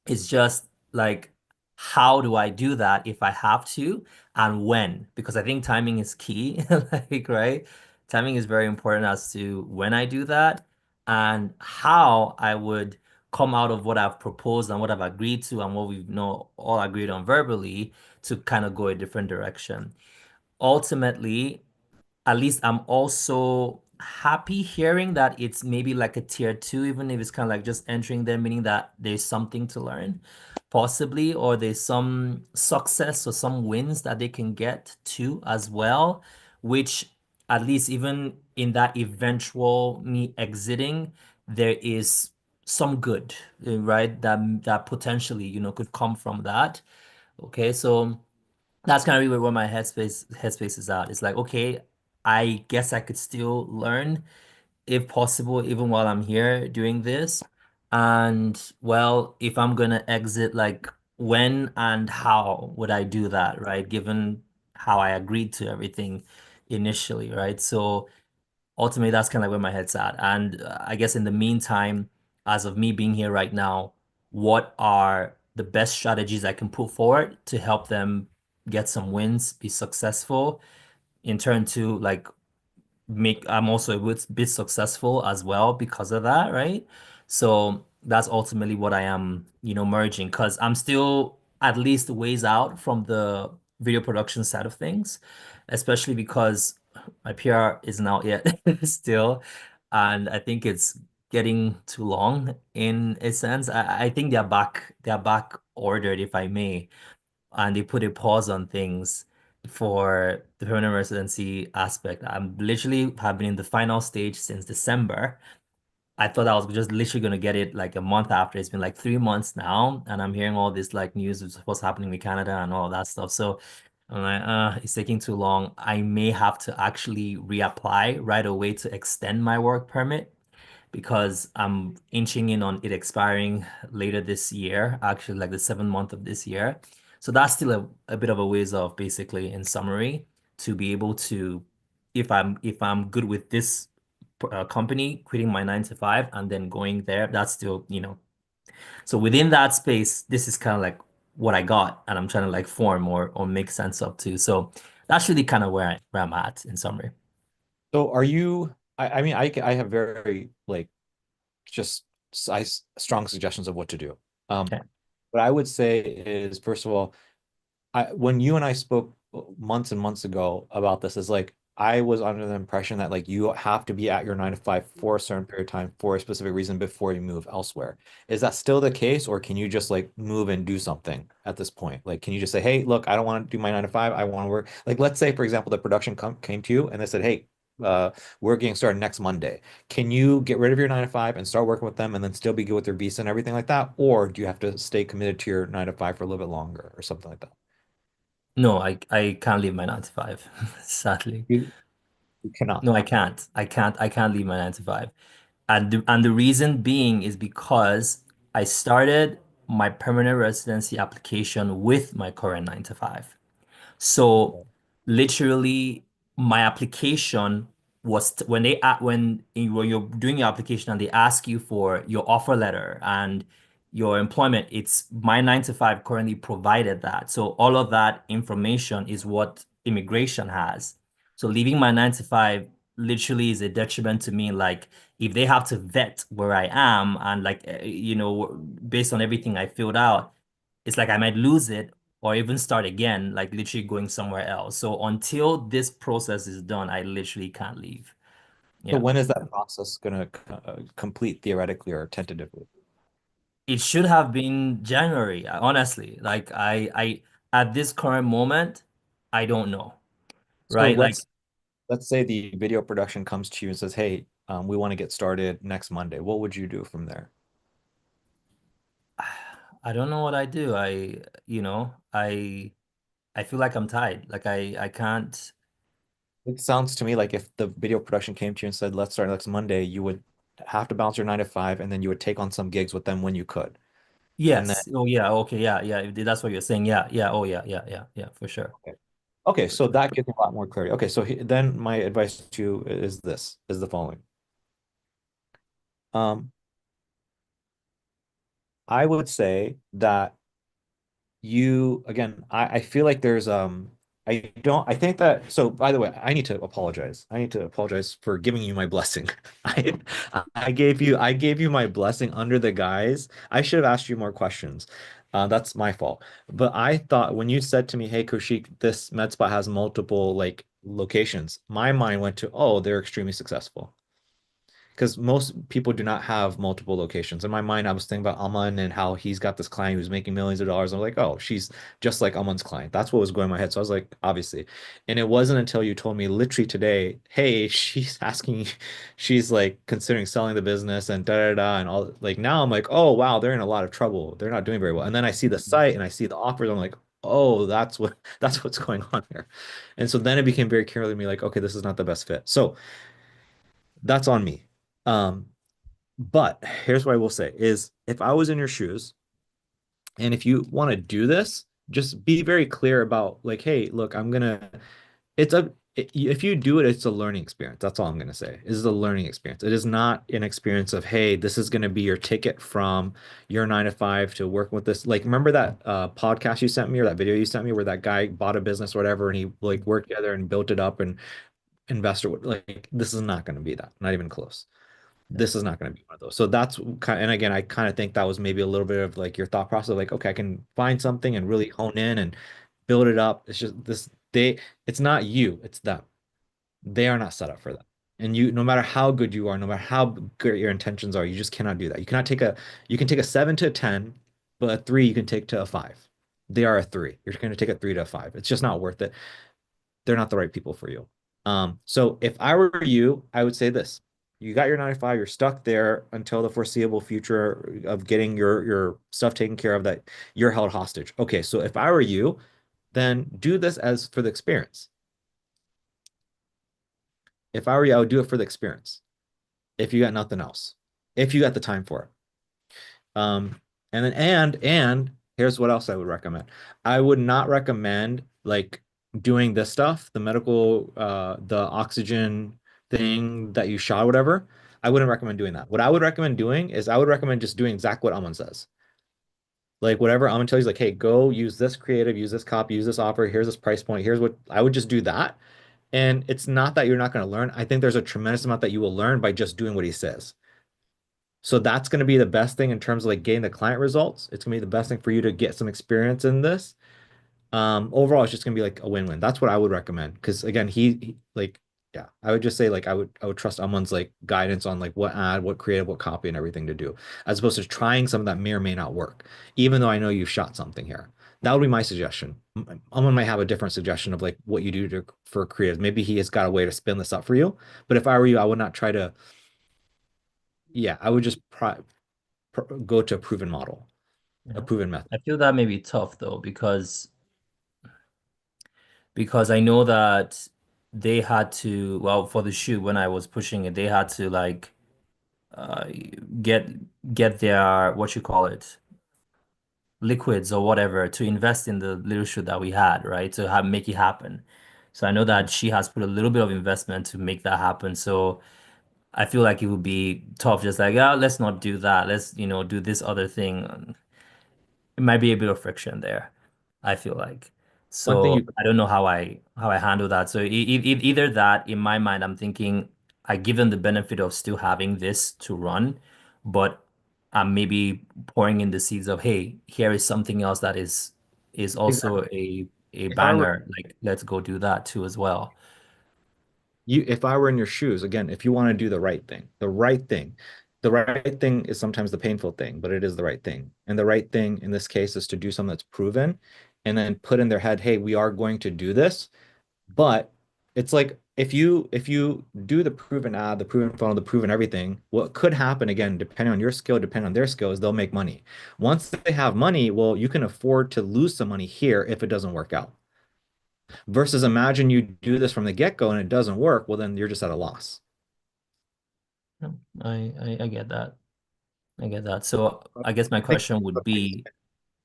It's just like, how do I do that if I have to and when? Because I think timing is key, like, right? Timing is very important as to when I do that and how I would come out of what I've proposed and what I've agreed to and what we've all agreed on verbally to kind of go a different direction. Ultimately, at least I'm also happy hearing that it's maybe like a tier two, even if it's kind of like just entering there, meaning that there's something to learn, possibly, or there's some success or some wins that they can get to as well, which at least even in that eventual me exiting, there is some good, right? That potentially, could come from that. Okay, so that's kind of really where my headspace is at. It's like, okay, I guess I could still learn if possible, even while I'm here doing this. And well, if I'm gonna exit, like when and how would I do that, right? Given how I agreed to everything initially, right? So ultimately that's kind of where my head's at. And I guess in the meantime, as of me being here right now, what are the best strategies I can put forward to help them get some wins, be successful, in turn to like make I'm also a bit successful as well because of that, right? So that's ultimately what I am, merging because I'm still at least ways out from the video production side of things, especially because my PR isn't out yet still. And I think it's getting too long in a sense. I think they're back ordered, if I may, and they put a pause on things for the permanent residency aspect. I'm literally have been in the final stage since December. I thought I was just literally gonna get it like a month after. It's been like 3 months now, and I'm hearing all this like news of what's happening with Canada and all that stuff. So I'm like, it's taking too long. I may have to actually reapply right away to extend my work permit because I'm inching in on it expiring later this year, actually like the 7th month of this year. So that's still a bit of a ways off, basically, in summary, to be able to, if I'm good with this company, quitting my 9 to 5 and then going there, that's still, so within that space, this is kind of like what I got, and I'm trying to like form or make sense of too. So that's really kind of where I'm at in summary. So are you, I mean, I have very like just strong suggestions of what to do. Okay. What I would say is, first of all, when you and I spoke months and months ago about this, is like I was under the impression that like you have to be at your 9 to 5 for a certain period of time for a specific reason before you move elsewhere. Is that still the case, or can you just like move and do something at this point? Like, can you just say, hey, look, I don't want to do my 9 to 5. I want to work. Like, let's say, for example, the production came to you and they said, hey, we're getting started next Monday. Can you get rid of your 9 to 5 and start working with them and then still be good with your visa and everything like that? Or do you have to stay committed to your 9 to 5 for a little bit longer or something like that? No, I can't leave my 9 to 5, sadly. You cannot. No, I can't. I can't leave my 9 to 5. And the reason being is because I started my permanent residency application with my current 9 to 5. So literally my application was when you're doing your application and they ask you for your offer letter and your employment, it's my 9 to 5 currently provided that. So all of that information is what immigration has. So leaving my 9 to 5 literally is a detriment to me. Like if they have to vet where I am and like based on everything I filled out, it's like I might lose it or even start again, like literally going somewhere else. So until this process is done, I literally can't leave. So Yeah. when is that process going to complete theoretically or tentatively? It should have been January, honestly. Like I at this current moment, I don't know. So Right? Like let's say the video production comes to you and says, hey, we want to get started next Monday. What would you do from there? I don't know what I do. I feel like I'm tied. Like I can't. It sounds to me like if the video production came to you and said, let's start next Monday, you would have to balance your 9 to 5 and then you would take on some gigs with them when you could. And then Yes. Oh yeah. Okay. Yeah. Yeah. If that's what you're saying. Yeah. Yeah. Oh yeah. Yeah. Yeah. Yeah. For sure. okay, For so sure. that gives me a lot more clarity. Okay, so then my advice to you is the following. Um, I would say that you again, I feel like there's I think that, so by the way, I need to apologize. I need to apologize for giving you my blessing. I I gave you my blessing under the guise. I should have asked you more questions. That's my fault. But I thought when you said to me, hey, Kaushik, this med spa has multiple like locations, my mind went to, oh, they're extremely successful. Because most people do not have multiple locations. In my mind, I was thinking about Aman and how he's got this client who's making millions of dollars. I'm like, oh, she's just like Aman's client. That's what was going in my head. So I was like, obviously. And it wasn't until you told me literally today, hey, she's asking, she's like considering selling the business and da da da and all. Like now I'm like, oh wow, they're in a lot of trouble. They're not doing very well. And then I see the site and I see the offers. I'm like, oh, that's what's going on here. And so then it became very clear to me, like, okay, this is not the best fit. So that's on me. But here's what I will say is if I was in your shoes and if you want to do this, just be very clear about like, hey, look, if you do it, it's a learning experience. That's all I'm gonna say. Is a learning experience. It is not an experience of, hey, this is gonna be your ticket from your 9 to 5 to work with this. Like, remember that podcast you sent me or that video you sent me where that guy bought a business or whatever and he like worked together and built it up and investor like this is not gonna be that, not even close. This is not going to be one of those. So that's kind and again, I kind of think that was maybe a little bit of like your thought process, like, okay, I can find something and really hone in and build it up. It's just it's not you, it's them. They are not set up for that. And you, no matter how good you are, no matter how good your intentions are, you just cannot do that. You can take a 7 to a 10, but a 3 you can take to a 5. They are a 3. You're going to take a 3 to a 5. It's just not worth it. They're not the right people for you. So if I were you, I would say this. You got your 9 to 5, you're stuck there until the foreseeable future of getting your stuff taken care of, that you're held hostage. Okay, so if I were you, then do this as for the experience. If I were you, I would do it for the experience. If you got nothing else, if you got the time for it. And then and here's what else I would recommend. I would not recommend like doing this stuff, the medical, the oxygen thing that you shot, whatever. I wouldn't recommend doing that. What I would recommend doing is I would recommend just doing exactly what Aman says. Like whatever Aman tells you, like, hey, go use this creative, use this copy, use this offer. Here's this price point. Here's what I would just do that. And it's not that you're not going to learn. I think there's a tremendous amount that you will learn by just doing what he says. So that's going to be the best thing in terms of like getting the client results. It's going to be the best thing for you to get some experience in this. Overall, it's just going to be like a win-win. That's what I would recommend. Because again, he like, yeah, I would just say like I would trust Aman's like guidance on like what ad, what creative, what copy, and everything to do, as opposed to trying something that may or may not work. Even though I know you've shot something here, that would be my suggestion. Aman might have a different suggestion of like what you do for creatives. Maybe he has got a way to spin this up for you. But if I were you, I would not try to. Yeah, I would just go to a proven model, a Yeah. proven method. I feel that may be tough though, because I know that they had to, well, for the shoot when I was pushing it, they had to like uh get their, what you call it, liquids or whatever, to invest in the little shoot that we had, right? To have make it happen. So I know that she has put a little bit of investment to make that happen. So I feel like it would be tough, just like, yeah, let's not do that. Let's, do this other thing. It might be a bit of friction there, I feel like. One thing So I don't know how I handle that. So either that, in my mind, I'm thinking I give them the benefit of still having this to run, but I'm maybe pouring in the seeds of, hey, here is something else that is also exactly. a If I were banger. Like, let's go do that too as well. if I were in your shoes, again, if you want to do the right thing is sometimes the painful thing, but it is the right thing. And the right thing in this case is to do something that's proven and then put in their head, hey, we are going to do this. But it's like if you do the proven ad, the proven funnel, the proven everything, what could happen again, depending on your skill, depending on their skills, they'll make money. Once they have money, well, you can afford to lose some money here if it doesn't work out. Versus imagine you do this from the get-go and it doesn't work, well, then you're just at a loss. I get that. I get that. So I guess my question would be,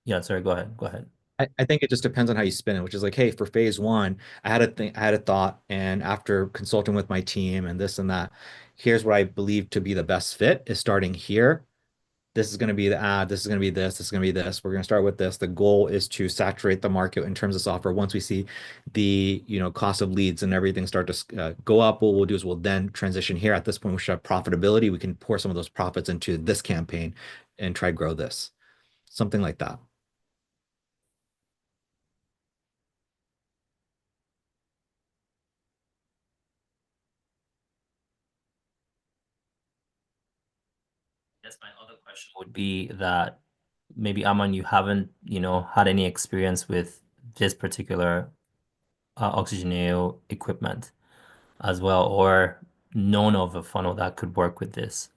yeah, sorry, go ahead. Go ahead. I think it just depends on how you spin it, which is like, hey, for phase one, I had a thought, and after consulting with my team and this and that, here's what I believe to be the best fit is starting here. This is going to be the ad. This is going to be this. This is going to be this. We're going to start with this. The goal is to saturate the market in terms of software. Once we see the cost of leads and everything start to go up, what we'll do is we'll then transition here. At this point, we should have profitability. We can pour some of those profits into this campaign and try grow this, something like that. question would be that maybe Aman, you haven't, had any experience with this particular Oxygeneo equipment as well, or known of a funnel that could work with this.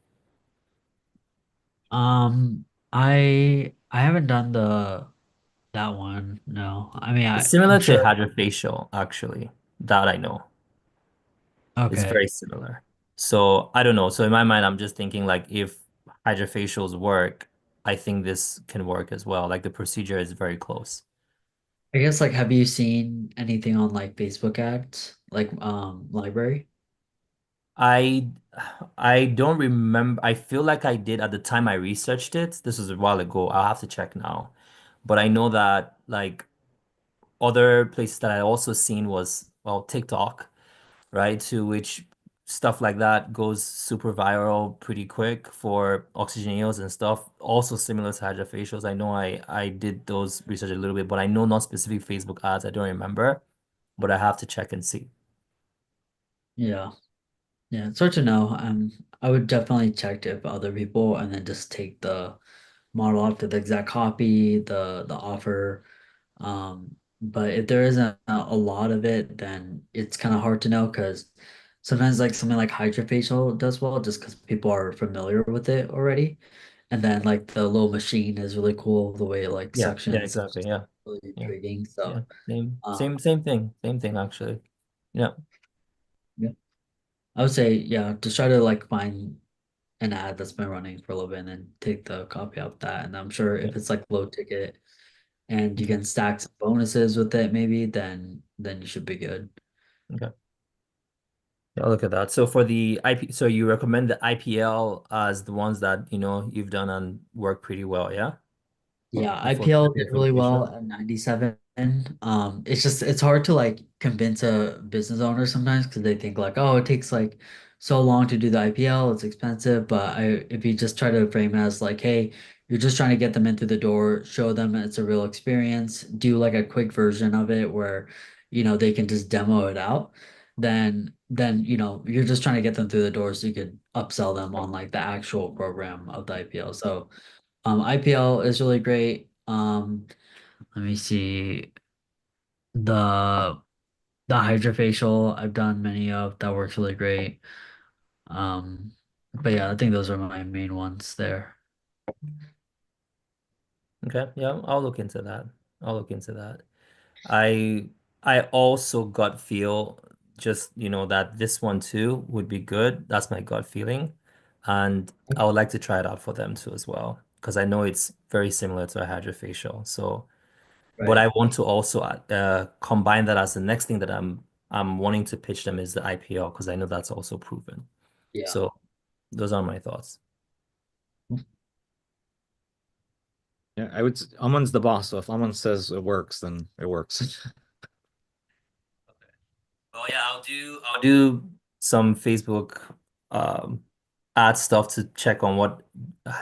I haven't done that one. No, I mean It's I'm similar to sure. Hydrofacial, actually, that I know. It's Okay. very similar. So I don't know. So in my mind, I'm just thinking like if hydrofacials work, I think this can work as well. Like the procedure is very close. I guess like have you seen anything on like Facebook ads like library? I I don't remember. I feel like I did at the time I researched it. This was a while ago. I'll have to check now. But I know that like other places that I also seen was well TikTok, right? To which stuff like that goes super viral pretty quick for oxygeneos and stuff. Also similar to hydrofacials. I know I did those research a little bit, but I know not specific Facebook ads. I don't remember, but I have to check and see. Yeah. Yeah, it's hard to know. I would definitely check if other people and then just take the model up to the exact copy, the offer. But if there isn't a lot of it, then it's kind of hard to know because sometimes like something like hydrofacial does well just because people are familiar with it already. And then like the little machine is really cool, the way it like Yeah, yeah, suctions is exactly. Yeah. really Yeah. intriguing. Yeah. So Same, um same, same thing. Same thing actually. Yeah. yeah, I would say yeah, just try to like find an ad that's been running for a little bit and then take the copy of that. And I'm sure Yeah. if it's like low ticket and you Okay. can stack some bonuses with it, maybe then you should be good. Okay. Yeah, I'll look at that. So for the IP, so you recommend the IPL as the ones that you've done and work pretty well, yeah? Yeah, The full IPL did for the really well facial. at 97. It's hard to like convince a business owner sometimes because they think like, oh, it takes like so long to do the IPL, it's expensive. But if you just try to frame it as like, hey, you're just trying to get them into the door, show them it's a real experience, do like a quick version of it where, they can just demo it out, then you're just trying to get them through the door so you could upsell them on like the actual program of the IPL. So IPL is really great. Let me see the the hydrofacial I've done many of that works really great. Um, but yeah, I think those are my main ones there. Okay, yeah, I'll look into that. I'll look into that. I I also gut feel just, that this one too would be good. That's my gut feeling. And I would like to try it out for them too as well. Because I know it's very similar to a hydrofacial. So, but Right. I want to also combine that as the next thing that I'm wanting to pitch them is the IPL because I know that's also proven. Yeah. So those are my thoughts. Yeah, Amon's the boss, so if Amon says it works, then it works. Oh yeah, I'll do some Facebook um ad stuff to check on what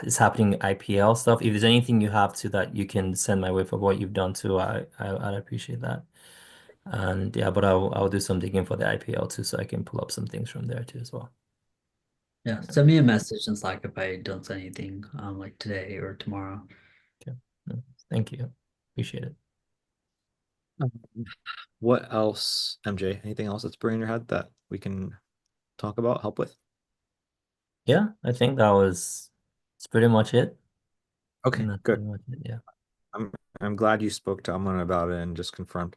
is happening in IPL stuff. If there's anything you have to that you can send my way for what you've done too, I'd appreciate that. And yeah, but I'll do some digging for the IPL too, so I can pull up some things from there too as well. Yeah. Send me a message in Slack if I don't say anything like today or tomorrow. Okay. Thank you. Appreciate it. What else, MJ? Anything else that's burning your head that we can talk about, help with? Yeah, I think it's pretty much it. Okay, That's good. pretty much it, yeah. I'm glad you spoke to Amon about it and just confirmed.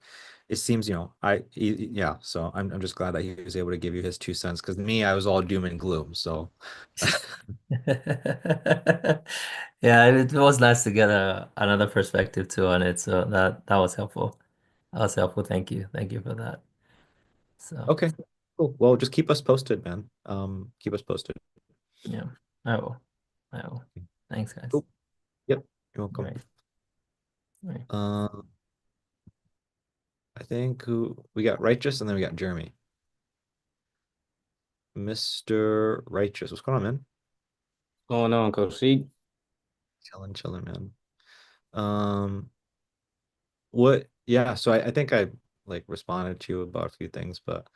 It seems, yeah, so I'm just glad that he was able to give you his 2 cents because me, I was all doom and gloom. So Yeah, it was nice to get another perspective too on it. So that was helpful. That was helpful. Thank you. Thank you for that. So okay, cool. Well, just keep us posted, man. Keep us posted. yeah, I will. I will. Thanks, guys. Cool. Yep, you're All welcome. right. All right. I think we got Righteous and then we got Jeremy. Mr. Righteous, what's going on, man? What's going on, Coach C? Chilling, man. What? Yeah, so I think I like responded to you about a few things, but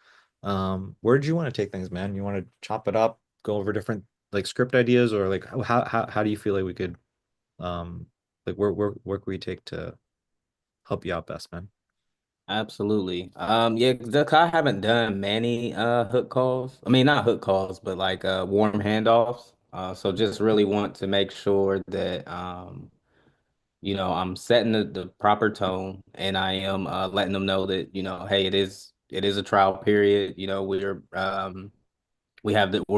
where do you want to take things, man? You want to chop it up, go over different like script ideas, or like how do you feel like we could like where could we take to help you out best, man? Absolutely. Yeah, 'cause I haven't done many hook calls. I mean, not hook calls, but like warm handoffs. So just really want to make sure that I'm setting the proper tone, and I am letting them know that, hey, it is a trial period. We're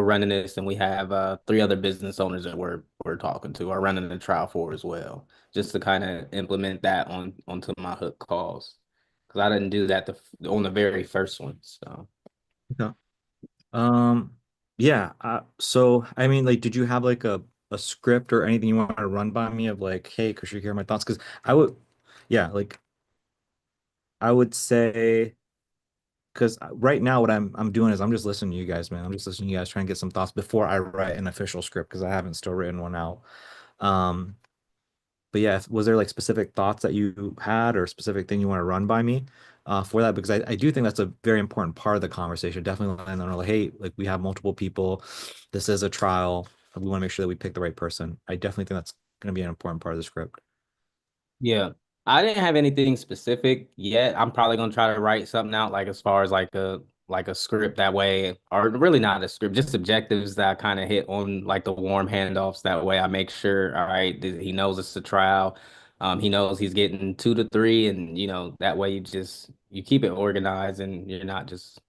running this, and we have three other business owners that we're talking to are running the trial for as well, just to kind of implement that onto my hook calls, because I didn't do that on the very first one. So Okay. Um, yeah. So I mean, like, did you have like a script or anything you want to run by me of like, hey, could you hear my thoughts? Because yeah, like I would say, because right now what I'm doing is I'm just listening to you guys, man. I'm just listening to you guys, trying to get some thoughts before I write an official script because I haven't still written one out. Um, but yeah, was there like specific thoughts that you had or specific thing you want to run by me for that? Because I do think that's a very important part of the conversation. Definitely letting them know, like, hey, like we have multiple people. This is a trial. We want to make sure that we pick the right person. I definitely think that's going to be an important part of the script. yeah, I didn't have anything specific yet. I'm probably gonna try to write something out, like as far as like a script that way, or really not a script, just objectives that I kind of hit on, like the warm handoffs. That way I make sure, all right, that he knows it's a trial. He knows he's getting 2 to 3, and that way you keep it organized, and you're not just,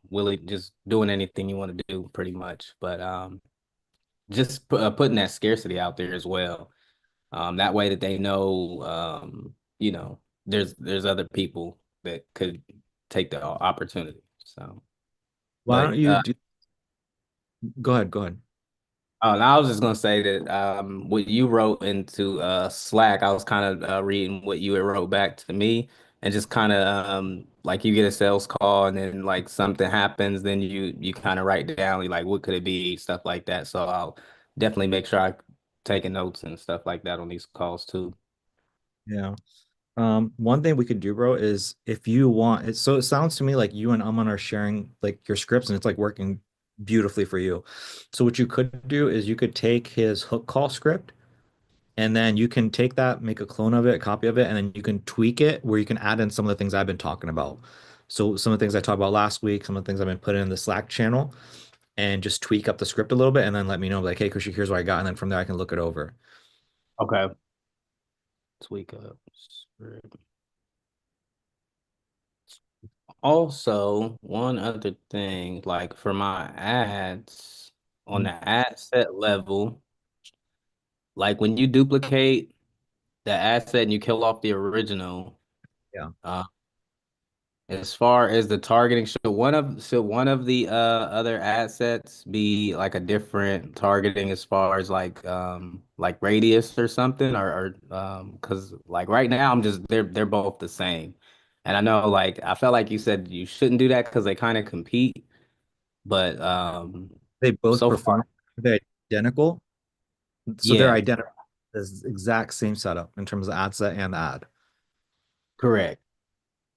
willy just doing anything you want to do pretty much. But just putting that scarcity out there as well. That way that they know, there's other people that could take the opportunity. So, Why don't but you do? Go ahead. Go ahead. and I was just gonna say that what you wrote into Slack, I was kind of reading what you had wrote back to me, and just kind of like you get a sales call, and then like something happens, then you kind of write down like what could it be, stuff like that. So I'll definitely make sure I taking notes and stuff like that on these calls too. Yeah. One thing we could do, bro, is if you want it, so it sounds to me like you and Aman are sharing like your scripts and it's like working beautifully for you. So what you could do is you could take his hook call script and then you can take that, make a clone of it, a copy of it, and then you can tweak it where you can add in some of the things I've been talking about. So some of the things I talked about last week, some of the things I've been putting in the Slack channel, and just tweak up the script a little bit and then let me know like, hey, Krishy, here's what I got. And then from there I can look it over. Okay. Tweak up. Also, one other thing, like for my ads on the ad set level, like when you duplicate the ad set and you kill off the original, Yeah. as far as the targeting, should one of the other assets be like a different targeting as far as like radius or something, or because like right now I'm just they're both the same. And I know, like, I felt like you said you shouldn't do that because they kind of compete, but They both so far, perform. They're identical. So they're yeah, identical. This exact same setup in terms of ad set and ad. correct.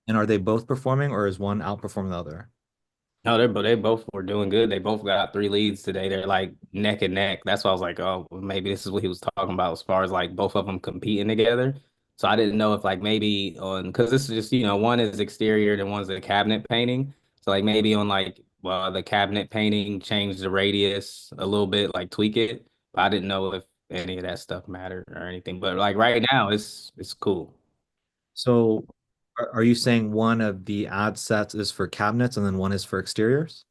And are they both performing or is one outperforming the other? No, they both were doing good. They both got 3 leads today. They're like neck and neck. That's why I was like, oh, well, maybe this is what he was talking about as far as like both of them competing together. So I didn't know if like maybe on, because this is just, one is exterior and one's a cabinet painting. So like maybe on like, well, the cabinet painting, change the radius a little bit, like tweak it. But I didn't know if any of that stuff mattered or anything. But like right now, it's cool. So are you saying one of the ad sets is for cabinets and then one is for exteriors?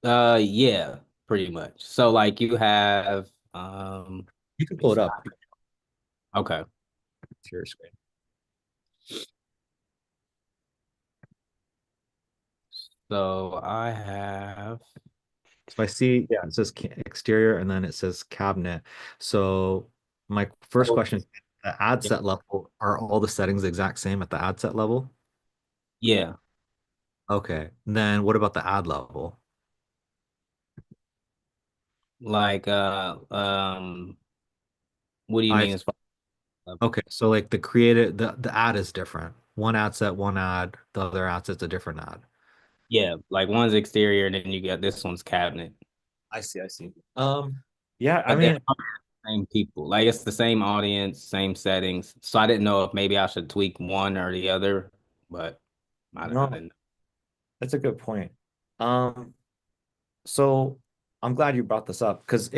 Yeah, pretty much. So like you have, You can let me pull it see. up. Okay. Exterior screen. So I have, So I see, yeah, it says exterior and then it says cabinet. So my first question is the ad set level, are all the settings the exact same at the ad set level? yeah, Okay. Then what about the ad level? like what do you I mean as far as, Okay, so like the creative the ad is different. One ad set, one ad, the other ad set's a different ad. yeah, like one's exterior and then you got this one's cabinet. I see. I see. Yeah, I But they're mean, same people. Like it's the same audience, same settings. So I didn't know if maybe I should tweak one or the other, but I no, didn't. that's a good point. Um, so I'm glad you brought this up because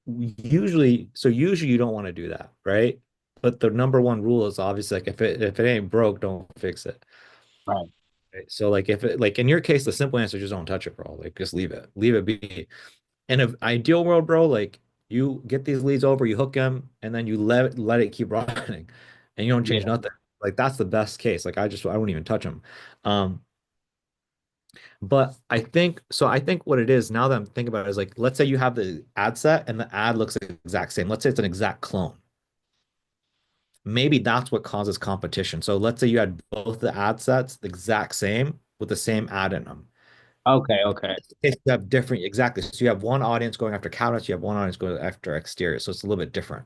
usually you don't want to do that, right? But the number one rule is obviously like if it ain't broke, don't fix it. Right. Right? So like if it like in your case, the simple answer is just don't touch it, bro. Like just leave it be. In an ideal world, bro, like you get these leads over, you hook them, and then you let it keep running, and you don't change Yeah. nothing. Like that's the best case. Like I wouldn't even touch them. Um, but I think so. I think what it is now that I'm thinking about it is like, let's say you have the ad set and the ad looks the exact same. Let's say it's an exact clone. Maybe that's what causes competition. So let's say you had both the ad sets the exact same with the same ad in them. Okay, okay. You have different, exactly. So you have one audience going after cabinets, you have one audience going after exterior. So it's a little bit different.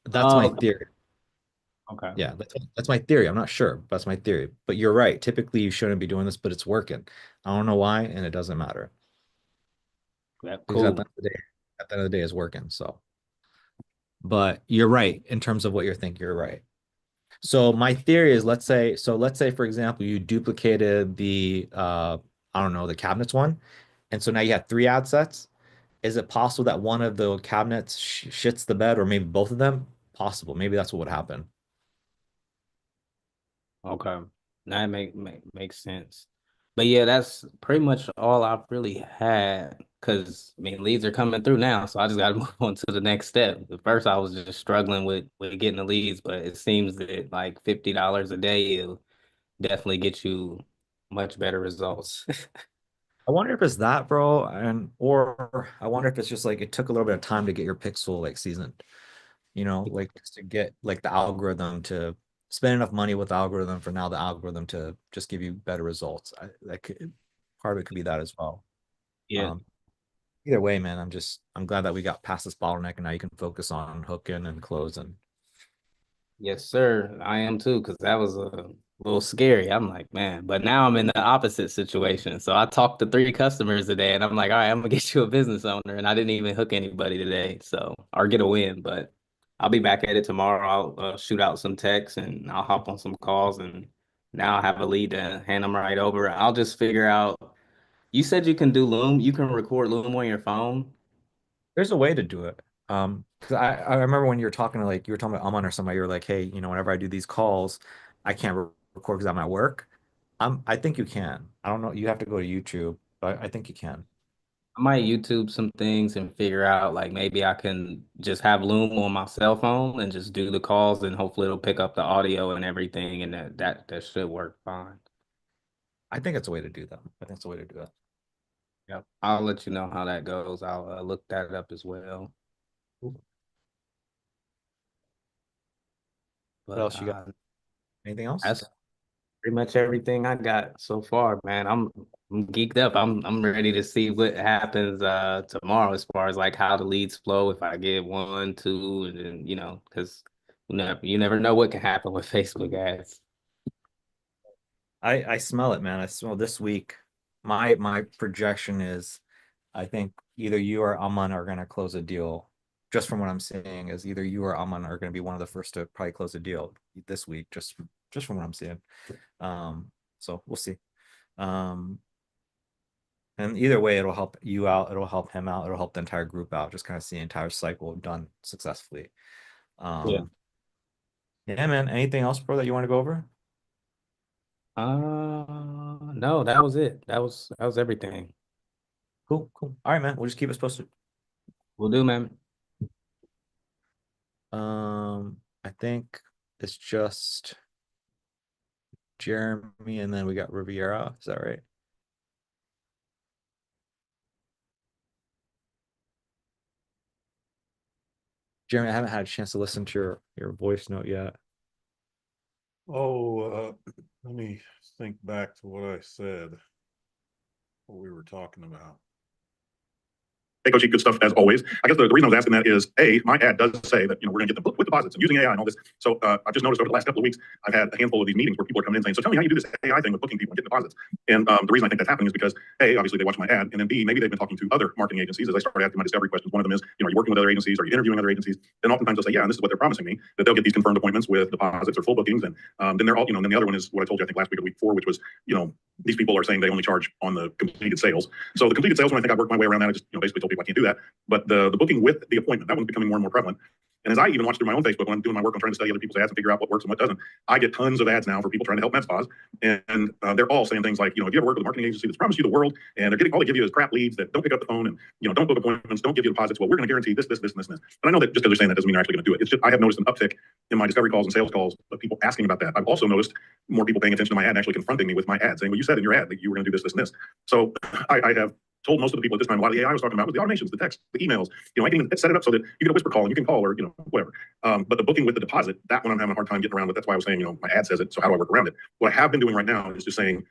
That's my Oh, theory. okay. Yeah, that's my theory. I'm not sure, but that's my theory. But you're right. Typically, you shouldn't be doing this, but it's working. I don't know why, and it doesn't matter Yeah, because cool. at the end of the day, it's working. So, but you're right in terms of what you're thinking. You're right. So my theory is, let's say for example, you duplicated the I don't know, the cabinets one, and so now you have three ad sets. Is it possible that one of the cabinets shits the bed, or maybe both of them? Possible. Maybe that's what would happen. Okay. That makes sense. But yeah, that's pretty much all I've really had. Cause I mean leads are coming through now, so I just gotta move on to the next step. At first I was just struggling with getting the leads, but it seems that like $50 a day will definitely get you much better results. I wonder if it's that, bro, and or I wonder if it's just like it took a little bit of time to get your pixel like seasoned, like just to get like the algorithm to spend enough money with the algorithm for now the algorithm to just give you better results. Part of it could be that as well. Yeah. Um, Either way, man, I'm glad that we got past this bottleneck and now you can focus on hooking and closing. Yes, sir. I am too, because that was a little scary. I'm like, man, but now I'm in the opposite situation. So I talked to 3 customers today, and I'm like, all right, I'm gonna get you a business owner, and I didn't even hook anybody today, so or get a win. But I'll be back at it tomorrow. I'll shoot out some texts and I'll hop on some calls, and now I have a lead to hand them right over. I'll just figure out. You said you can do Loom. You can record Loom on your phone. There's a way to do it. Because I remember when you were talking to like you were talking about Aman or somebody, you were like, hey, whenever I do these calls, I can't record because I'm at work. I think you can. I don't know. You have to go to YouTube, but I think you can. I might YouTube some things and figure out like maybe I can just have Loom on my cell phone and just do the calls and hopefully it'll pick up the audio and everything and that should work fine. I think it's a way to do that. I think it's a way to do it. Yep. I'll let you know how that goes. I'll look that up as well. Cool. What But else you got? Anything else? that's pretty much everything I got so far, man. I'm geeked up. I'm ready to see what happens tomorrow as far as like how the leads flow if I get 1, 2, and then because you never know what can happen with Facebook ads. I smell it, man. I smell this week. My projection is I think either you or Aman are gonna close a deal. Just from what I'm seeing, is either you or Aman are gonna be one of the first to probably close a deal this week, just from what I'm seeing. So we'll see. Um, and either way, it'll help you out, it'll help him out, it'll help the entire group out, just kind of see the entire cycle done successfully. Yeah. Yeah, man. Anything else, bro, that you want to go over? No, that was it. That was everything. Cool, cool. All right, man. We'll just keep us posted. Will do, man. I think it's just Jeremy and then we got Riviera. Is that right? Jeremy, I haven't had a chance to listen to your voice note yet. Oh, let me think back to what I said, what we were talking about. Take sheet, good stuff as always. I guess the reason I was asking that is, my ad does say that, we're going to get them booked with deposits and using AI and all this. So I've just noticed over the last couple of weeks, I've had a handful of these meetings where people are coming in saying, so tell me how you do this AI thing with booking people and getting deposits. And the reason I think that's happening is because A, obviously they watch my ad, and then B, maybe they've been talking to other marketing agencies. As I started asking my discovery questions, one of them is, are you working with other agencies? Are you interviewing other agencies? Then oftentimes they'll say, yeah, and this is what they're promising me, that they'll get these confirmed appointments with deposits or full bookings. And then they're all, then the other one is what I told you, I think last week or week 4, which was, these people are saying they only charge on the completed sales. So the completed sales one, I think I worked my way around that. I just basically told people I can't do that. But the booking with the appointment, that one's becoming more and more prevalent. And as I even watch through my own Facebook when I'm doing my work on trying to study other people's ads and figure out what works and what doesn't, I get tons of ads now for people trying to help med spas. And they're all saying things like, if you ever work with a marketing agency that's promised you the world, and they're getting all they give you is crap leads that don't pick up the phone and, don't book appointments, don't give you deposits. Well, we're going to guarantee this, this, this, and this, and this. And I know that just because they're saying that doesn't mean they're actually going to do it. It's just, I have noticed an uptick in my discovery calls and sales calls of people asking about that. I've also noticed more people paying attention to my ad and actually confronting me with my ad saying, well, you said in your ad that you were going to do this, this, and this. So I have told most of the people at this time, a lot of the AI I was talking about was the automations, the text, the emails, I can set it up so that you get a whisper call and you can call or, whatever. But the booking with the deposit, that one I'm having a hard time getting around with. That's why I was saying, my ad says it. So how do I work around it? What I have been doing right now is just saying,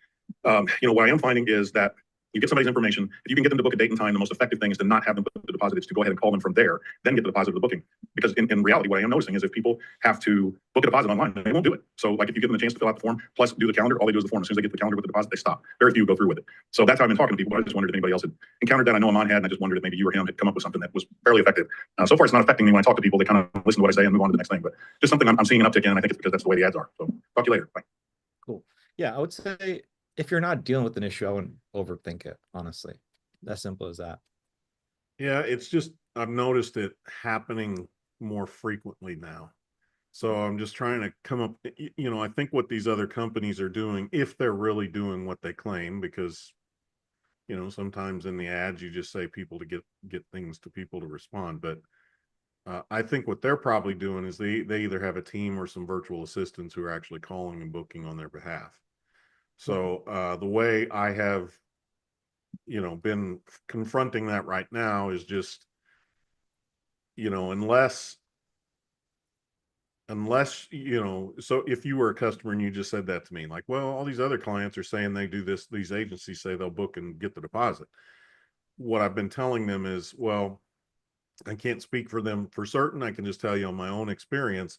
what I am finding is that you get somebody's information. If you can get them to book a date and time, the most effective thing is to not have them put the deposit. It's to go ahead and call them from there, then get the deposit of the booking. Because in reality, what I am noticing is if people have to book a deposit online, they won't do it. So like if you give them a chance to fill out the form, plus do the calendar, all they do is the form. As soon as they get the calendar with the deposit, they stop. Very few go through with it. So that's how I've been talking to people. But I just wondered if anybody else had encountered that. I know Aman had, and I just wondered if maybe you or him had come up with something that was fairly effective. So far, it's not affecting me when I talk to people. They kind of listen to what I say and move on to the next thing. But just something I'm seeing an uptick in, and I think it's because that's the way the ads are. So talk to you later. Bye. Cool. Yeah, I would say if you're not dealing with an issue, I wouldn't overthink it, honestly. As simple as that. Yeah, it's just, I've noticed it happening more frequently now. So I'm just trying to come up, I think what these other companies are doing, if they're really doing what they claim, because, sometimes in the ads, you just say people to get things to people to respond. But I think what they're probably doing is they either have a team or some virtual assistants who are actually calling and booking on their behalf. So the way I have been confronting that right now is just, unless, so if you were a customer and you just said that to me, like, well, all these other clients are saying they do this, these agencies say they'll book and get the deposit. What I've been telling them is, well, I can't speak for them for certain. I can just tell you on my own experience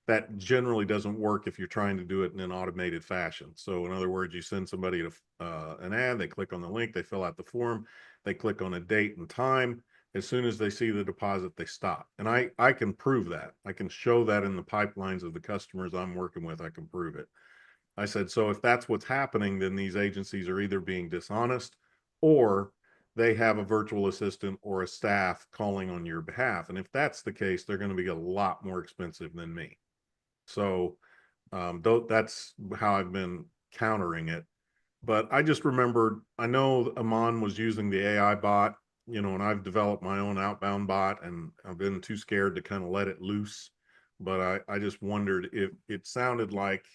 that generally doesn't work if you're trying to do it in an automated fashion. So in other words, you send somebody an ad, they click on the link, they fill out the form, they click on a date and time. As soon as they see the deposit, they stop. And I can prove that. I can show that in the pipelines of the customers I'm working with. I can prove it. I said, so if that's what's happening, then these agencies are either being dishonest or they have a virtual assistant or a staff calling on your behalf. And if that's the case, they're going to be a lot more expensive than me. So that's how I've been countering it. But I just remembered, I know Aman was using the AI bot, and I've developed my own outbound bot, and I've been too scared to kind of let it loose. But I just wondered if it sounded like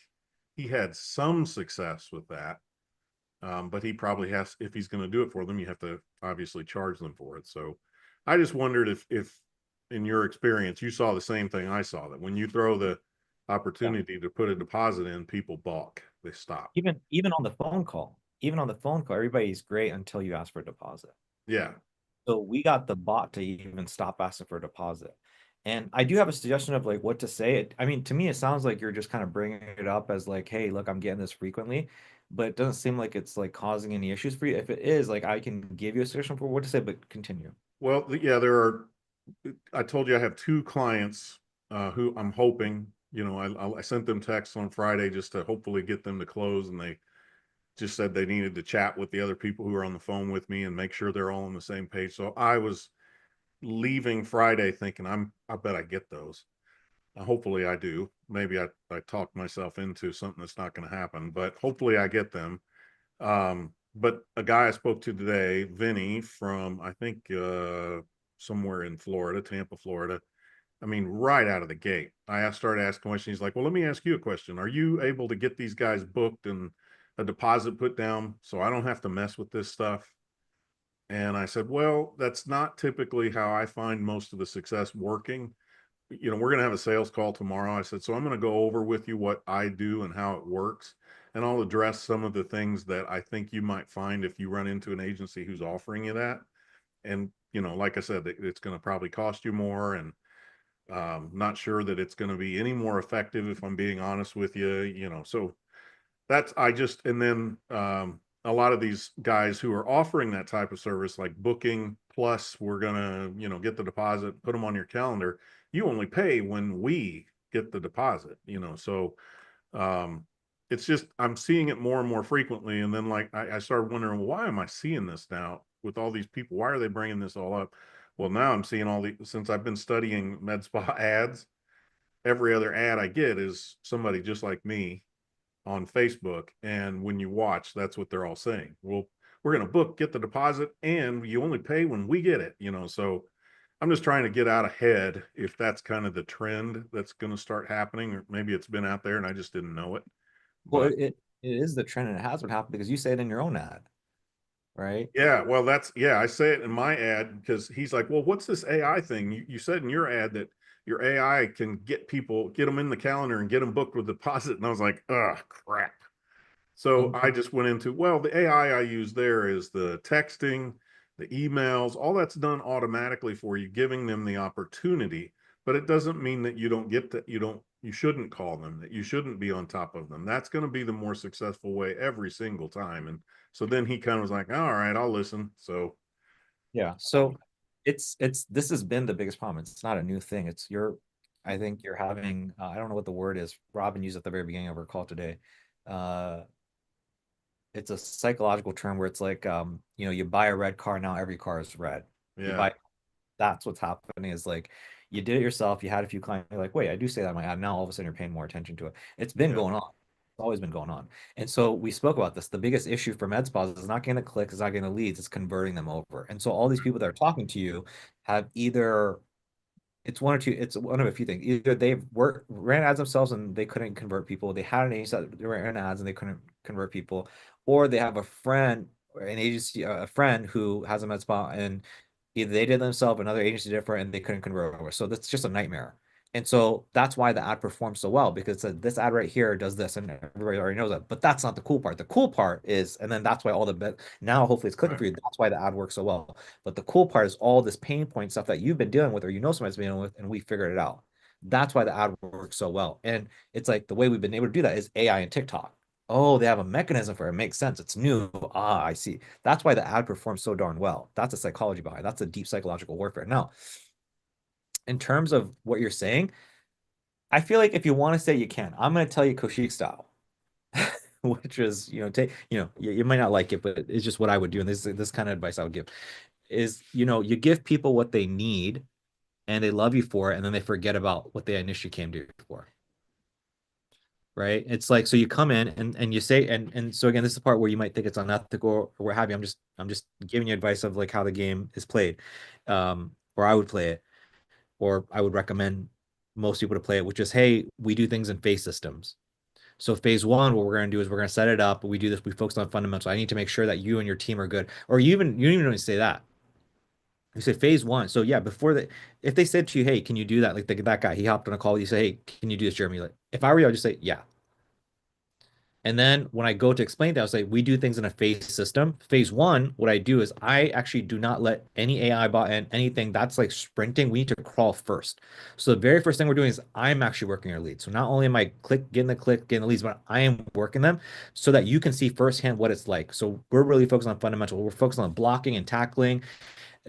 he had some success with that. But he probably has, if he's going to do it for them, you have to obviously charge them for it. So I just wondered if in your experience, you saw the same thing I saw, that when you throw the opportunity to put a deposit in, people balk, they stop. Even on the phone call, everybody's great until you ask for a deposit. Yeah. So we got the bot to even stop asking for a deposit. And I do have a suggestion of like what to say. I mean, to me, it sounds like you're just kind of bringing it up as like, hey, look, I'm getting this frequently, but it doesn't seem like it's like causing any issues for you. If it is, like, I can give you a suggestion for what to say, but continue. Well, yeah, I told you I have 2 clients who I'm hoping, I sent them texts on Friday just to hopefully get them to close, and they just said they needed to chat with the other people who are on the phone with me and make sure they're all on the same page. So I was leaving Friday thinking I bet I get those. Hopefully I do. Maybe I talked myself into something that's not going to happen, but hopefully I get them. But a guy I spoke to today, Vinny from, I think, somewhere in Florida, Tampa, Florida. I mean, right out of the gate, I started asking questions. He's like, well, let me ask you a question. Are you able to get these guys booked and a deposit put down so I don't have to mess with this stuff? And I said, well, that's not typically how I find most of the success working. We're going to have a sales call tomorrow. I said, so I'm going to go over with you what I do and how it works. And I'll address some of the things that I think you might find if you run into an agency who's offering you that. And you know, like I said, it's going to probably cost you more, and not sure that it's going to be any more effective, if I'm being honest with you, you know. So that's, and then a lot of these guys who are offering that type of service, like booking plus, we're gonna, you know, get the deposit, put them on your calendar. You only pay when we get the deposit, you know. So it's just, I'm seeing it more and more frequently. And then like I started wondering, well, why am I seeing this now with all these people? Why are they bringing this all up? Well, now I'm seeing since I've been studying med spa ads, every other ad I get is somebody just like me on Facebook. And when you watch, that's what they're all saying. Well, we're going to book, get the deposit, and you only pay when we get it, you know. So I'm just trying to get out ahead if that's kind of the trend that's going to start happening, or maybe it's been out there and I just didn't know it. Well, But it is the trend, and it has what happened because you say it in your own ad, right? yeah, well, I say it in my ad because he's like, well, what's this AI thing? You said in your ad that your AI can get them in the calendar and get them booked with deposit. And I was like, oh, crap. So I just went into, well, the AI I use there is the texting, the emails, all that's done automatically for you, giving them the opportunity. But it doesn't mean that you don't get that, you shouldn't call them, that you shouldn't be on top of them. That's going to be the more successful way every single time. And so then he kind of was like, all right, I'll listen. So Yeah. So this has been the biggest problem. It's not a new thing. I think you're having, I don't know what the word is. Robin used it at the very beginning of our call today. It's a psychological term where it's like, you know, you buy a red car, now every car is red. yeah, That's what's happening, is like, you did it yourself. You had a few clients, you're like, wait, I do say that in my ad. Now all of a sudden you're paying more attention to it. It's been Yeah. going on. It's always been going on. And so we spoke about this. The biggest issue for med spas is not getting the clicks, it's not getting the leads, it's converting them over. And so all these people that are talking to you have either, it's one of a few things. Either they've ran ads themselves and they couldn't convert people. They had an agency that ran ads and they couldn't convert people, or they have a friend or an agency, a friend who has a med spa, and either they did themselves, another agency did it for, and they couldn't convert over. So that's just a nightmare. And so that's why the ad performs so well, because this ad right here does this, and everybody already knows that. But that's not the cool part. The cool part is, and then that's why now hopefully it's clicking for you. That's why the ad works so well. But the cool part is all this pain point stuff that you've been dealing with, or you know somebody's been dealing with, and we figured it out. That's why the ad works so well. And it's like the way we've been able to do that is AI and TikTok. Oh, they have a mechanism for it. It makes sense. It's new. Ah, I see. That's why the ad performs so darn well. That's a psychology behind it. That's a deep psychological warfare. Now, in terms of what you're saying, I feel like if you want to say, you can. I'm going to tell you Kaushik style, which is, you might not like it, but it's just what I would do. And this kind of advice I would give is, you give people what they need and they love you for it, and then they forget about what they initially came to you for. Right? It's like, so you come in and you say, and so again, this is the part where you might think it's unethical or what have you. I'm just giving you advice of like how the game is played, or I would play it, or I would recommend most people to play it, which is, hey, we do things in phase systems. So phase one, what we're going to do is we're going to set it up. We do this. We focus on fundamentals. I need to make sure that you and your team are good. Or you don't even need to say that. You say phase one. So yeah, if they said to you, hey, can you do that? Like that guy, he hopped on a call. You say, hey, can you do this, Jeremy? Like, if I were you, I'd just say, yeah. And then when I go to explain that, I'll say, we do things in a phase system. Phase one, what I do is I actually do not let any AI bot and anything that's like sprinting. We need to crawl first. So the very first thing we're doing is I'm actually working our leads. So not only am I getting the leads, but I am working them so that you can see firsthand what it's like. So we're really focused on fundamental. We're focused on blocking and tackling,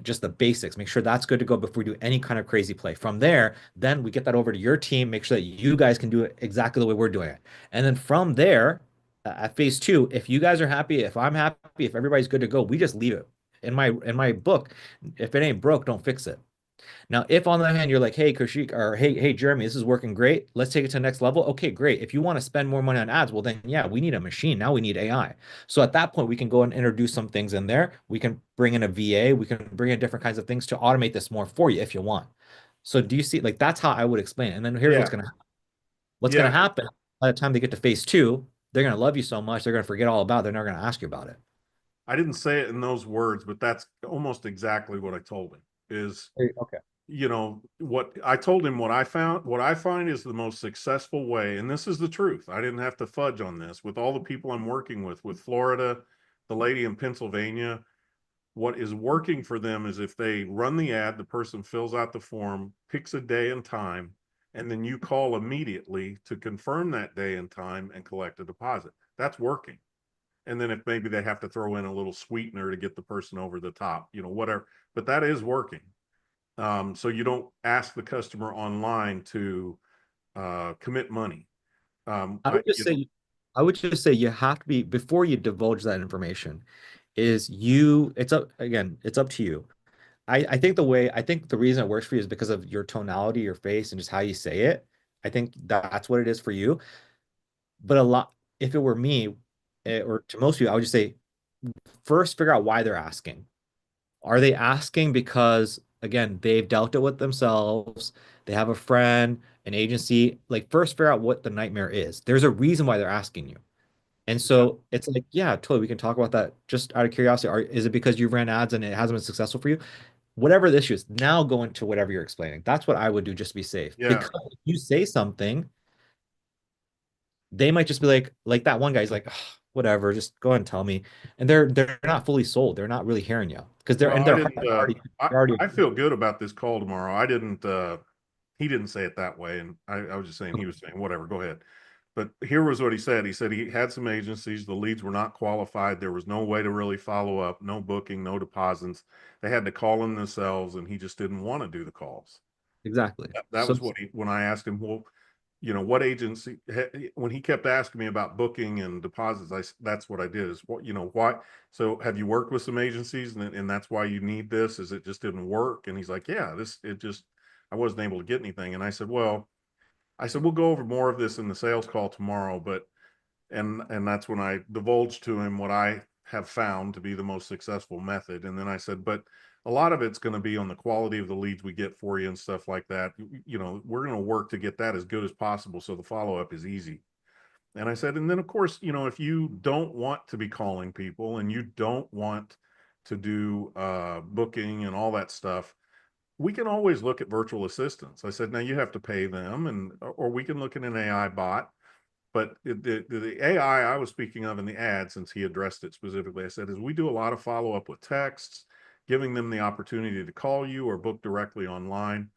just the basics. Make sure that's good to go before we do any kind of crazy play. From there, then we get that over to your team, make sure that you guys can do it exactly the way we're doing it. And then from there, at phase two, if you guys are happy, if I'm happy, if everybody's good to go, we just leave it. In my book, if it ain't broke, don't fix it. Now, if on the other hand, you're like, hey, Kaushik, or hey, Jeremy, this is working great. Let's take it to the next level. Okay, great. If you want to spend more money on ads, well, then yeah, we need a machine. Now we need AI. So at that point, we can go and introduce some things in there. We can bring in a VA. We can bring in different kinds of things to automate this more for you if you want. So do you see, like, that's how I would explain it. And then here's what's going to happen. What's going to happen by the time they get to phase two, they're going to love you so much, they're going to forget all about it. They're not going to ask you about it. I didn't say it in those words, but that's almost exactly what I told him is, okay. What I told him, what I find is the most successful way. And this is the truth. I didn't have to fudge on this with all the people I'm working with Florida, the lady in Pennsylvania. What is working for them is if they run the ad, the person fills out the form, picks a day and time, and then you call immediately to confirm that day and time and collect a deposit. That's working. And then if maybe they have to throw in a little sweetener to get the person over the top, you know, whatever, but that is working. So you don't ask the customer online to commit money. I would just say you have to be, before you divulge that information, it's up to you. I think the reason it works for you is because of your tonality, your face, and just how you say it. I think that's what it is for you. But if it were me, or to most people, I would just say, first figure out why they're asking. Are they asking because, again, they've dealt it with themselves, they have a friend, an agency? Like, first figure out what the nightmare is. There's a reason why they're asking you. And so it's like, yeah, totally, we can talk about that just out of curiosity. Is it because you ran ads and it hasn't been successful for you? Whatever the issue is, now go into whatever you're explaining. That's what I would do, just to be safe. Yeah. Because if you say something, they might just be like that one guy's like, "Ugh, whatever, just go ahead and tell me." And they're not fully sold. They're not really hearing you because they're Well, and they're I feel good about this call tomorrow. He didn't say it that way, and I was just saying, he was saying whatever, go ahead. But here was what he said. He said he had some agencies, the leads were not qualified, there was no way to really follow up, no booking, no deposits. They had to call them themselves, and he just didn't want to do the calls. exactly. That So was when I asked him, well, you know, what agency, when he kept asking me about booking and deposits, that's what I did is, what, you know, why? So have you worked with some agencies and that's why you need this? Is it just didn't work? And he's like, yeah, I wasn't able to get anything. And I said, we'll go over more of this in the sales call tomorrow, but, and that's when I divulged to him what I have found to be the most successful method. And then I said, but a lot of it's going to be on the quality of the leads we get for you and stuff like that. You know, we're going to work to get that as good as possible, so the follow-up is easy. And I said, and then of course, you know, if you don't want to be calling people and you don't want to do booking and all that stuff, we can always look at virtual assistants. I said, now you have to pay them, or we can look at an AI bot. But the AI I was speaking of in the ad, since he addressed it specifically, I said, is we do a lot of follow-up with texts, giving them the opportunity to call you or book directly online.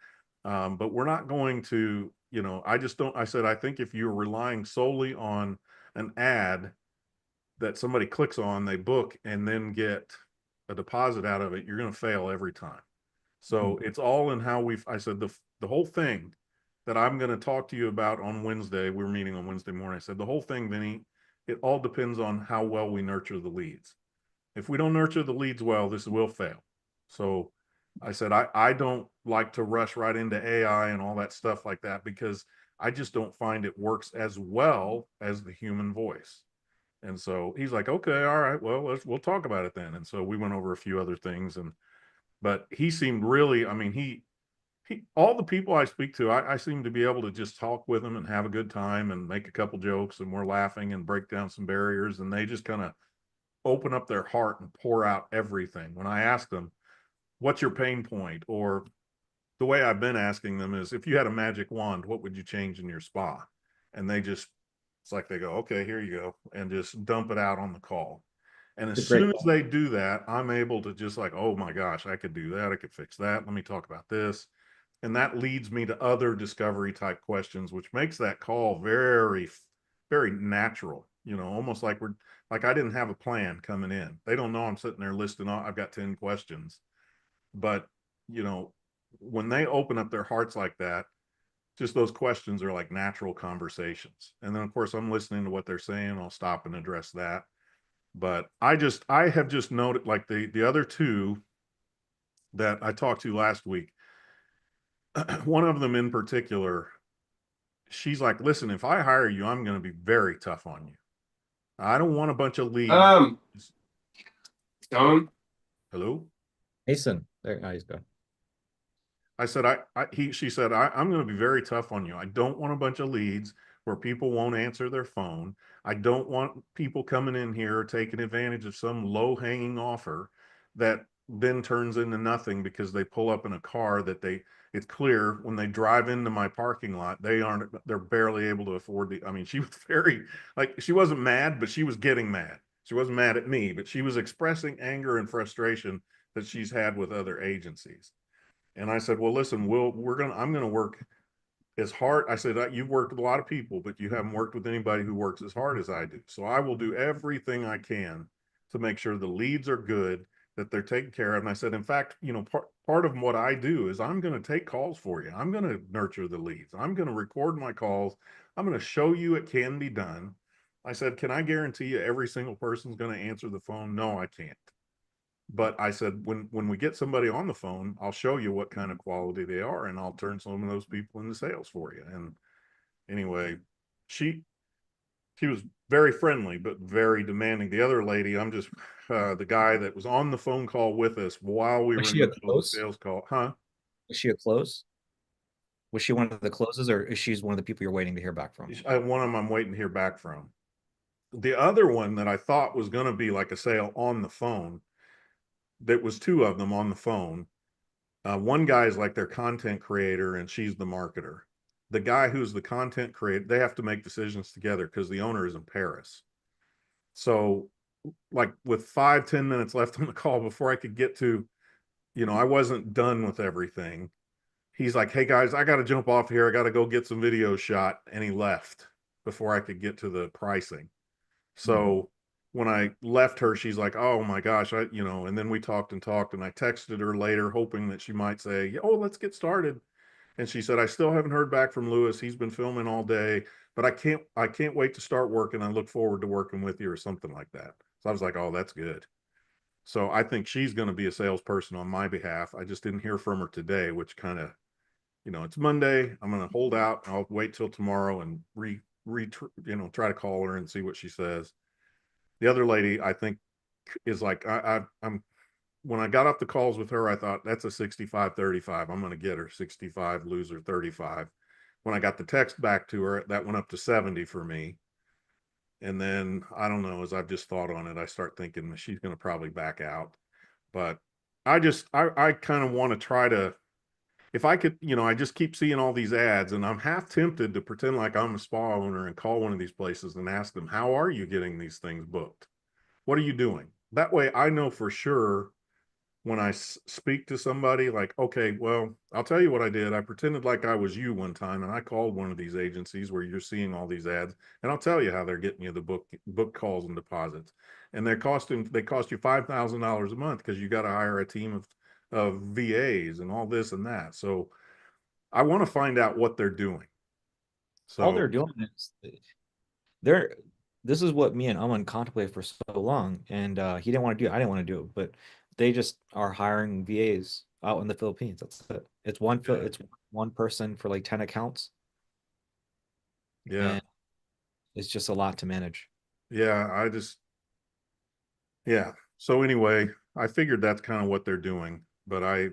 But we're not going to, you know, I said, I think if you're relying solely on an ad that somebody clicks on, they book, and then get a deposit out of it, you're going to fail every time. So it's all in how I said, the whole thing that I'm going to talk to you about on Wednesday, we're meeting on Wednesday morning. I said, the whole thing, Vinny, it all depends on how well we nurture the leads. If we don't nurture the leads well, this will fail. So I said, I don't like to rush right into AI and all that stuff like that, because I just don't find it works as well as the human voice. And so he's like, okay, all right, well, we'll talk about it then. And so we went over a few other things, but he seemed really, I mean, all the people I speak to, I seem to be able to just talk with them and have a good time and make a couple jokes, and we're laughing and break down some barriers, and they just kind of open up their heart and pour out everything. When I ask them, what's your pain point? Or the way I've been asking them is, if you had a magic wand, what would you change in your spa? And it's like they go, okay, here you go, and just dump it out on the call. And as soon as they do that, I'm able to just like, oh my gosh, I could do that. I could fix that. Let me talk about this. And that leads me to other discovery type questions, which makes that call very, very natural, you know, almost like I didn't have a plan coming in. They don't know I'm sitting there listing off, I've got 10 questions. But, you know, when they open up their hearts like that, just those questions are like natural conversations. And then of course I'm listening to what they're saying. I'll stop and address that. But I have just noted, like the other two that I talked to last week, one of them in particular, she's like, listen, if I hire you, I'm going to be very tough on you. I don't want a bunch of leads. Tom? Hello? Mason. There, he's gone. I said, she said, I'm going to be very tough on you. I don't want a bunch of leads where people won't answer their phone. I don't want people coming in here taking advantage of some low hanging offer that then turns into nothing because they pull up in a car that it's clear when they drive into my parking lot, they're barely able to afford I mean, she was very, like, she wasn't mad, but she was getting mad. She wasn't mad at me, but she was expressing anger and frustration that she's had with other agencies. And I said, well, listen, I'm going to work as hard. I said, you've worked with a lot of people, but you haven't worked with anybody who works as hard as I do. So I will do everything I can to make sure the leads are good, that they're taken care of. And I said, in fact, part of what I do is I'm going to take calls for you. I'm going to nurture the leads. I'm going to record my calls. I'm going to show you it can be done. I said, can I guarantee you every single person's going to answer the phone? No, I can't. But I said, when we get somebody on the phone, I'll show you what kind of quality they are, and I'll turn some of those people into sales for you. And anyway, she was very friendly, but very demanding. The other lady, I'm just the guy that was on the phone call with us while we were in the middle of the sales call. Huh? Was she a close? Was she one of the closes, or is she one of the people you're waiting to hear back from? One of them I'm waiting to hear back from. The other one that I thought was going to be like a sale on the phone, that was two of them on the phone. One guy is like their content creator and she's the marketer. The guy who's the content creator, they have to make decisions together because the owner is in Paris. So like with 5-10 minutes left on the call before I could get to, I wasn't done with everything. He's like, hey guys, I got to jump off here. I got to go get some video shot. And he left before I could get to the pricing. So when I left her, she's like, oh my gosh, and then we talked and I texted her later hoping that she might say, oh, let's get started. And she said, I still haven't heard back from Lewis. He's been filming all day, but I can't wait to start working. I look forward to working with you, or something like that. So I was like, oh, that's good. So I think she's going to be a salesperson on my behalf. I just didn't hear from her today, which kind of, it's Monday. I'm going to hold out. I'll wait till tomorrow and try to call her and see what she says. The other lady, I think, is like, I'm when I got off the calls with her, I thought that's a 65-35. I'm going to get her 65, lose her 35. When I got the text back to her, that went up to 70 for me. And then I don't know, as I've just thought on it, I start thinking that she's going to probably back out. But I kind of want to try to, if I could, I just keep seeing all these ads and I'm half tempted to pretend like I'm a spa owner and call one of these places and ask them, how are you getting these things booked? What are you doing? That way I know for sure when I speak to somebody, like, okay, well, I'll tell you what I did. I pretended like I was you one time and I called one of these agencies where you're seeing all these ads, and I'll tell you how they're getting you the book calls and deposits. And they cost you $5,000 a month because you got to hire a team of VAs and all this and that. So I want to find out what they're doing. So all they're doing is this is what me and Aman contemplated for so long, and he didn't want to do it. I didn't want to do it, but they just are hiring VAs out in the Philippines. That's it. It's one person for like 10 accounts. Yeah. And it's just a lot to manage. Yeah, So anyway, I figured that's kind of what they're doing, but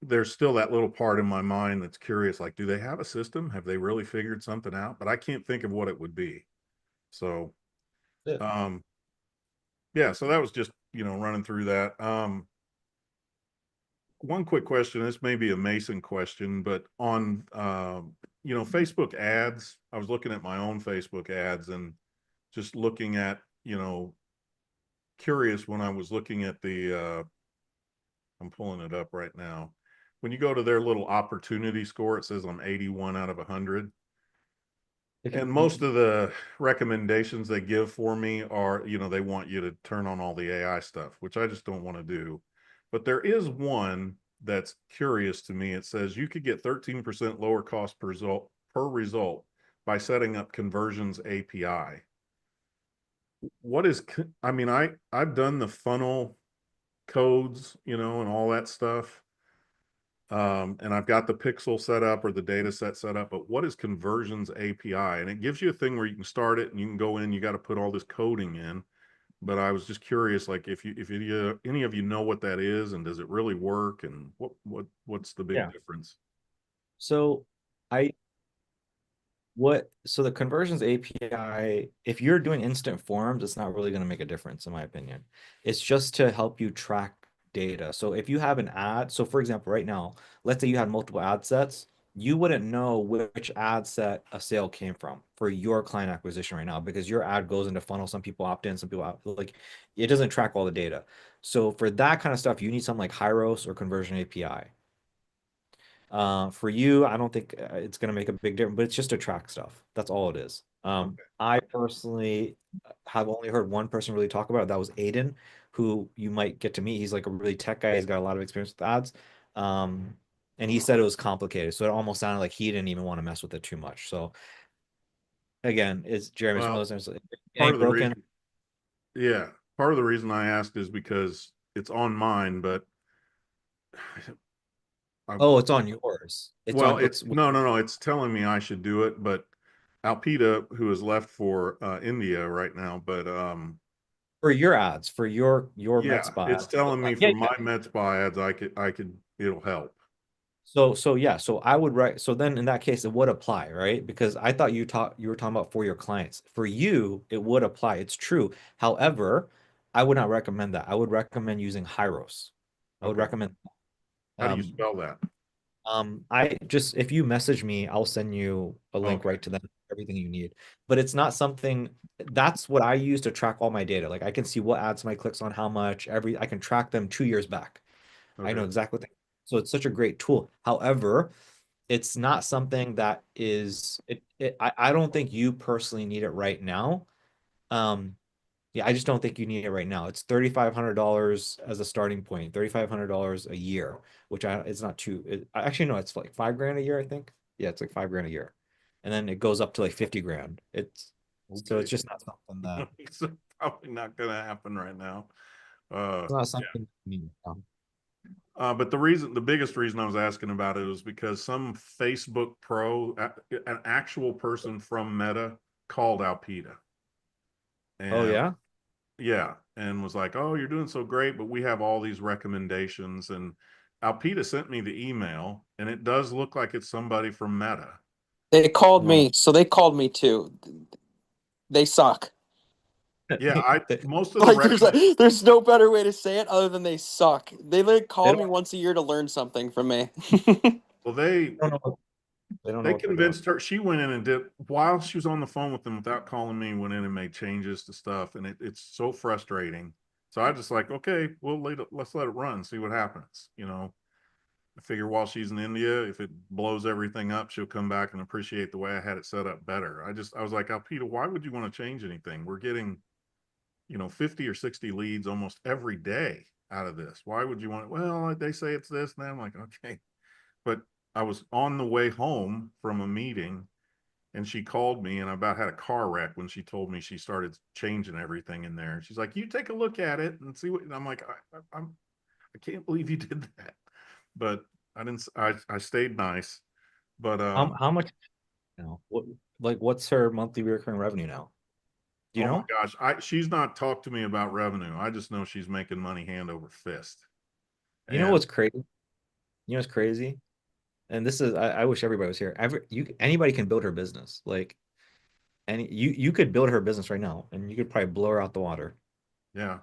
there's still that little part in my mind that's curious, like, do they have a system? Have they really figured something out? But I can't think of what it would be. So, yeah, so that was just, running through that. One quick question, this may be a Mason question, but on, Facebook ads, I was looking at my own Facebook ads and just looking at, curious when I was looking at I'm pulling it up right now. When you go to their little opportunity score, it says I'm 81 out of 100. And most of the recommendations they give for me are, they want you to turn on all the AI stuff, which I just don't want to do. But there is one that's curious to me. It says you could get 13% lower cost per result by setting up Conversions API. I've done the funnel codes, and all that stuff. And I've got the pixel set up or the data set set up, but what is Conversions API? And it gives you a thing where you can start it and you can go in, you got to put all this coding in. But I was just curious, like if any of you know what that is and does it really work, and what's the big difference? So the Conversions API, if you're doing instant forms, it's not really going to make a difference in my opinion. It's just to help you track data. So if you have an ad, so for example, right now, let's say you had multiple ad sets you wouldn't know which ad set a sale came from for your client acquisition right now because your ad goes into funnel. Some people opt in, some people opt, like it doesn't track all the data. So for that kind of stuff, you need something like Hyros or Conversion API. For you, I don't think it's going to make a big difference, but it's just to track stuff. That's all it is. I personally have only heard one person really talk about it. That was Aiden, who you might get to meet. He's like a really tech guy. He's got a lot of experience with ads. And he said it was complicated. So it almost sounded like he didn't even want to mess with it too much. So again, it's Jeremy's one of those things. It Part ain't of the broken. reason, yeah, part of the reason I asked is because it's on mine, but Oh, it's on yours. It's well, on it's no, it's telling me I should do it, but Alpida, who has left for India right now, but for your ads, for your yeah, MedSpa it's ads. telling me Yeah, for my med spa ads, I could, it'll help. So yeah, so I would write, so then in that case it would apply, right? Because I thought you were talking about for your clients. For you, it would apply. It's true. However, I would not recommend that. I would recommend using Hyros. I would Okay. recommend How do you spell that? I just, if you message me, I'll send you a link Okay. right to them, everything you need. But it's not something, that's what I use to track all my data. Like I can see what ads somebody clicks on, how much, I can track them 2 years back. I know Okay. exactly what they, so it's such a great tool. However, it's not something that is I don't think you personally need it right now. Yeah, I just don't think you need it right now. It's $3,500 as a starting point, $3,500 a year, which it's not too actually no, it's like 5 grand a year, I think. Yeah, it's like 5 grand a year. And then it goes up to like 50 grand. So it's just not something that It's probably not gonna happen right now. it's not something you need. But the biggest reason I was asking about it was because some Facebook pro, an actual person from Meta called Alpida. Oh And yeah? yeah, and was like, "Oh, you're doing so great, but we have all these recommendations." And Alpida sent me the email, and it does look like it's somebody from Meta. They called me, so they called me too. They suck. Yeah, most of the Like there's no better way to say it other than they suck. They like call They me once a year to learn something from me. well, they don't know. They don't know they what they're doing. convinced her. She went in and did, while she was on the phone with them without calling me, went in and made changes to stuff, and it's so frustrating. So I just like, okay, let's let it run, see what happens. I figure while she's in India, if it blows everything up, she'll come back and appreciate the way I had it set up better. I was like, Alpida, why would you want to change anything? We're getting 50 or 60 leads almost every day out of this. Why would you want it? Well, they say it's this, and I'm like, okay. But I was on the way home from a meeting, and she called me, and I about had a car wreck when she told me she started changing everything in there. She's like, you take a look at it and see what, and I'm like, I can't believe you did that. But I didn't, I stayed nice. But How much now? What's her monthly recurring revenue now? Do you oh my know? gosh, she's not talked to me about revenue. I just know she's making money hand over fist. You know And what's crazy? You know what's crazy? And this is I wish everybody was here. Anybody can build her business. Like you could build her business right now and you could probably blow her out the water. yeah,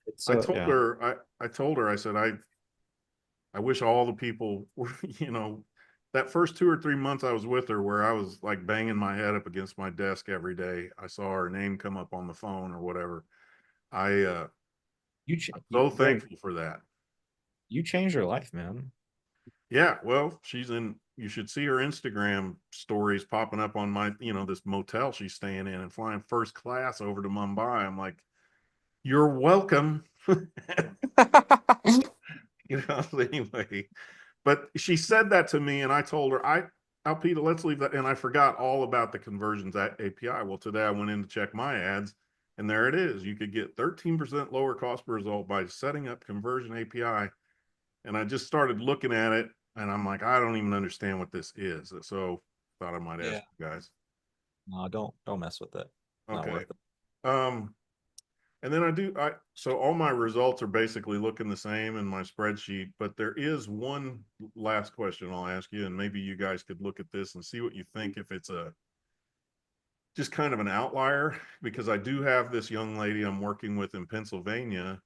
It's I so told yeah. her, I told her, I said, I wish all the people were, that first 2 or 3 months I was with her, where I was like banging my head up against my desk every day. I saw her name come up on the phone or whatever. I'm so thankful for that. You changed her life, man. Yeah, well, you should see her Instagram stories popping up on my, this motel she's staying in and flying first class over to Mumbai. I'm like, you're welcome. Anyway, but she said that to me, and I told her, Alpida, let's leave that. And I forgot all about the conversions API. Well, today I went in to check my ads, and there it is. You could get 13% lower cost per result by setting up conversion API. And I just started looking at it, and I'm like, I don't even understand what this is. So thought I might ask you guys. No, don't mess with it. Not Okay. worth it. And then so all my results are basically looking the same in my spreadsheet, but there is one last question I'll ask you, and maybe you guys could look at this and see what you think, if it's just kind of an outlier, because I do have this young lady I'm working with in Pennsylvania,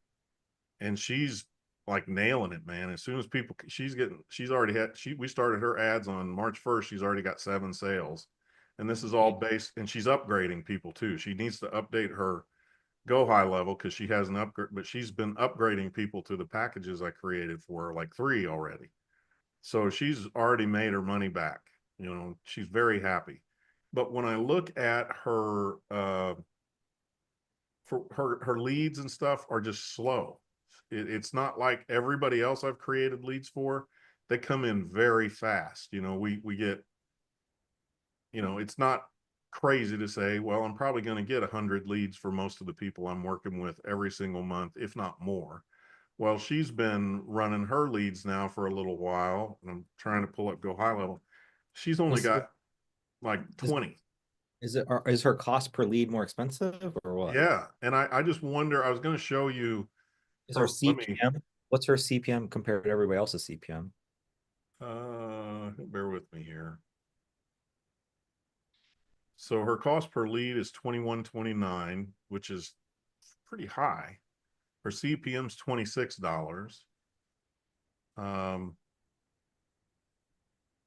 and she's like nailing it, man. As soon as people, she's already had, we started her ads on March 1st. She's already got 7 sales. And this is all based, and she's upgrading people too. She needs to update her Go High level because she has an upgrade, but she's been upgrading people to the packages I created for her, like 3 already. So she's already made her money back. You know, she's very happy. But when I look at her, for her leads and stuff are just slow. It's not like everybody else I've created leads for. They come in very fast. You know, we get, you know, it's not crazy to say, well, I'm probably going to get 100 leads for most of the people I'm working with every single month, if not more. Well, she's been running her leads now for a little while, and I'm trying to pull up Go High level. She's only got like 20. Is her cost per lead more expensive or what? Yeah, and I just wonder, I was going to show you. Is her CPM? What's her CPM compared to everybody else's CPM? Bear with me here. So her cost per lead is $21.29, which is pretty high. Her CPM's $26. I'm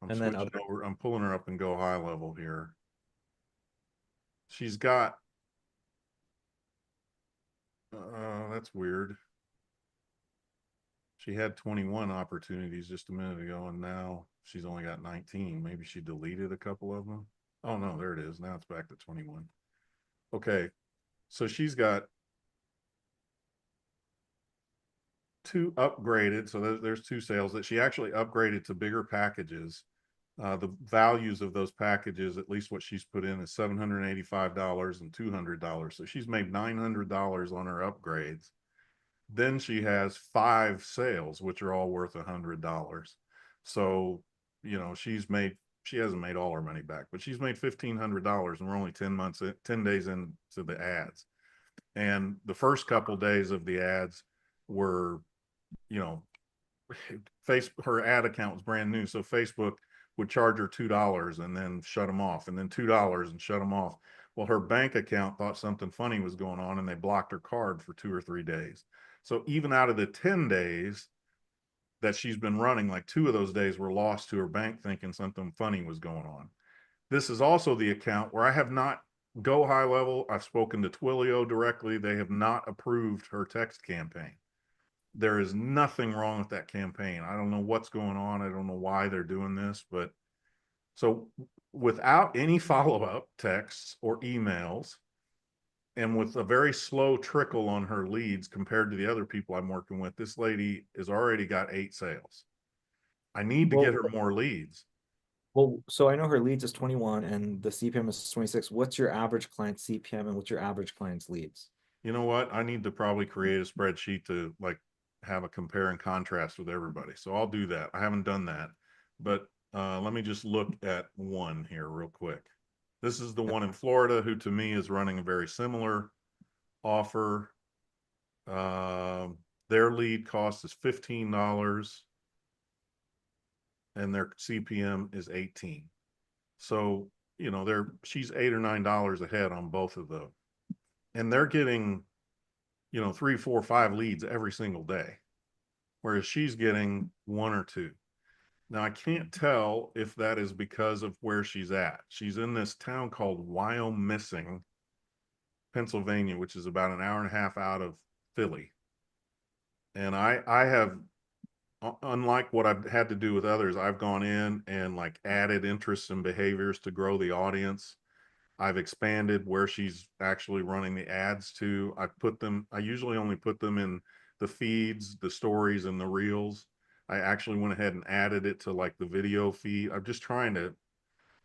And then switching over. I'm pulling her up in Go High level here. She's got. That's weird. She had 21 opportunities just a minute ago, and now she's only got 19. Maybe she deleted a couple of them. Oh no, there it is. Now it's back to 21. Okay, so she's got 2 upgraded. So there's 2 sales that she actually upgraded to bigger packages. The values of those packages, at least what she's put in, is $785 and $200. So she's made $900 on her upgrades. Then she has 5 sales, which are all worth $100. So, you know, she hasn't made all her money back, but she's made $1,500, and we're only 10 days into the ads. And the first couple days of the ads were, you know, her ad account was brand new. So Facebook would charge her $2 and then shut them off, and then $2 and shut them off. Well, her bank account thought something funny was going on, and they blocked her card for 2 or 3 days. So even out of the 10 days that she's been running, like 2 of those days were lost to her bank thinking something funny was going on. This is also the account where I have not Go High level. I've spoken to Twilio directly. They have not approved her text campaign. There is nothing wrong with that campaign. I don't know what's going on. I don't know why they're doing this, but so without any follow-up texts or emails, and with a very slow trickle on her leads compared to the other people I'm working with, this lady has already got 8 sales. I need to get her more leads. Well, so I know her leads is 21 and the CPM is 26. What's your average client CPM and what's your average client's leads? You know what? I need to probably create a spreadsheet to like have a compare and contrast with everybody. So I'll do that. I haven't done that, but let me just look at one here real quick. This is the one in Florida who to me is running a very similar offer. Their lead cost is $15 and their CPM is 18. So, you know, she's $8 or $9 ahead on both of them. And they're getting, you know, 3, 4, 5 leads every single day, whereas she's getting 1 or 2. Now, I can't tell if that is because of where she's at. She's in this town called Wyomissing, Pennsylvania, which is about an hour and a half out of Philly. And I have, unlike what I've had to do with others, I've gone in and like added interests and behaviors to grow the audience. I've expanded where she's actually running the ads to. I usually only put them in the feeds, the stories, and the reels. I actually went ahead and added it to like the video feed. I'm just trying to,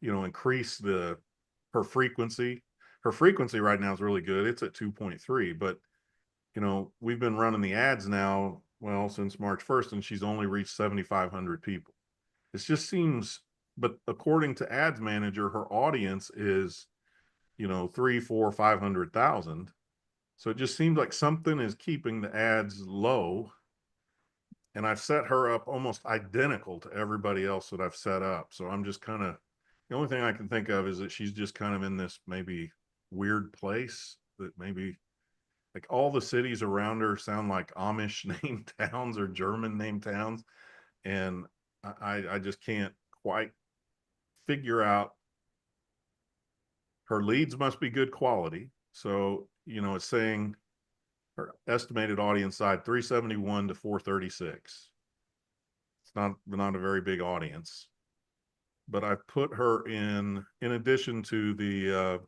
you know, increase her frequency. Her frequency right now is really good. It's at 2.3, but you know, we've been running the ads now, well, since March 1st, and she's only reached 7,500 people. It just seems, but according to Ads Manager, her audience is, you know, 3, 4, 500,000. So it just seems like something is keeping the ads low. And I've set her up almost identical to everybody else that I've set up. So I'm just kind of, the only thing I can think of is that she's just kind of in this maybe weird place that maybe, like all the cities around her sound like Amish named towns or German named towns. And I just can't quite figure out. Her leads must be good quality. So, you know, it's saying her estimated audience side 371 to 436. It's not a very big audience. But I put her in addition to the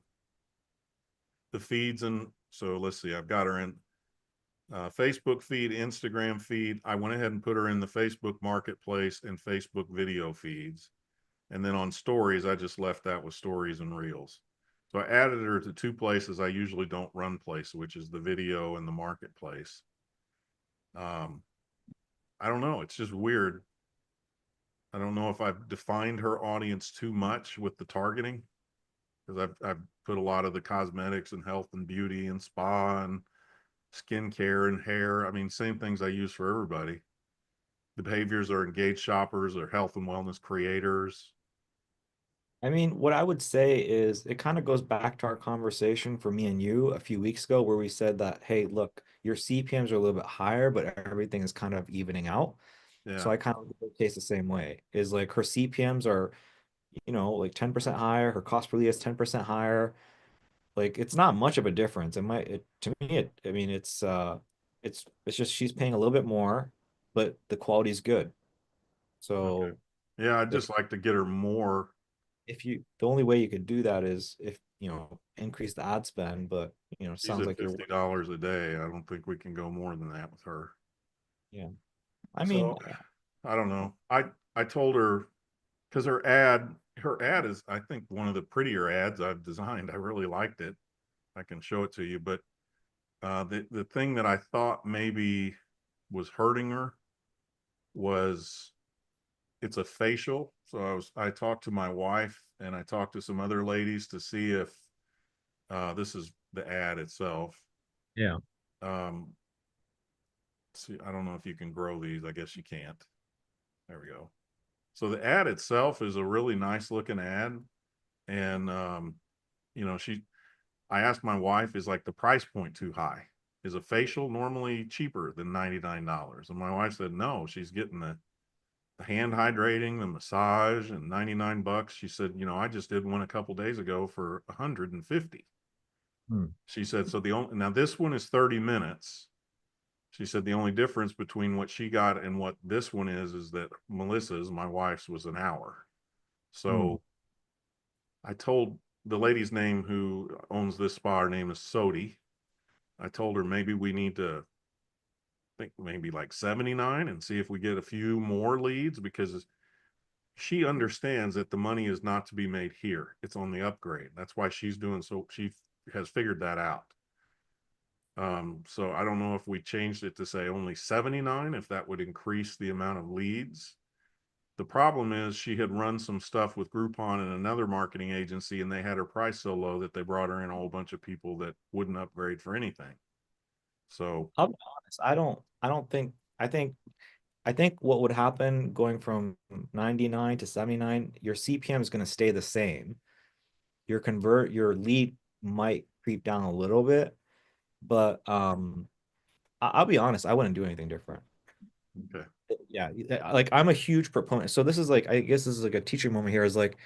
feeds. And so let's see, I've got her in Facebook feed, Instagram feed. I went ahead and put her in the Facebook marketplace and Facebook video feeds. And then on stories, I just left that with stories and reels. So I added her to two places I usually don't run place, which is the video and the marketplace. I don't know. It's just weird. I don't know if I've defined her audience too much with the targeting, because I've put a lot of the cosmetics and health and beauty and spa and skincare and hair. I mean, same things I use for everybody. The behaviors are engaged shoppers or health and wellness creators. I mean, what I would say is it kind of goes back to our conversation for me and you a few weeks ago where we said that, hey, look, your CPMs are a little bit higher, but everything is kind of evening out. Yeah. So I kind of look at the case the same way. Is like her CPMs are, you know, like 10% higher, her cost per lead is 10% higher. Like it's not much of a difference. To me, I mean, it's just she's paying a little bit more, but the quality is good. So Okay. Yeah, I'd just like to get her more. the only way you could do that is if, you know, increase the ad spend, but you know, She's sounds at like you're, $50 a day. I don't think we can go more than that with her. yeah. I mean, So, I don't know. I told her, because her ad is, I think, one of the prettier ads I've designed. I really liked it. I can show it to you, but the thing that I thought maybe was hurting her was it's a facial. So I talked to my wife and I talked to some other ladies to see if this is the ad itself. yeah. See, I don't know if you can grow these. I guess you can't. There we go. So the ad itself is a really nice looking ad. And you know, I asked my wife, is like the price point too high? Is a facial normally cheaper than $99? And my wife said no, she's getting the hand hydrating, the massage, and 99 bucks. She said, you know, I just did one a couple days ago for 150. She said, so now this one is 30 minutes. She said the only difference between what she got and what this one is that Melissa's, my wife's, was an hour. So I told the lady's name who owns this spa, her name is Sodi. I told her maybe we need to think maybe like 79 and see if we get a few more leads, because she understands that the money is not to be made here. It's on the upgrade. That's why she's doing so. She has figured that out. So I don't know if we changed it to say only 79, if that would increase the amount of leads. The problem is she had run some stuff with Groupon and another marketing agency, and they had her price so low that they brought her in a whole bunch of people that wouldn't upgrade for anything. So I'll be honest, I think what would happen going from 99 to 79, your CPM is going to stay the same. Your lead might creep down a little bit, but I'll be honest, I wouldn't do anything different. okay. Yeah, like I'm a huge proponent. So this is like, I guess this is like a teaching moment here, is like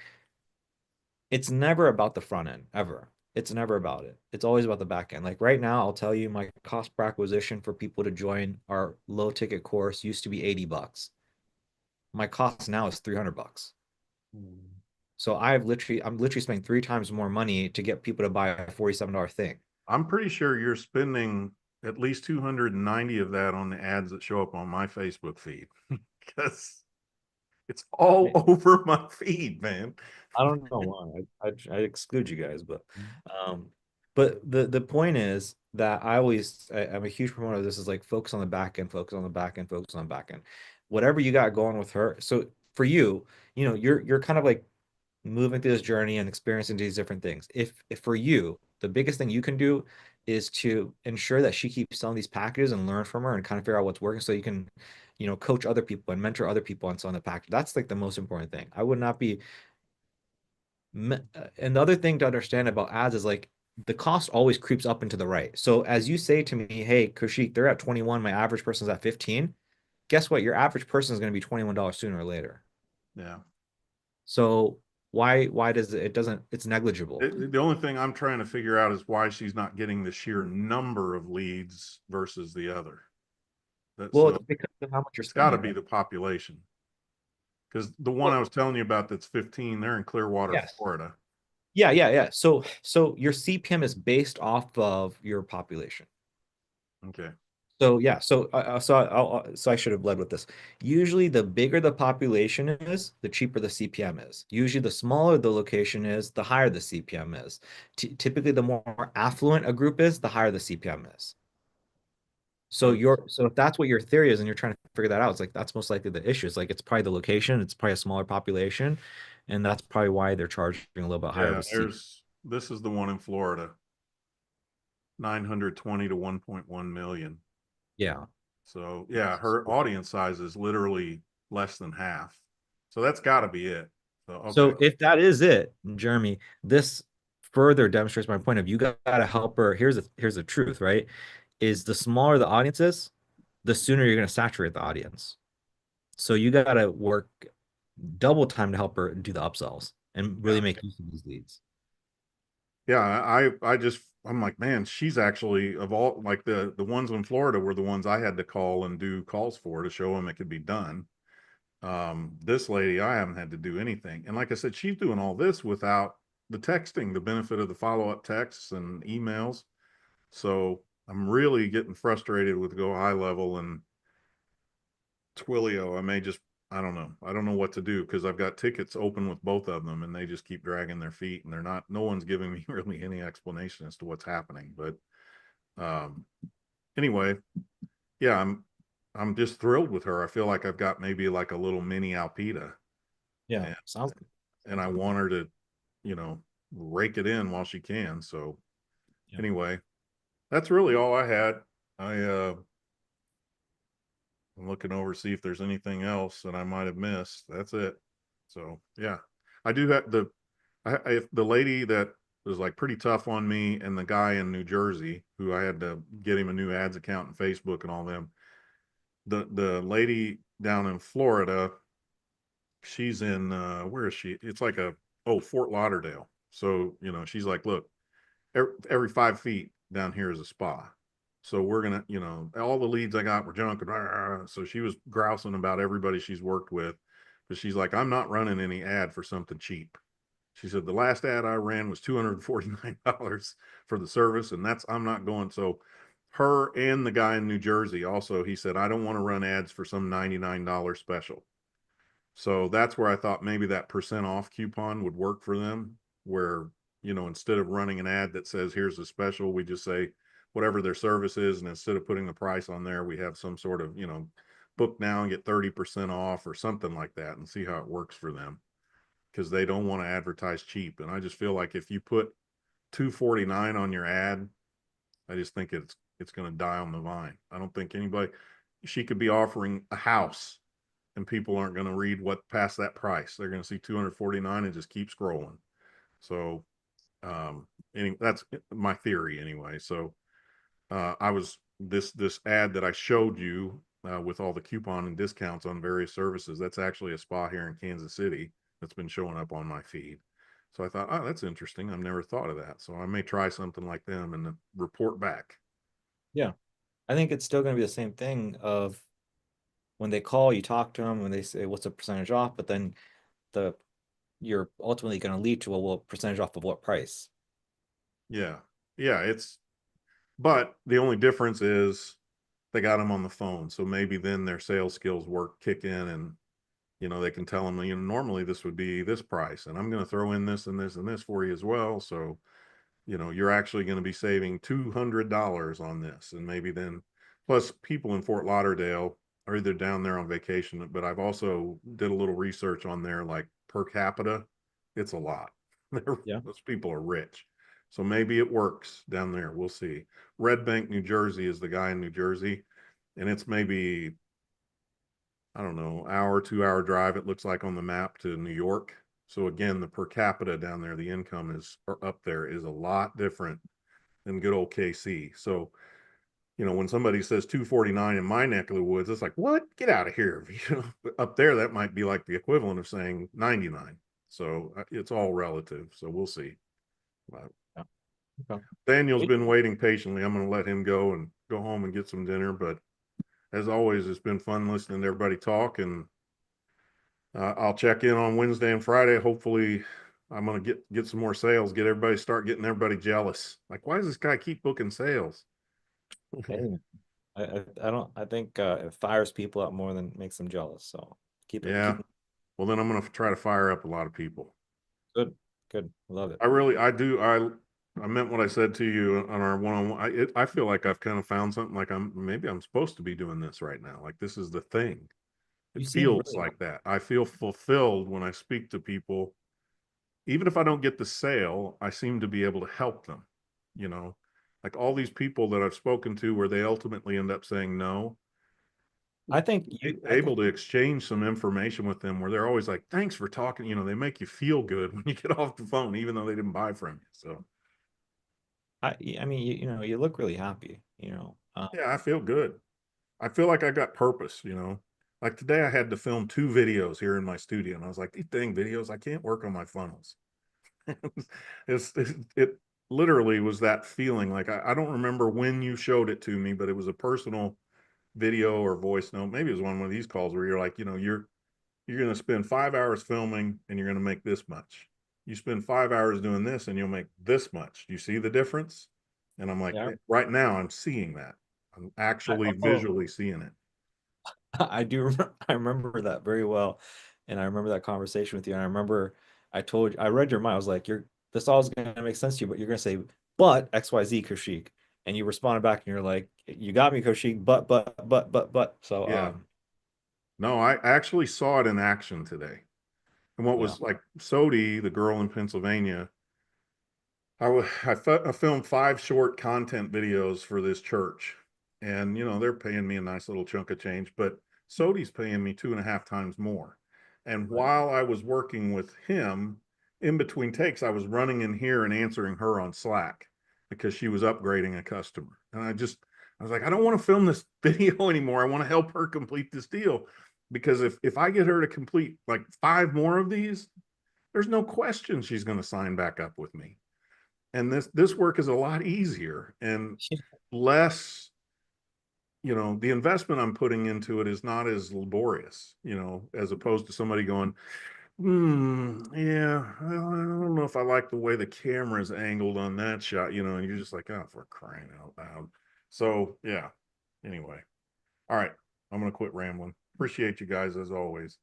it's never about the front end ever. It's never about it. It's always about the back end. Like right now, I'll tell you my cost per acquisition for people to join our low ticket course used to be 80 bucks. My cost now is 300 bucks. So I'm literally spending 3 times more money to get people to buy a $47 thing. I'm pretty sure you're spending at least 290 of that on the ads that show up on my Facebook feed, because it's all over my feed, man. I don't know why I exclude you guys, but the point is that I'm a huge promoter of this, is like focus on the back end, focus on the back end, focus on the back end. Whatever you got going with her. So for you, you know, you're kind of like moving through this journey and experiencing these different things. If for you, the biggest thing you can do is to ensure that she keeps selling these packages and learn from her and kind of figure out what's working, so you can, you know, coach other people and mentor other people on selling the package. That's like the most important thing. I would not be. And the other thing to understand about ads is like the cost always creeps up into the right. So as you say to me, hey, Kaushik, they're at 21, my average person's at 15. Guess what? Your average person is going to be $21 sooner or later. Yeah. So why does it doesn't, it's negligible. The only thing I'm trying to figure out is why she's not getting the sheer number of leads versus the other. Well, So it's because of how much you're it's got to spending. be the population. Because the one I was telling you about that's 15, they're in Clearwater, Yes. Florida. Yeah. So your CPM is based off of your population. Okay. So yeah, so I should have led with this. Usually, the bigger the population is, the cheaper the CPM is. Usually, the smaller the location is, the higher the CPM is. Typically, the more affluent a group is, the higher the CPM is. So if that's what your theory is, and you're trying to figure that out, it's like that's most likely the issue. It's like it's probably the location, it's probably a smaller population, and that's probably why they're charging a little bit higher of Yeah, a CPM. this is the one in Florida. 920 to 1.1 million. Yeah. So yeah, her audience size is literally less than half. So that's got to be it. So Okay. if that is it, Jeremy, this further demonstrates my point of you got to help her. Here's the truth, right? Is the smaller the audience is, the sooner you're going to saturate the audience. So you got to work double time to help her do the upsells and really make use of these leads. Yeah, I'm like, man, she's actually of all like the ones in Florida were the ones I had to call and do calls for to show them it could be done. This lady, I haven't had to do anything. And like I said, she's doing all this without the texting, the benefit of the follow-up texts and emails. So I'm really getting frustrated with Go High Level and Twilio. I don't know. I don't know what to do because I've got tickets open with both of them and they just keep dragging their feet and no one's giving me really any explanation as to what's happening. But anyway, yeah, I'm just thrilled with her. I feel like I've got maybe like a little mini Alpida. Yeah. And I want her to, rake it in while she can. So anyway, that's really all I had. I'm looking over to see if there's anything else that I might have missed. That's it. So yeah, I do have if the lady that was like pretty tough on me and the guy in New Jersey who I had to get him a new ads account and Facebook and all them. The lady down in Florida, she's in where is she? It's like Fort Lauderdale. So, she's like, look, every 5 feet down here is a spa. So we're going to, all the leads I got were junk. So she was grousing about everybody she's worked with. But she's like, I'm not running any ad for something cheap. She said, the last ad I ran was $249 for the service. And I'm not going. So her and the guy in New Jersey also, he said, I don't want to run ads for some $99 special. So that's where I thought maybe that % off coupon would work for them, where, instead of running an ad that says, here's the special, we just say whatever their service is. And instead of putting the price on there, we have some sort of, book now and get 30% off or something like that and see how it works for them. Because they don't want to advertise cheap. And I just feel like if you put $249 on your ad, I just think it's going to die on the vine. I don't think she could be offering a house and people aren't going to read what past that price. They're going to see $249 and just keep scrolling. So, that's my theory anyway. So, this ad that I showed you with all the coupon and discounts on various services, that's actually a spa here in Kansas City that's been showing up on my feed. So I thought, oh, that's interesting. I've never thought of that. So I may try something like them and report back. Yeah. I think it's still going to be the same thing of when they call, you talk to them, when they say, what's a percentage off? But then you're ultimately going to lead to, well, percentage off of what price? Yeah. Yeah. But the only difference is they got them on the phone. So maybe then their sales skills kick in and, they can tell them, normally this would be this price and I'm going to throw in this and this and this for you as well. So, you're actually going to be saving $200 on this. And maybe then, plus people in Fort Lauderdale are either down there on vacation, but I've also did a little research on there, like per capita, it's a lot. Those people are rich. So maybe it works down there. We'll see. Red Bank, New Jersey is the guy in New Jersey. And it's maybe, I don't know, 2-hour drive, it looks like on the map, to New York. So again, the per capita down there, the income is or up there is a lot different than good old KC. So, you know, when somebody says 249 in my neck of the woods, it's like, what? Get out of here. You know, up there, that might be like the equivalent of saying 99. So it's all relative. So we'll see. But Okay. Daniel's been waiting patiently. I'm going to let him go and go home and get some dinner. But as always, it's been fun listening to everybody talk. And I'll check in on Wednesday and Friday. Hopefully, I'm going to get some more sales, get everybody, start getting everybody jealous. Like, why does this guy keep booking sales? Hey, I think it fires people up more than makes them jealous. So keep it. Yeah. Well, then I'm going to try to fire up a lot of people. Good. Love it. I meant what I said to you on our one-on-one. I feel like I've kind of found something like maybe I'm supposed to be doing this right now. Like this is the thing. It You seem feels really like that. I feel fulfilled when I speak to people. Even if I don't get the sale, I seem to be able to help them. You know, like all these people that I've spoken to where they ultimately end up saying no. I think Able to exchange some information with them where they're always like, thanks for talking. You know, they make you feel good when you get off the phone, even though they didn't buy from you. So I mean, you know, you look really happy, you know. yeah, I feel good. I feel like I got purpose, you know. Like today I had to film 2 videos here in my studio, and I was like, these dang videos, I can't work on my funnels. It literally was that feeling. Like I don't remember when you showed it to me, but it was a personal video or voice note. Maybe it was one of these calls where you're like, you know, you're going to spend 5 hours filming and you're going to make this much. You spend 5 hours doing this and you'll make this much. Do you see the difference? And I'm like, Yeah. right now I'm seeing that. I'm actually visually seeing it. I remember that very well. And I remember that conversation with you. And I remember I read your mind. I was like, this all is gonna make sense to you, but you're gonna say, but XYZ Kaushik. And you responded back and you're like, you got me, Kaushik, but. So Yeah. No, I actually saw it in action today. And what Yeah. was like Sodi, the girl in Pennsylvania, I filmed 5 short content videos for this church. And, you know, they're paying me a nice little chunk of change, but Sodi's paying me 2.5 times more. And while I was working with him, in between takes, I was running in here and answering her on Slack because she was upgrading a customer. And I was like, I don't want to film this video anymore. I want to help her complete this deal. Because if I get her to complete like 5 more of these, there's no question she's going to sign back up with me. And this work is a lot easier and less, you know, the investment I'm putting into it is not as laborious, you know, as opposed to somebody going, yeah, well, I don't know if I like the way the camera is angled on that shot, you know, and you're just like, oh, for crying out loud. So yeah, anyway. All right. I'm going to quit rambling. Appreciate you guys as always.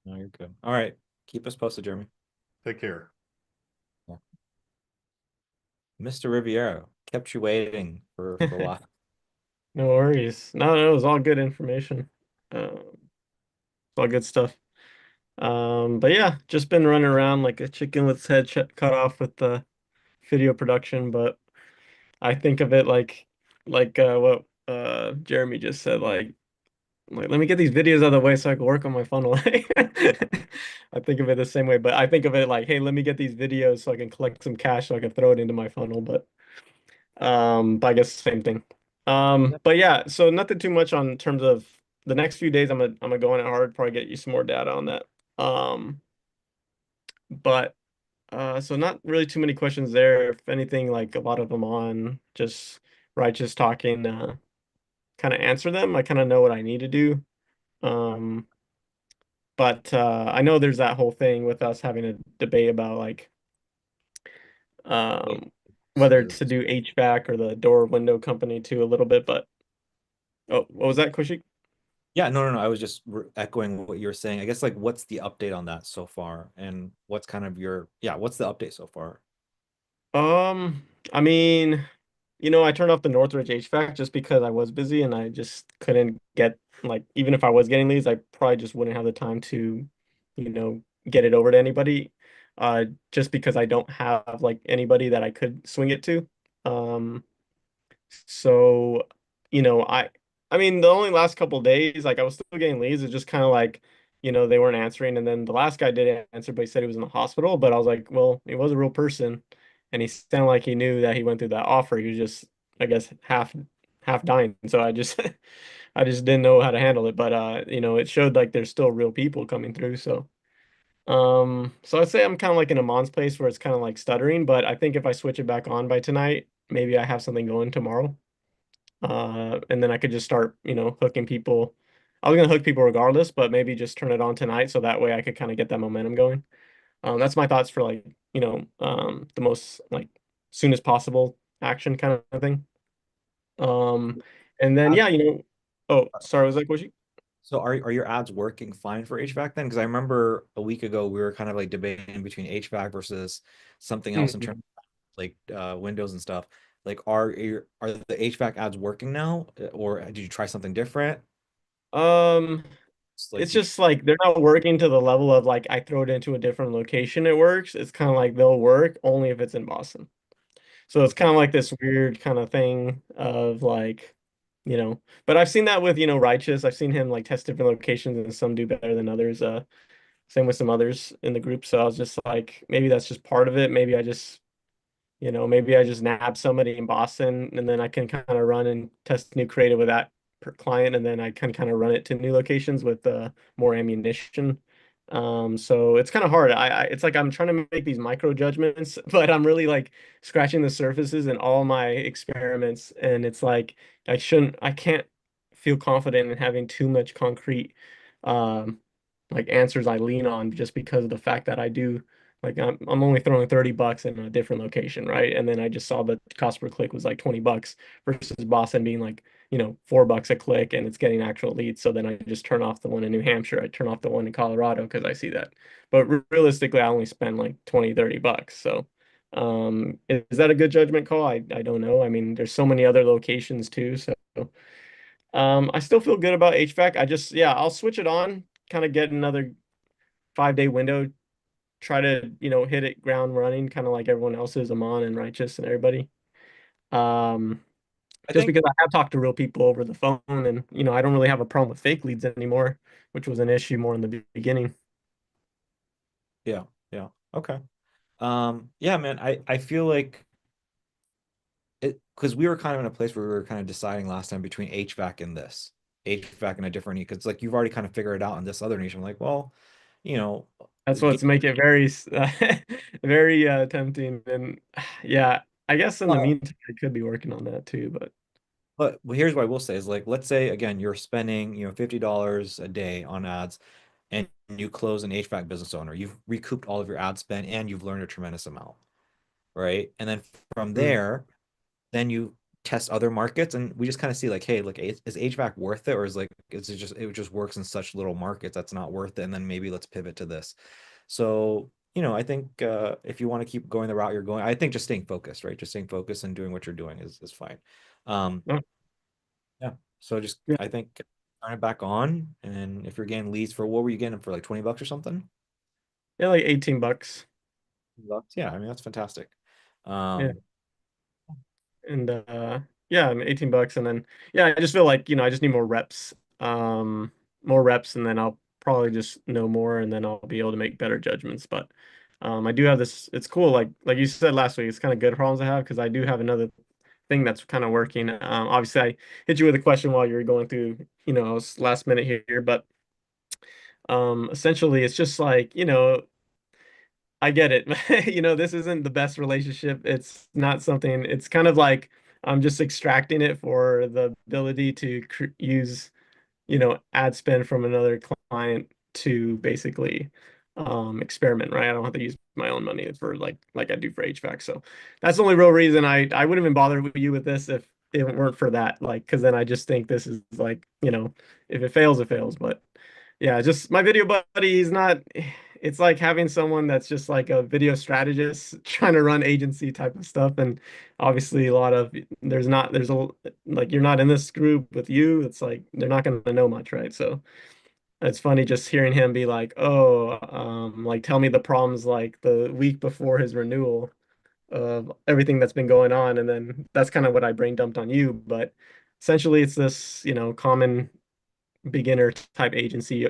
No, you're good. All right. Keep us posted, Jeremy. Take care. Mr. Riviero kept you waiting for a while. No worries. No, it was all good information. All good stuff. But yeah, just been running around like a chicken with its head cut off with the video production. But I think of it like what Jeremy just said, like let me get these videos out of the way so I can work on my funnel. I think of it the same way, but I think of it like, hey, let me get these videos so I can collect some cash so I can throw it into my funnel. But I guess the same thing. But yeah, so nothing too much on terms of the next few days. I'm gonna go on it hard, probably get you some more data on that. But so not really too many questions there. If anything, like a lot of them on just righteous talking, kind of answer them. I kind of know what I need to do. But I know there's that whole thing with us having a debate about like whether to do HVAC or the door window company too a little bit. But oh, what was that, Kaushik? Yeah, no. I was just echoing what you were saying. I guess like what's the update on that so far? And what's kind of what's the update so far? I mean, you know, I turned off the Northridge HVAC just because I was busy and I just couldn't get like even if I was getting leads, I probably just wouldn't have the time to, you know, get it over to anybody. Just because I don't have like anybody that I could swing it to. So, you know, I mean the only last couple days, like I was still getting leads, it's just kind of like they weren't answering. And then the last guy did answer, but he said he was in the hospital. But I was like, well, he was a real person, and he sounded like he knew that he went through that offer. He was just, I guess, half dying. So I just I just didn't know how to handle it. But it showed like there's still real people coming through. So I'd say I'm kind of like in a Mon's place where it's kind of like stuttering, but I think if I switch it back on by tonight, maybe I have something going tomorrow. And then I could just start, hooking people. I was gonna hook people regardless, but maybe just turn it on tonight so that way I could kind of get that momentum going. That's my thoughts for like, the most like soon as possible action kind of thing. And then yeah, oh, sorry, was that question? So are your ads working fine for HVAC then? Because I remember a week ago we were kind of like debating between HVAC versus something else in terms of like windows and stuff. Like are the HVAC ads working now, or did you try something different? Um, Like it's just like they're not working to the level of like I throw it into a different location, it works. It's kind of like they'll work only if it's in Boston. So it's kind of like this weird kind of thing of like, but I've seen that with, Righteous. I've seen him like test different locations and some do better than others. Same with some others in the group. So I was just like, maybe that's just part of it. Maybe I just nab somebody in Boston and then I can kind of run and test new creative with that per client, and then I can kind of run it to new locations with more ammunition. So it's kind of hard. It's like I'm trying to make these micro judgments, but I'm really like scratching the surfaces in all my experiments, and it's like I can't feel confident in having too much concrete um like answers I lean on just because of the fact that I do like I'm only throwing $30 in a different location, right? And then I just saw the cost per click was like $20 versus Boston being like, $4 a click and it's getting actual leads. So then I just turn off the one in New Hampshire. I turn off the one in Colorado because I see that. But realistically, I only spend like 20, $30. So is that a good judgment call? I don't know. I mean, there's so many other locations too. So I still feel good about HVAC. Yeah, I'll switch it on, kind of get another 5-day window, try to, hit it ground running, kind of like everyone else is, Amon and Righteous and everybody. Just because I have talked to real people over the phone, and I don't really have a problem with fake leads anymore, which was an issue more in the beginning. Yeah, yeah. Okay. Yeah, man, I feel like it because we were kind of in a place where we were kind of deciding last time between HVAC and this. HVAC and a different niche. Because like you've already kind of figured it out in this other niche. I'm like, well, you know, That's what's make it very, very tempting. And yeah, I guess in the meantime, I could be working on that too. but here's what I will say is like, let's say again, you're spending, $50 a day on ads and you close an HVAC business owner. You've recouped all of your ad spend and you've learned a tremendous amount, right? And then from there, then you test other markets and we just kind of see like, hey, look, is HVAC worth it? Or it just works in such little markets that's not worth it. And then maybe let's pivot to this. So, I think if you want to keep going the route you're going, I think just staying focused, right? Just staying focused and doing what you're doing is fine. Yeah. So I think turn it back on. And if you're getting leads what were you getting for like $20 or something? Yeah, like $18. Bucks. Yeah, I mean that's fantastic. Yeah. And yeah, I mean, $18, and then I just feel like I just need more reps, and then I'll probably just know more, and then I'll be able to make better judgments. But I do have this. It's cool, like you said last week. It's kind of good problems I have because I do have another thing that's kind of working. Obviously, I hit you with a question while you were going through. I was last minute here, but essentially, it's just like I get it. This isn't the best relationship. It's not something, it's kind of like I'm just extracting it for the ability to use, ad spend from another client to basically experiment, right? I don't have to use my own money for like I do for HVAC. So that's the only real reason I wouldn't even bother with you with this if it weren't for that. Like, because then I just think this is like, if it fails, it fails. But yeah, just my video buddy, he's not, it's like having someone that's just like a video strategist trying to run agency type of stuff. And obviously there's like, you're not in this group with you. It's like, they're not going to know much, right? So it's funny just hearing him be like, oh, like tell me the problems like the week before his renewal of everything that's been going on. And then that's kind of what I brain dumped on you. But essentially it's this, common beginner type agency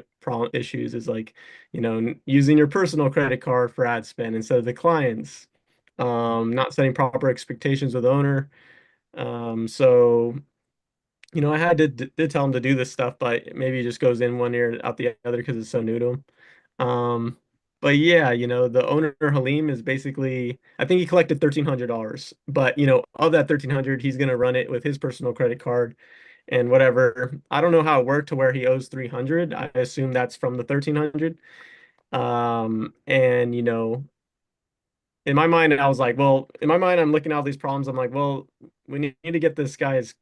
issues is like, using your personal credit card for ad spend instead of the client's, not setting proper expectations with the owner. So, I had to did tell him to do this stuff, but maybe it just goes in one ear out the other because it's so new to him. Um, but yeah, the owner Halim is basically, I think he collected $1,300, but of that 1,300, he's gonna run it with his personal credit card and whatever. I don't know how it worked to where he owes 300. I assume that's from the 1,300. And in my mind, I was like, well, in my mind, I'm looking at all these problems. I'm like, well, we need to get the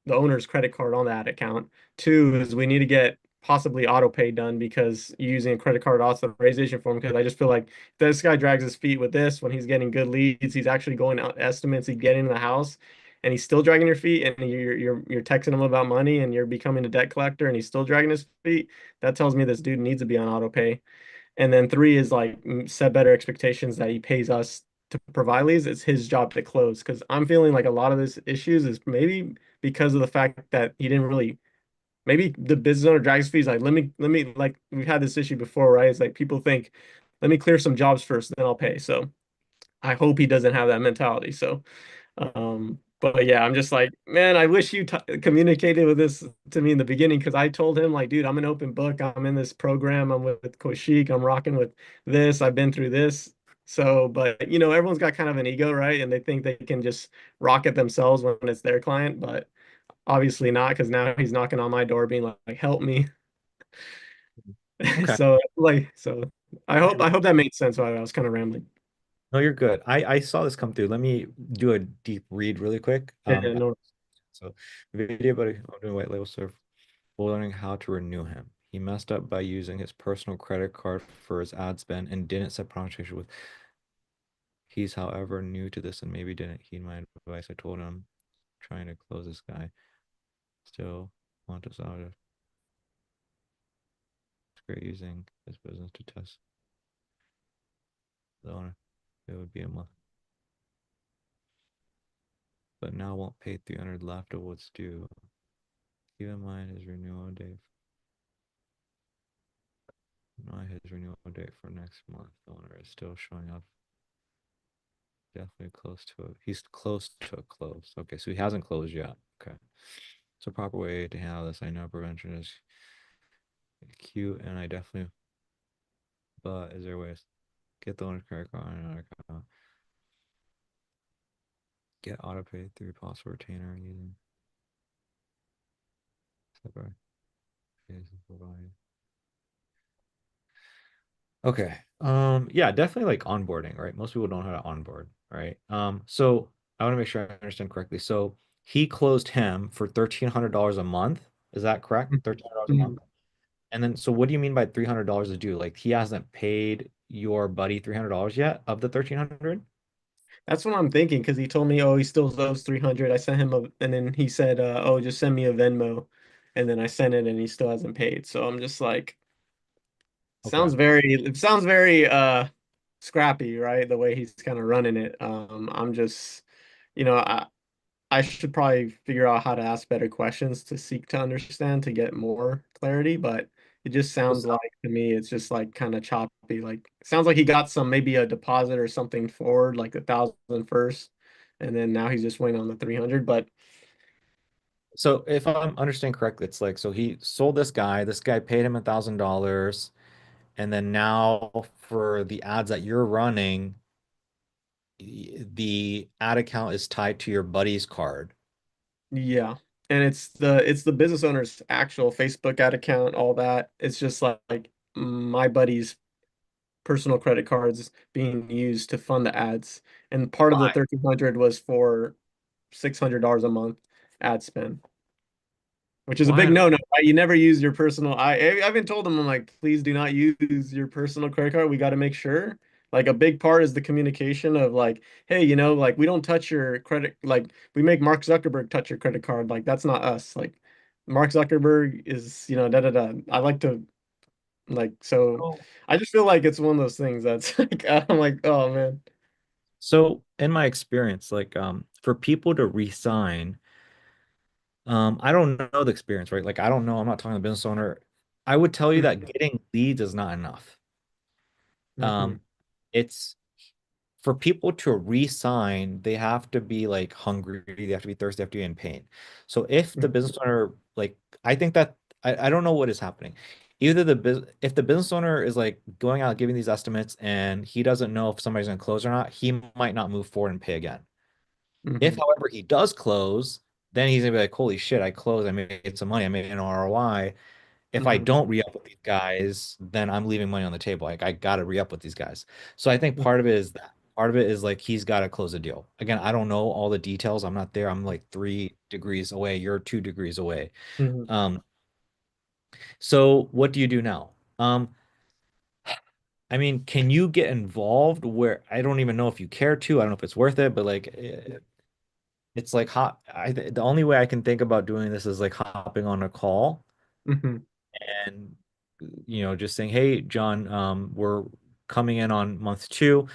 owner's credit card on that account. Two is we need to get possibly auto pay done because you're using a credit card authorization form. Because I just feel like this guy drags his feet with this when he's getting good leads. He's actually going out estimates. He's getting in the house, and he's still dragging your feet. And you're texting him about money, and you're becoming a debt collector, and he's still dragging his feet. That tells me this dude needs to be on auto pay. And then three is like set better expectations that he pays us to provide leads. It's his job to close because I'm feeling like a lot of this issues is maybe because of the fact that he didn't really. Maybe the business owner drags fees like let me like we've had this issue before, right? It's like people think, let me clear some jobs first, then I'll pay. So I hope he doesn't have that mentality. So but yeah, I'm just like, man, I wish you communicated with this to me in the beginning because I told him like, dude, I'm an open book. I'm in this program. I'm with Koshik. I'm rocking with this. I've been through this. So, but everyone's got kind of an ego, right? And they think they can just rock it themselves when it's their client, but obviously not because now he's knocking on my door being like help me. Okay. So I hope that made sense while I was kind of rambling. No, you're good. I saw this come through. Let me do a deep read really quick. Yeah, no. So video about doing white label serve, learning how to renew him. He messed up by using his personal credit card for his ad spend and didn't set pronunciation with. He's, however, new to this and maybe didn't heed my advice. I told him trying to close this guy. Still want us out of. It's great using his business to test the owner. It would be a month. But now won't pay 300 left of what's due. Keep in mind his renewal date. Not his renewal date for next month. The owner is still showing up. Definitely close to it. He's close to a close. Okay, so he hasn't closed yet. Okay. So proper way to handle this. I know prevention is cute and I definitely, but is there ways? Get the owner's credit card on another account. Get auto pay through possible retainer using separate. Okay. Yeah, definitely like onboarding, right? Most people don't know how to onboard, right? So I want to make sure I understand correctly. So he closed him for $1,300 a month. Is that correct? $1,300 a month. And then, so what do you mean by $300 is due? Like he hasn't paid your buddy $300 yet of the 1,300? That's what I'm thinking because he told me, oh, he still owes 300. I sent him and then he said, oh, just send me a Venmo. And then I sent it and he still hasn't paid. So I'm just like, it sounds very scrappy, right? The way he's kind of running it. I'm just, I should probably figure out how to ask better questions to seek to understand to get more clarity, but it just sounds like to me it's just like kind of choppy. Like sounds like he got maybe a deposit or something forward, like 1,000 first, and then now he's just waiting on the 300. But so if I'm understanding correctly, it's like so he sold this guy paid him $1,000, and then now for the ads that you're running, the ad account is tied to your buddy's card. yeah, and it's the business owner's actual Facebook ad account, all that. It's just like my buddy's personal credit cards being used to fund the ads. And part of the 1,300 was for $600 a month ad spend, which is a big no-no, right? You never use your personal. I've been told them, I'm like, please do not use your personal credit card. We got to make sure. Like a big part is the communication of like, hey, like we don't touch your credit. Like we make Mark Zuckerberg touch your credit card. Like that's not us. Like Mark Zuckerberg is, da da da. I like to so I just feel like it's one of those things that's like I'm like, oh man. So in my experience, like for people to resign, I don't know the experience, right? Like I don't know. I'm not talking to the business owner. I would tell you that getting leads is not enough. Mhm. It's for people to re-sign, they have to be like hungry, they have to be thirsty, they have to be in pain. So if the Mhm. business owner, like, I think that I don't know what is happening. Either if the business owner is like going out giving these estimates and he doesn't know if somebody's gonna close or not, he might not move forward and pay again. If, Mhm. however, he does close, then he's gonna be like, holy shit, I closed, I made some money, I made an ROI. If I Mhm. don't re-up with these guys, then I'm leaving money on the table. Like I gotta re-up with these guys. So I think part of it is that. Part of it is like he's got to close a deal. Again, I don't know all the details. I'm not there. I'm like 3 degrees away. You're 2 degrees away. Mhm. Um, so what do you do now? I mean, can you get involved where I don't even know if you care to? I don't know if it's worth it, but like it's like hot. The only way I can think about doing this is like hopping on a call Mhm. and just saying, hey John, we're coming in on month 2.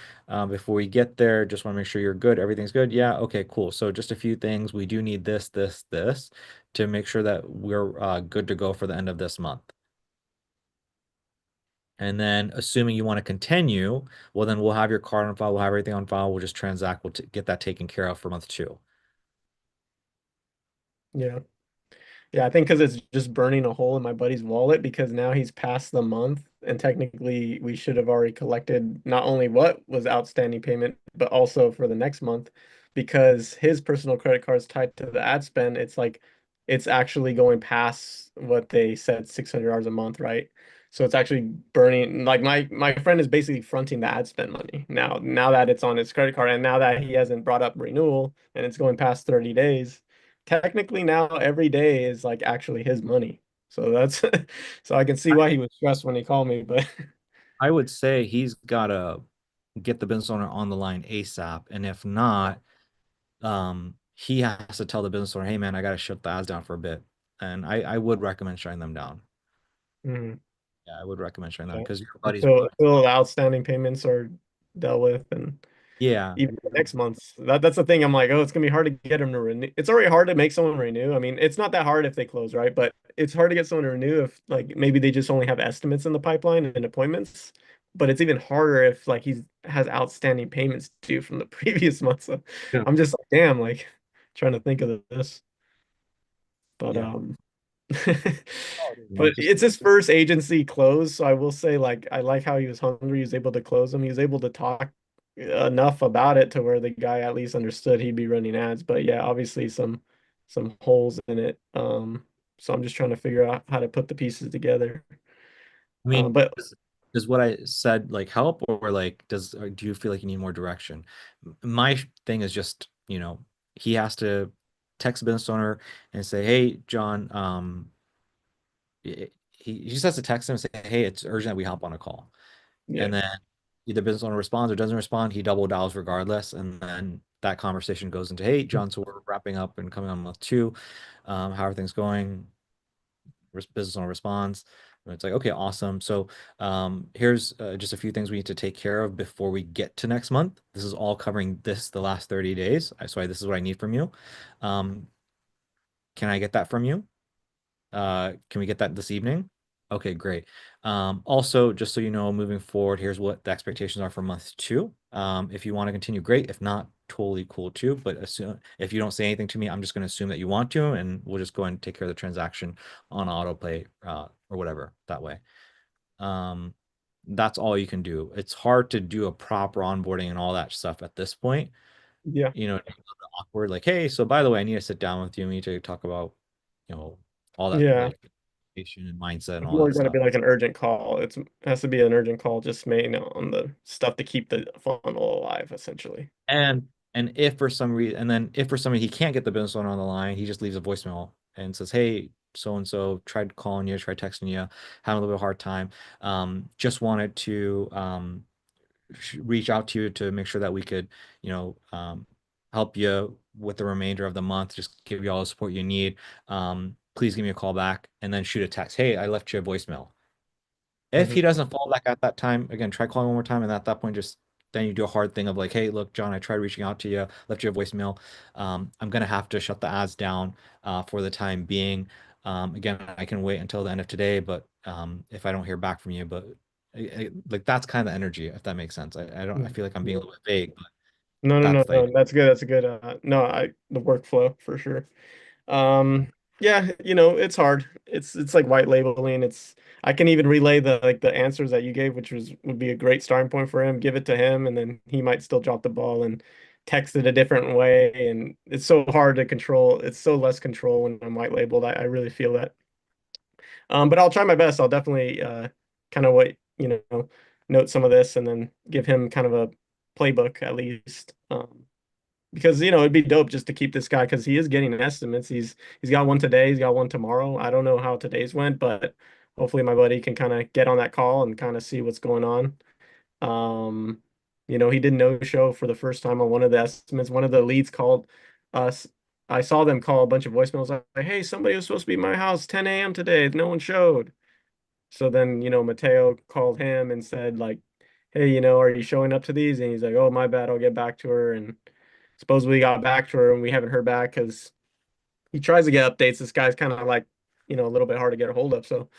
Before we get there, just want to make sure you're good, everything's good. Yeah, okay, cool. So just a few things, we do need this to make sure that we're good to go for the end of this month. And then assuming you want to continue, well then we'll have your card on file, we'll have everything on file, we'll just transact, we'll get that taken care of for month 2. Yeah. Yeah, I think because it's just burning a hole in my buddy's wallet because now he's past the month and technically we should have already collected not only what was outstanding payment, but also for the next month because his personal credit card is tied to the ad spend. It's like it's actually going past what they said $600 a month, right? So it's actually burning like my friend is basically fronting the ad spend money now that it's on his credit card and now that he hasn't brought up renewal and it's going past 30 days technically now every day is like actually his money. So that's so I can see why he was stressed when he called me, but I would say he's got to get the business owner on the line ASAP, and if not, he has to tell the business owner, hey man, I got to shut the ads down for a bit. And I would recommend shutting them down. Mhm. Yeah, I would recommend shutting them Yeah. because your buddy's Until the outstanding payments are dealt with and yeah. even the next month's that's the thing. I'm like, oh, it's gonna be hard to get him to renew. It's already hard to make someone renew. I mean, it's not that hard if they close, right? But it's hard to get someone to renew if like maybe they just only have estimates in the pipeline and appointments. But it's even harder if like he's has outstanding payments due from the previous month. So Yeah. I'm just like, damn, like trying to think of this. But Yeah. Oh, but just it's his first agency close, so I will say like I like how he was hungry, he was able to close them. He was able to talk enough about it to where the guy at least understood he'd be running ads. But yeah, obviously some holes in it. So I'm just trying to figure out how to put the pieces together. I mean, But does what I said like help, or like or do you feel like you need more direction? My thing is just, he has to text the business owner and say, hey John, he just has to text him and say, hey, it's urgent that we hop on a call. yeah. And then either business owner responds or doesn't respond, he double dials regardless. And then that conversation goes into, hey, John, so we're wrapping up and coming on month 2. How are things going? Business owner responds. And it's like, okay, awesome. So here's just a few things we need to take care of before we get to next month. This is all covering the last 30 days. So this is what I need from you. Can I get that from you? Can we get that this evening? Okay, great. Also, just so you know, moving forward, here's what the expectations are for month 2. If you want to continue, great. If not, totally cool too. But if you don't say anything to me, I'm just going to assume that you want to, and we'll just go and take care of the transaction on autoplay or whatever that way. That's all you can do. It's hard to do a proper onboarding and all that stuff at this point. Yeah. It's a little bit awkward. Like, hey, so by the way, I need to sit down with you. We need to talk about, all that Yeah. like patient and mindset and It's all more that gonna stuff. be like an urgent call. It has to be an urgent call just made on the stuff to keep the funnel alive, essentially. And if for some reason, and then if for some reason he can't get the business owner on the line, he just leaves a voicemail and says, hey, so and so tried calling you, tried texting you, having a little bit of a hard time. Just wanted to reach out to you to make sure that we could, help you with the remainder of the month, just give you all the support you need. Please give me a call back, and then shoot a text. Hey, I left you a voicemail. If Mhm. he doesn't fall back at that time, again, try calling one more time, and at that point, just then you do a hard thing of like, hey, look, John, I tried reaching out to you, left you a voicemail. I'm gonna have to shut the ads down for the time being. Again, I can wait until the end of today, but if I don't hear back from you, but like that's kind of the energy, if that makes sense. I feel like I'm being a little bit vague, but No, no, no, that's the no. idea. That's good. That's a good. No, the workflow for sure. Yeah, it's hard. It's like white labeling. I can even relay the answers that you gave, which would be a great starting point for him. Give it to him, and then he might still drop the ball and text it a different way. And it's so hard to control. It's so less control when I'm white labeled. I really feel that. But I'll try my best. I'll definitely kind of note some of this and then give him kind of a playbook at least. Because it'd be dope just to keep this guy because he is getting estimates. He's got one today, he's got one tomorrow. I don't know how today's went, but hopefully my buddy can kind of get on that call and kind of see what's going on. He did no show for the first time on one of the estimates. One of the leads called us. I saw them call a bunch of voicemails like, hey, somebody was supposed to be at my house 10 a.m. today. No one showed. So then, Mateo called him and said, like, hey, are you showing up to these? And he's like, oh, my bad, I'll get back to her. And supposedly got back to her and we haven't heard back because he tries to get updates. This guy's kind of like, a little bit hard to get a hold of. So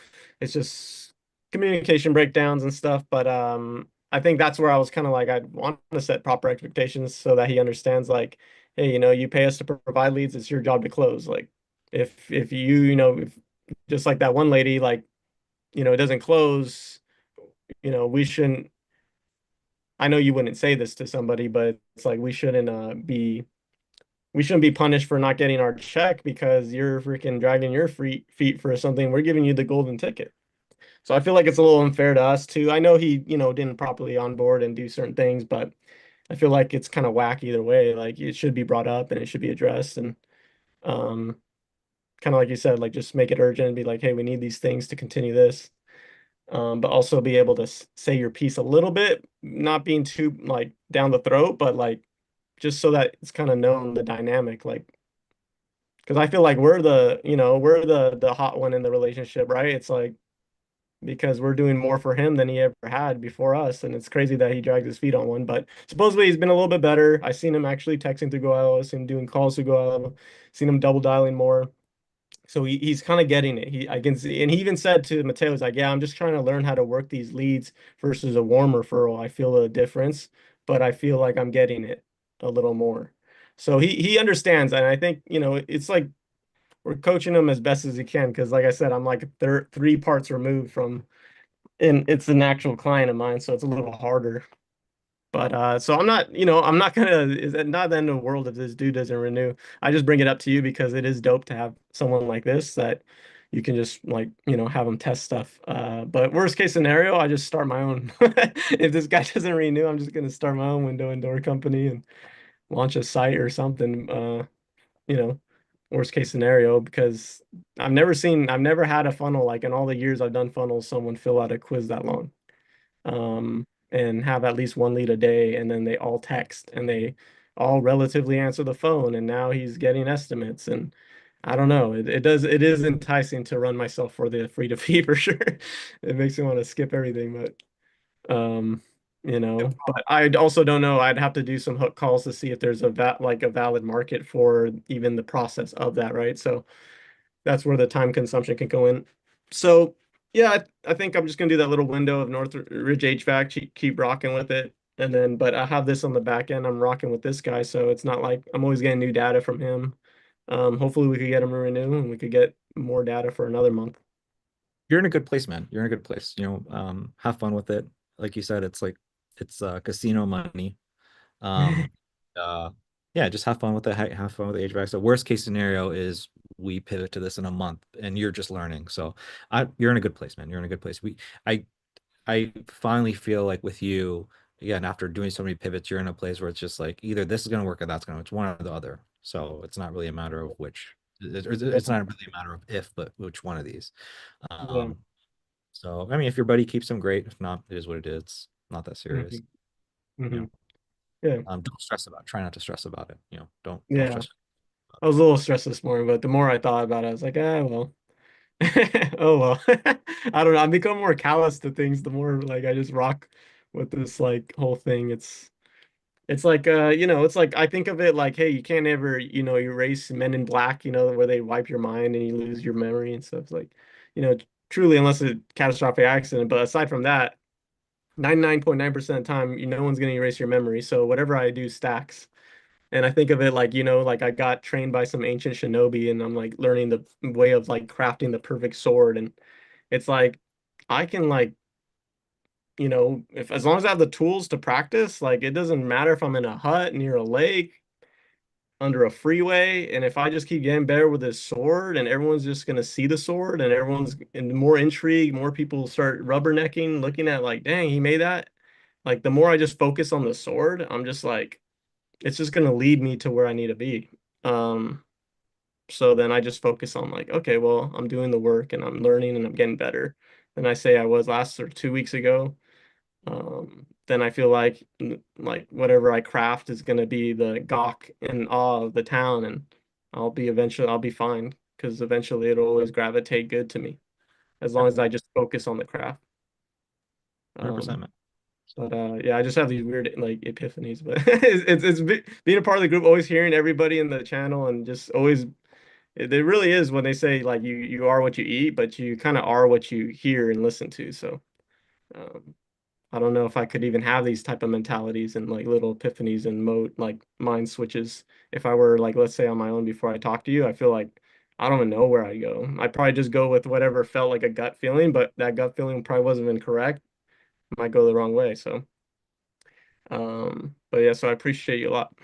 it's just communication breakdowns and stuff. But I think that's where I was kind of like, I want to set proper expectations so that he understands like, hey, you pay us to provide leads, it's your job to close. Like if if just like that one lady, like, it doesn't close, we shouldn't. I know you wouldn't say this to somebody, but it's like we shouldn't be punished for not getting our check because you're freaking dragging your feet for something. We're giving you the golden ticket. So I feel like it's a little unfair to us too. I know he, didn't properly onboard and do certain things, but I feel like it's kind of whack either way. Like it should be brought up and it should be addressed and um kind of like you said, like just make it urgent and be like, hey, we need these things to continue this. But also be able to say your piece a little bit, not being too like down the throat, but like just so that it's kind of known the dynamic, like because I feel like we're the hot one in the relationship, right? It's like because we're doing more for him than he ever had before us, and it's crazy that he drags his feet on one. But supposedly he's been a little bit better. I seen him actually texting through Go I've seen him doing calls through Go seen him double dialing more. So he's kind of getting it. I can see, and he even said to Mateo, he's like, "Yeah, I'm just trying to learn how to work these leads versus a warm referral. I feel a difference, but I feel like I'm getting it a little more." So he understands, and I think it's like we're coaching him as best as he can because, like I said, I'm like three parts removed from, and it's an actual client of mine, so it's a little harder. But so I'm not gonna, is it not the end of the world if this dude doesn't renew. I just bring it up to you because it is dope to have someone like this that you can just like, have them test stuff. But worst case scenario, I just start my own. If this guy doesn't renew, I'm just gonna start my own window and door company and launch a site or something. You know, worst case scenario, because I've never had a funnel like in all the years I've done funnels, someone fill out a quiz that long and have at least one lead a day, and then they all text and they all relatively answer the phone. And now he's getting estimates, and I don't know. It is enticing to run myself for the free to fee for sure. It makes me want to skip everything, but but I also don't know. I'd have to do some hook calls to see if there's a valid market for even the process of that, right? So that's where the time consumption can go in. So yeah, I think I'm just gonna do that little window of Northridge HVAC, keep rocking with it. And then, but I have this on the back end. I'm rocking with this guy, so it's not like I'm always getting new data from him. Hopefully we could get him to renew and we could get more data for another month. You're in a good place, man. You're in a good place. Have fun with it. Like you said, it's casino money. Um, yeah, just have fun with it. Have fun with the HVAC. So worst case scenario is we pivot to this in a month, and you're just learning. So you're in a good place, man. You're in a good place. I finally feel like with you, again, after doing so many pivots, you're in a place where it's just like either this is going to work or that's going to, it's one or the other. So it's not really a matter of which, it's not really a matter of if, but which one of these. So, I mean, if your buddy keeps them, great. If not, it is what it is. It's not that serious. Yeah. Don't stress about it. Try not to stress about it. Don't Yeah. stress. I was a little stressed this morning, but the more I thought about it, I was like, well. Oh well. I don't know. I'm becoming more callous to things the more like I just rock with this like whole thing. It's like it's like I think of it like, hey, you can't ever, erase Men in Black, where they wipe your mind and you lose your memory and stuff. Like, truly, unless it's a catastrophic accident. But aside from that, 99.9% of the time, no one's gonna erase your memory. So whatever I do stacks. And I think of it like, like I got trained by some ancient shinobi and I'm like learning the way of like crafting the perfect sword. And it's like I can like, if as long as I have the tools to practice, like it doesn't matter if I'm in a hut near a lake, under a freeway, and if I just keep getting better with this sword and everyone's just gonna see the sword and everyone's in more intrigue, more people start rubbernecking, looking at like, dang, he made that. Like the more I just focus on the sword, I'm just like, it's just gonna lead me to where I need to be. Um, so then I just focus on like, okay, well, I'm doing the work and I'm learning and I'm getting better than I say I was last or 2 weeks ago. Then I feel like whatever I craft is gonna be the gawk and awe of the town, and I'll be fine because eventually it'll always gravitate good to me as long as I just focus on the craft. 100%, Um, man. but yeah, I just have these weird like epiphanies, but being a part of the group, always hearing everybody in the channel, and just always it really is when they say like you are what you eat, but you kind of are what you hear and listen to. So. Um, I don't know if I could even have these type of mentalities and like little epiphanies and mode like mind switches if I were like, let's say, on my own before I talk to you. I feel like I don't even know where I go. I'd probably just go with whatever felt like a gut feeling, but that gut feeling probably wasn't even correct. Might go the wrong way. So but yeah, so I appreciate you a lot.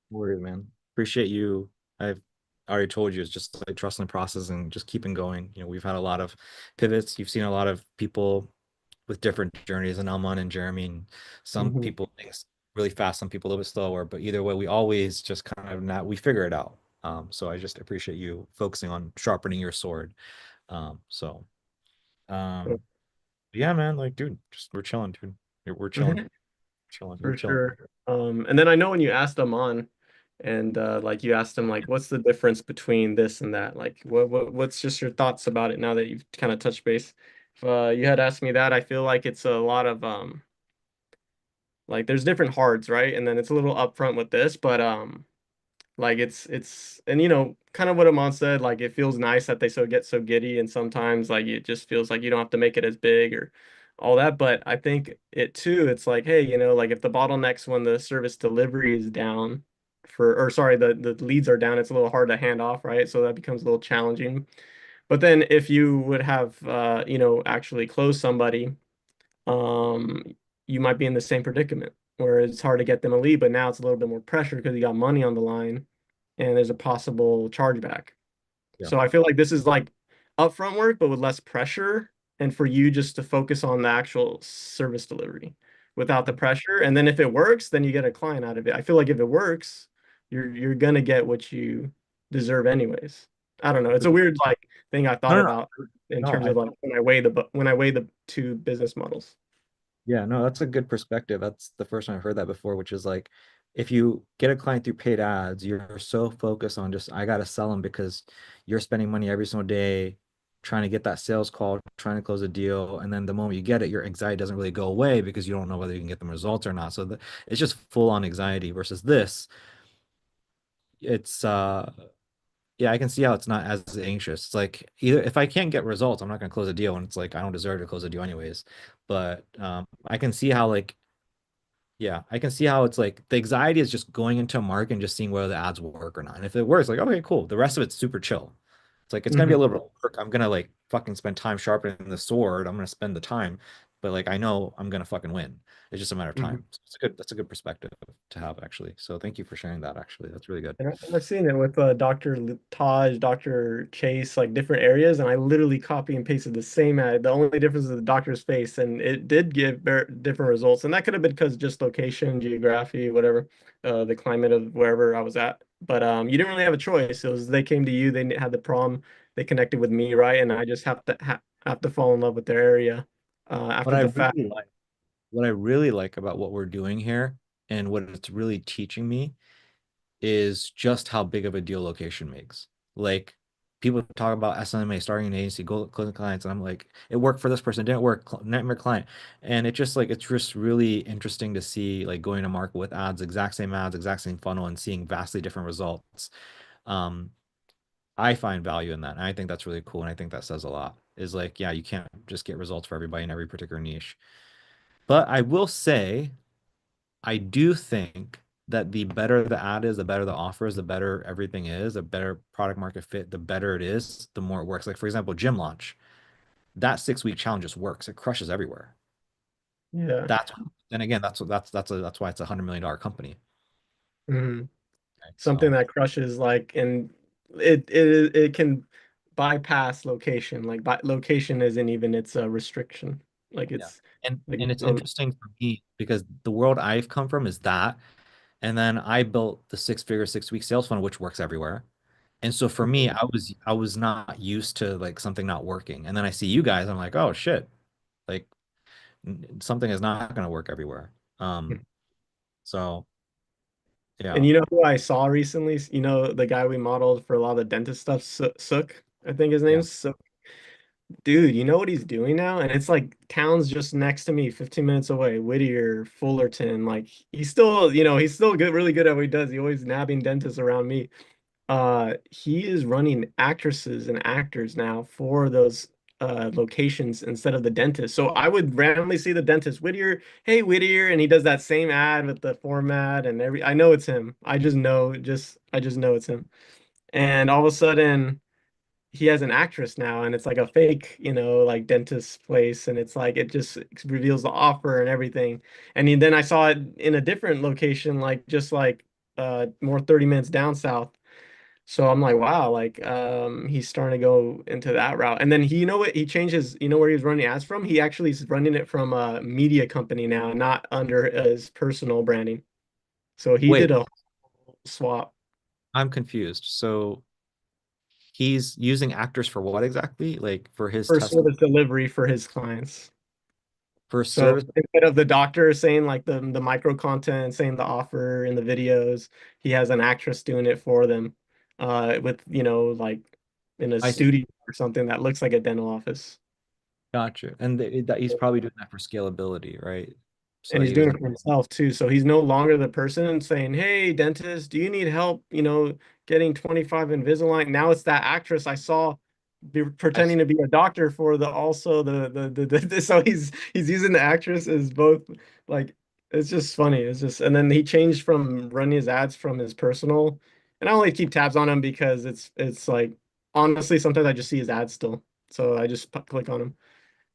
Worried, man. Appreciate you. I've already told you, it's just like trusting the process and just keeping going. We've had a lot of pivots. You've seen a lot of people with different journeys, and Elmon and Jeremy, and some Mhm. people things really fast, some people a little bit slower, but either way, we always just kind of we figure it out. So I just appreciate you focusing on sharpening your sword. So Cool. yeah, man, like, dude, just we're chilling, dude. We're chilling, chilling, you're For chilling. sure. And then I know when you asked them on, and like you asked them like, what's the difference between this and that? Like, what's just your thoughts about it now that you've kind of touched base? If you had asked me that, I feel like it's a lot of like there's different hards, right? And then it's a little upfront with this, but like it's and kind of what Amon said, like it feels nice that they get so giddy, and sometimes like it just feels like you don't have to make it as big or all that. But I think it too, it's like, hey, like if the bottlenecks when the service delivery is down or sorry, the leads are down, it's a little hard to hand off, right? So that becomes a little challenging. But then if you would have actually close somebody, um, you might be in the same predicament where it's hard to get them a lead, but now it's a little bit more pressure because you got money on the line and there's a possible chargeback. Yeah. So I feel like this is like upfront work, but with less pressure, and for you just to focus on the actual service delivery without the pressure. And then if it works, then you get a client out of it. I feel like if it works, you're gonna get what you deserve anyways. I don't know. It's a weird like thing I No, thought no, about in no, terms of like when I weigh the two business models. yeah, no, that's a good perspective. That's the first time I've heard that before, which is like, if you get a client through paid ads, you're so focused on just, I got to sell them because you're spending money every single day trying to get that sales call, trying to close a deal. And then the moment you get it, your anxiety doesn't really go away because you don't know whether you can get them results or not. So it's just full on anxiety versus this. It's, yeah, I can see how it's not as anxious. It's like, either if I can't get results, I'm not going to close a deal. And it's like, I don't deserve to close a deal anyways. But I can see how like, yeah, I can see how it's like the anxiety is just going into a market and just seeing whether the ads will work or not. And if it works, like, okay, cool. The rest of it's super chill. It's like, it's gonna be a little bit of work. I'm gonna like fucking spend time sharpening the sword. I'm gonna spend the time, but like I know I'm gonna fucking win. It's just a matter of time. So that's a good perspective to have actually. So thank you for sharing that actually. That's really good. And I've seen it with Dr. Taj, Dr. Chase, like different areas, and I literally copy and pasted the same ad. The only difference is the doctor's face, and it did give different results. And that could have been because just location, geography, whatever, the climate of wherever I was at. But you didn't really have a choice. It was they came to you, they had the problem, they connected with me, right? And I just have to fall in love with their area What after I the fact. really like, what I really like about what we're doing here and what it's really teaching me is just how big of a deal location makes. Like people talk about SMA, starting an agency, go closing clients, and I'm like, it worked for this person, it didn't work, nightmare client. And it's just really interesting to see like going to market with ads, exact same funnel, and seeing vastly different results. Um, I find value in that. And I think that's really cool. And I think that says a lot. Is like, yeah, you can't just get results for everybody in every particular niche. But I will say, I do think that the better the ad is, the better the offer is, the better everything is, the better product market fit, the better it is, the more it works. Like, for example, gym launch, that 6 week challenge just works. It crushes everywhere. Yeah. That's, and again, that's why it's $100 million company. Mhm. Right? Something So, that crushes like, and it can bypass location. Like location isn't even its a restriction. Like yeah. it's And like and it's interesting for me because the world I've come from is that. And then I built the 6 figure, 6 week sales funnel, which works everywhere. And so for me, I was not used to like something not working. And then I see you guys, I'm like, oh shit, like something is not going to work everywhere. So And yeah, you know who I saw recently? You know the guy we modeled for a lot of the dentist stuff, Sook, I think his yeah. name's Sook. Dude, you know what he's doing now? And it's like towns just next to me, 15 minutes away, Whittier, Fullerton. Like he's still, he's still good, really good at what he does. He always nabbing dentists around me. He is running actresses and actors now for those locations instead of the dentist. So I would randomly see the dentist, Whittier, hey Whittier, and he does that same ad with the format and I know it's him. I just know it's him. And all of a sudden he has an actress now and it's like a fake, like dentist place and it's like it just reveals the offer and everything. And then I saw it in a different location, like just like more 30 minutes down south. So I'm like, wow, like he's starting to go into that route. And then he, you know what, he changes, where he was running ads from? He actually is running it from a media company now, not under his personal branding. So he Wait, did a whole swap I'm confused. So he's using actors for what exactly? Like for his for test, service delivery for his clients. for So service. instead of the doctor saying like the micro content, saying the offer in the videos, he has an actress doing it for them, with like in a I studio or something that looks like a dental office. gotcha. And that he's probably doing that for scalability, right? So And that he's he doing it doesn't. for himself too. So he's no longer the person saying, "Hey, dentist, do you need help, getting 25 Invisalign?" Now it's that actress I saw I pretending to be a doctor for the also the so he's using the actress as both, like it's just funny. It's just, and then he changed from running his ads from his personal, and I only keep tabs on him because it's like honestly sometimes I just see his ads still. So I just click on him.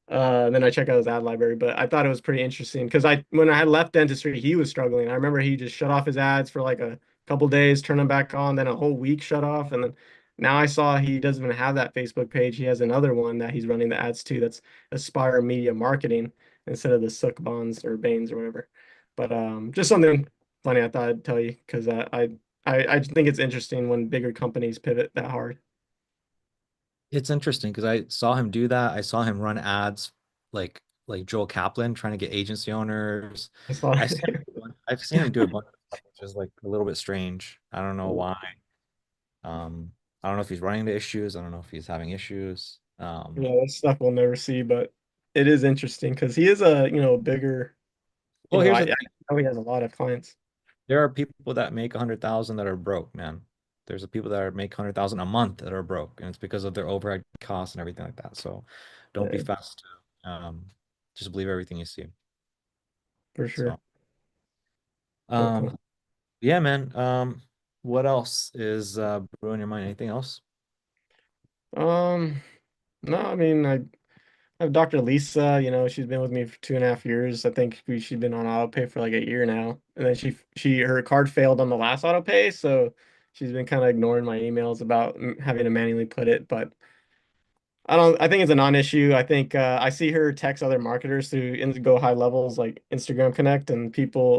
Then I check out his ad library, but I thought it was pretty interesting because when I had left dentistry, he was struggling. I remember he just shut off his ads for like a couple days, turn them back on, then a whole week shut off, and then now I saw he doesn't even have that Facebook page. He has another one that he's running the ads to. That's Aspire Media Marketing instead of the Sook Bonds or Baines or whatever. But just something funny I thought I'd tell you because I think it's interesting when bigger companies pivot that hard. It's interesting because I saw him do that. I saw him run ads like Joel Kaplan trying to get agency owners. I saw. I've seen him do a bunch of stuff, which is like a little bit strange. I don't know why. I don't know if he's running into issues. I don't know if he's having issues. Yeah, that's stuff we'll never see, but it is interesting because he is a, bigger, Well, here's the I thing. know he has a lot of clients. There are people that make 100,000 that are broke, man. There's people that make 100,000 a month that are broke, and it's because of their overhead costs and everything like that. So don't be Yeah, fast to just believe everything you see. for So sure. But um yeah, man. What else is brewing your mind? Anything else? no, I mean, I have Dr. Lisa, she's been with me for 2.5 years. I think she's been on auto pay for like a year now. And then her card failed on the last auto pay, so she's been kind of ignoring my emails about having to manually put it, but I think it's a non-issue. I think I see her text other marketers to go high levels like Instagram Connect, and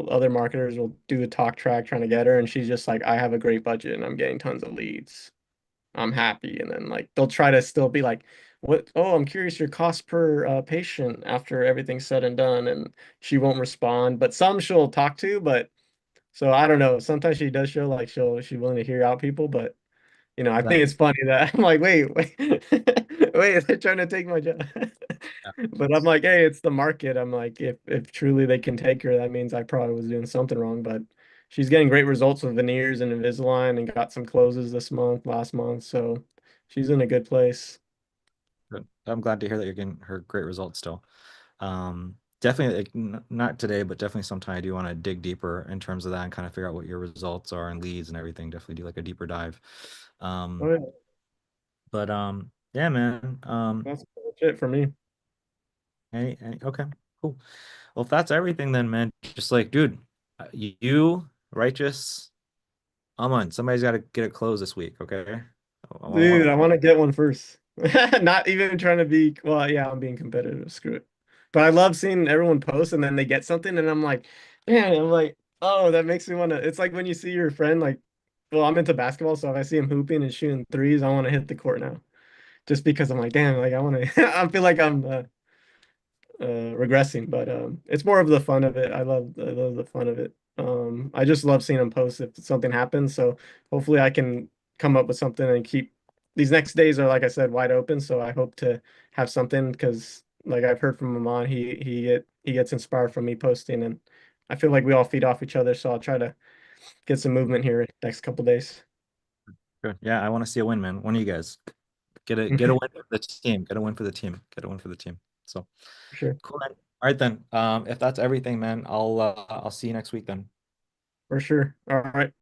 other marketers will do a talk track trying to get her, and she's just like, I have a great budget and I'm getting tons of leads. I'm happy. And then like they'll try to still be like, what? Oh, I'm curious your cost per patient after everything's said and done, and she won't respond. But some she'll talk to, but so I don't know. Sometimes she does show like she's willing to hear out people, but You know, I That- think it's funny that I'm like, wait, wait, they're trying to take my job. But I'm like, hey, it's the market. I'm like, if truly they can take her, that means I probably was doing something wrong. But she's getting great results with veneers and Invisalign and got some closes this month, last month. So she's in a good place. Good. I'm glad to hear that you're getting her great results still. Definitely like, not today, but definitely sometime I do want to dig deeper in terms of that and kind of figure out what your results are and leads and everything. Definitely do like a deeper dive. Oh, yeah, But yeah, man. that's pretty much it for me. Okay, cool. Well, if that's everything, then man, just like, dude, you righteous. Aman, somebody's got to get it closed this week, okay? Dude, I want to get one first. Not even trying to be, well, yeah, I'm being competitive. Screw it. But I love seeing everyone post and then they get something and I'm like, man, I'm like, oh, that makes me want to. It's like when you see your friend, like, well, I'm into basketball, so if I see him hooping and shooting threes, I want to hit the court now. Just because I'm like, damn, like I want to, I feel like I'm regressing, but it's more of the fun of it. I love the fun of it. I just love seeing them post if something happens. So hopefully I can come up with something and keep these next days are, like I said, wide open. So I hope to have something because like I've heard from Amon, he gets inspired from me posting, and I feel like we all feed off each other. So I'll try to get some movement here next couple days. Good. Yeah, I want to see a win, man. One of you guys get a win for the team. Get a win for the team. Get a win for the team. So Sure. cool, man. All right then. If that's everything, man, I'll see you next week then. For sure. All right.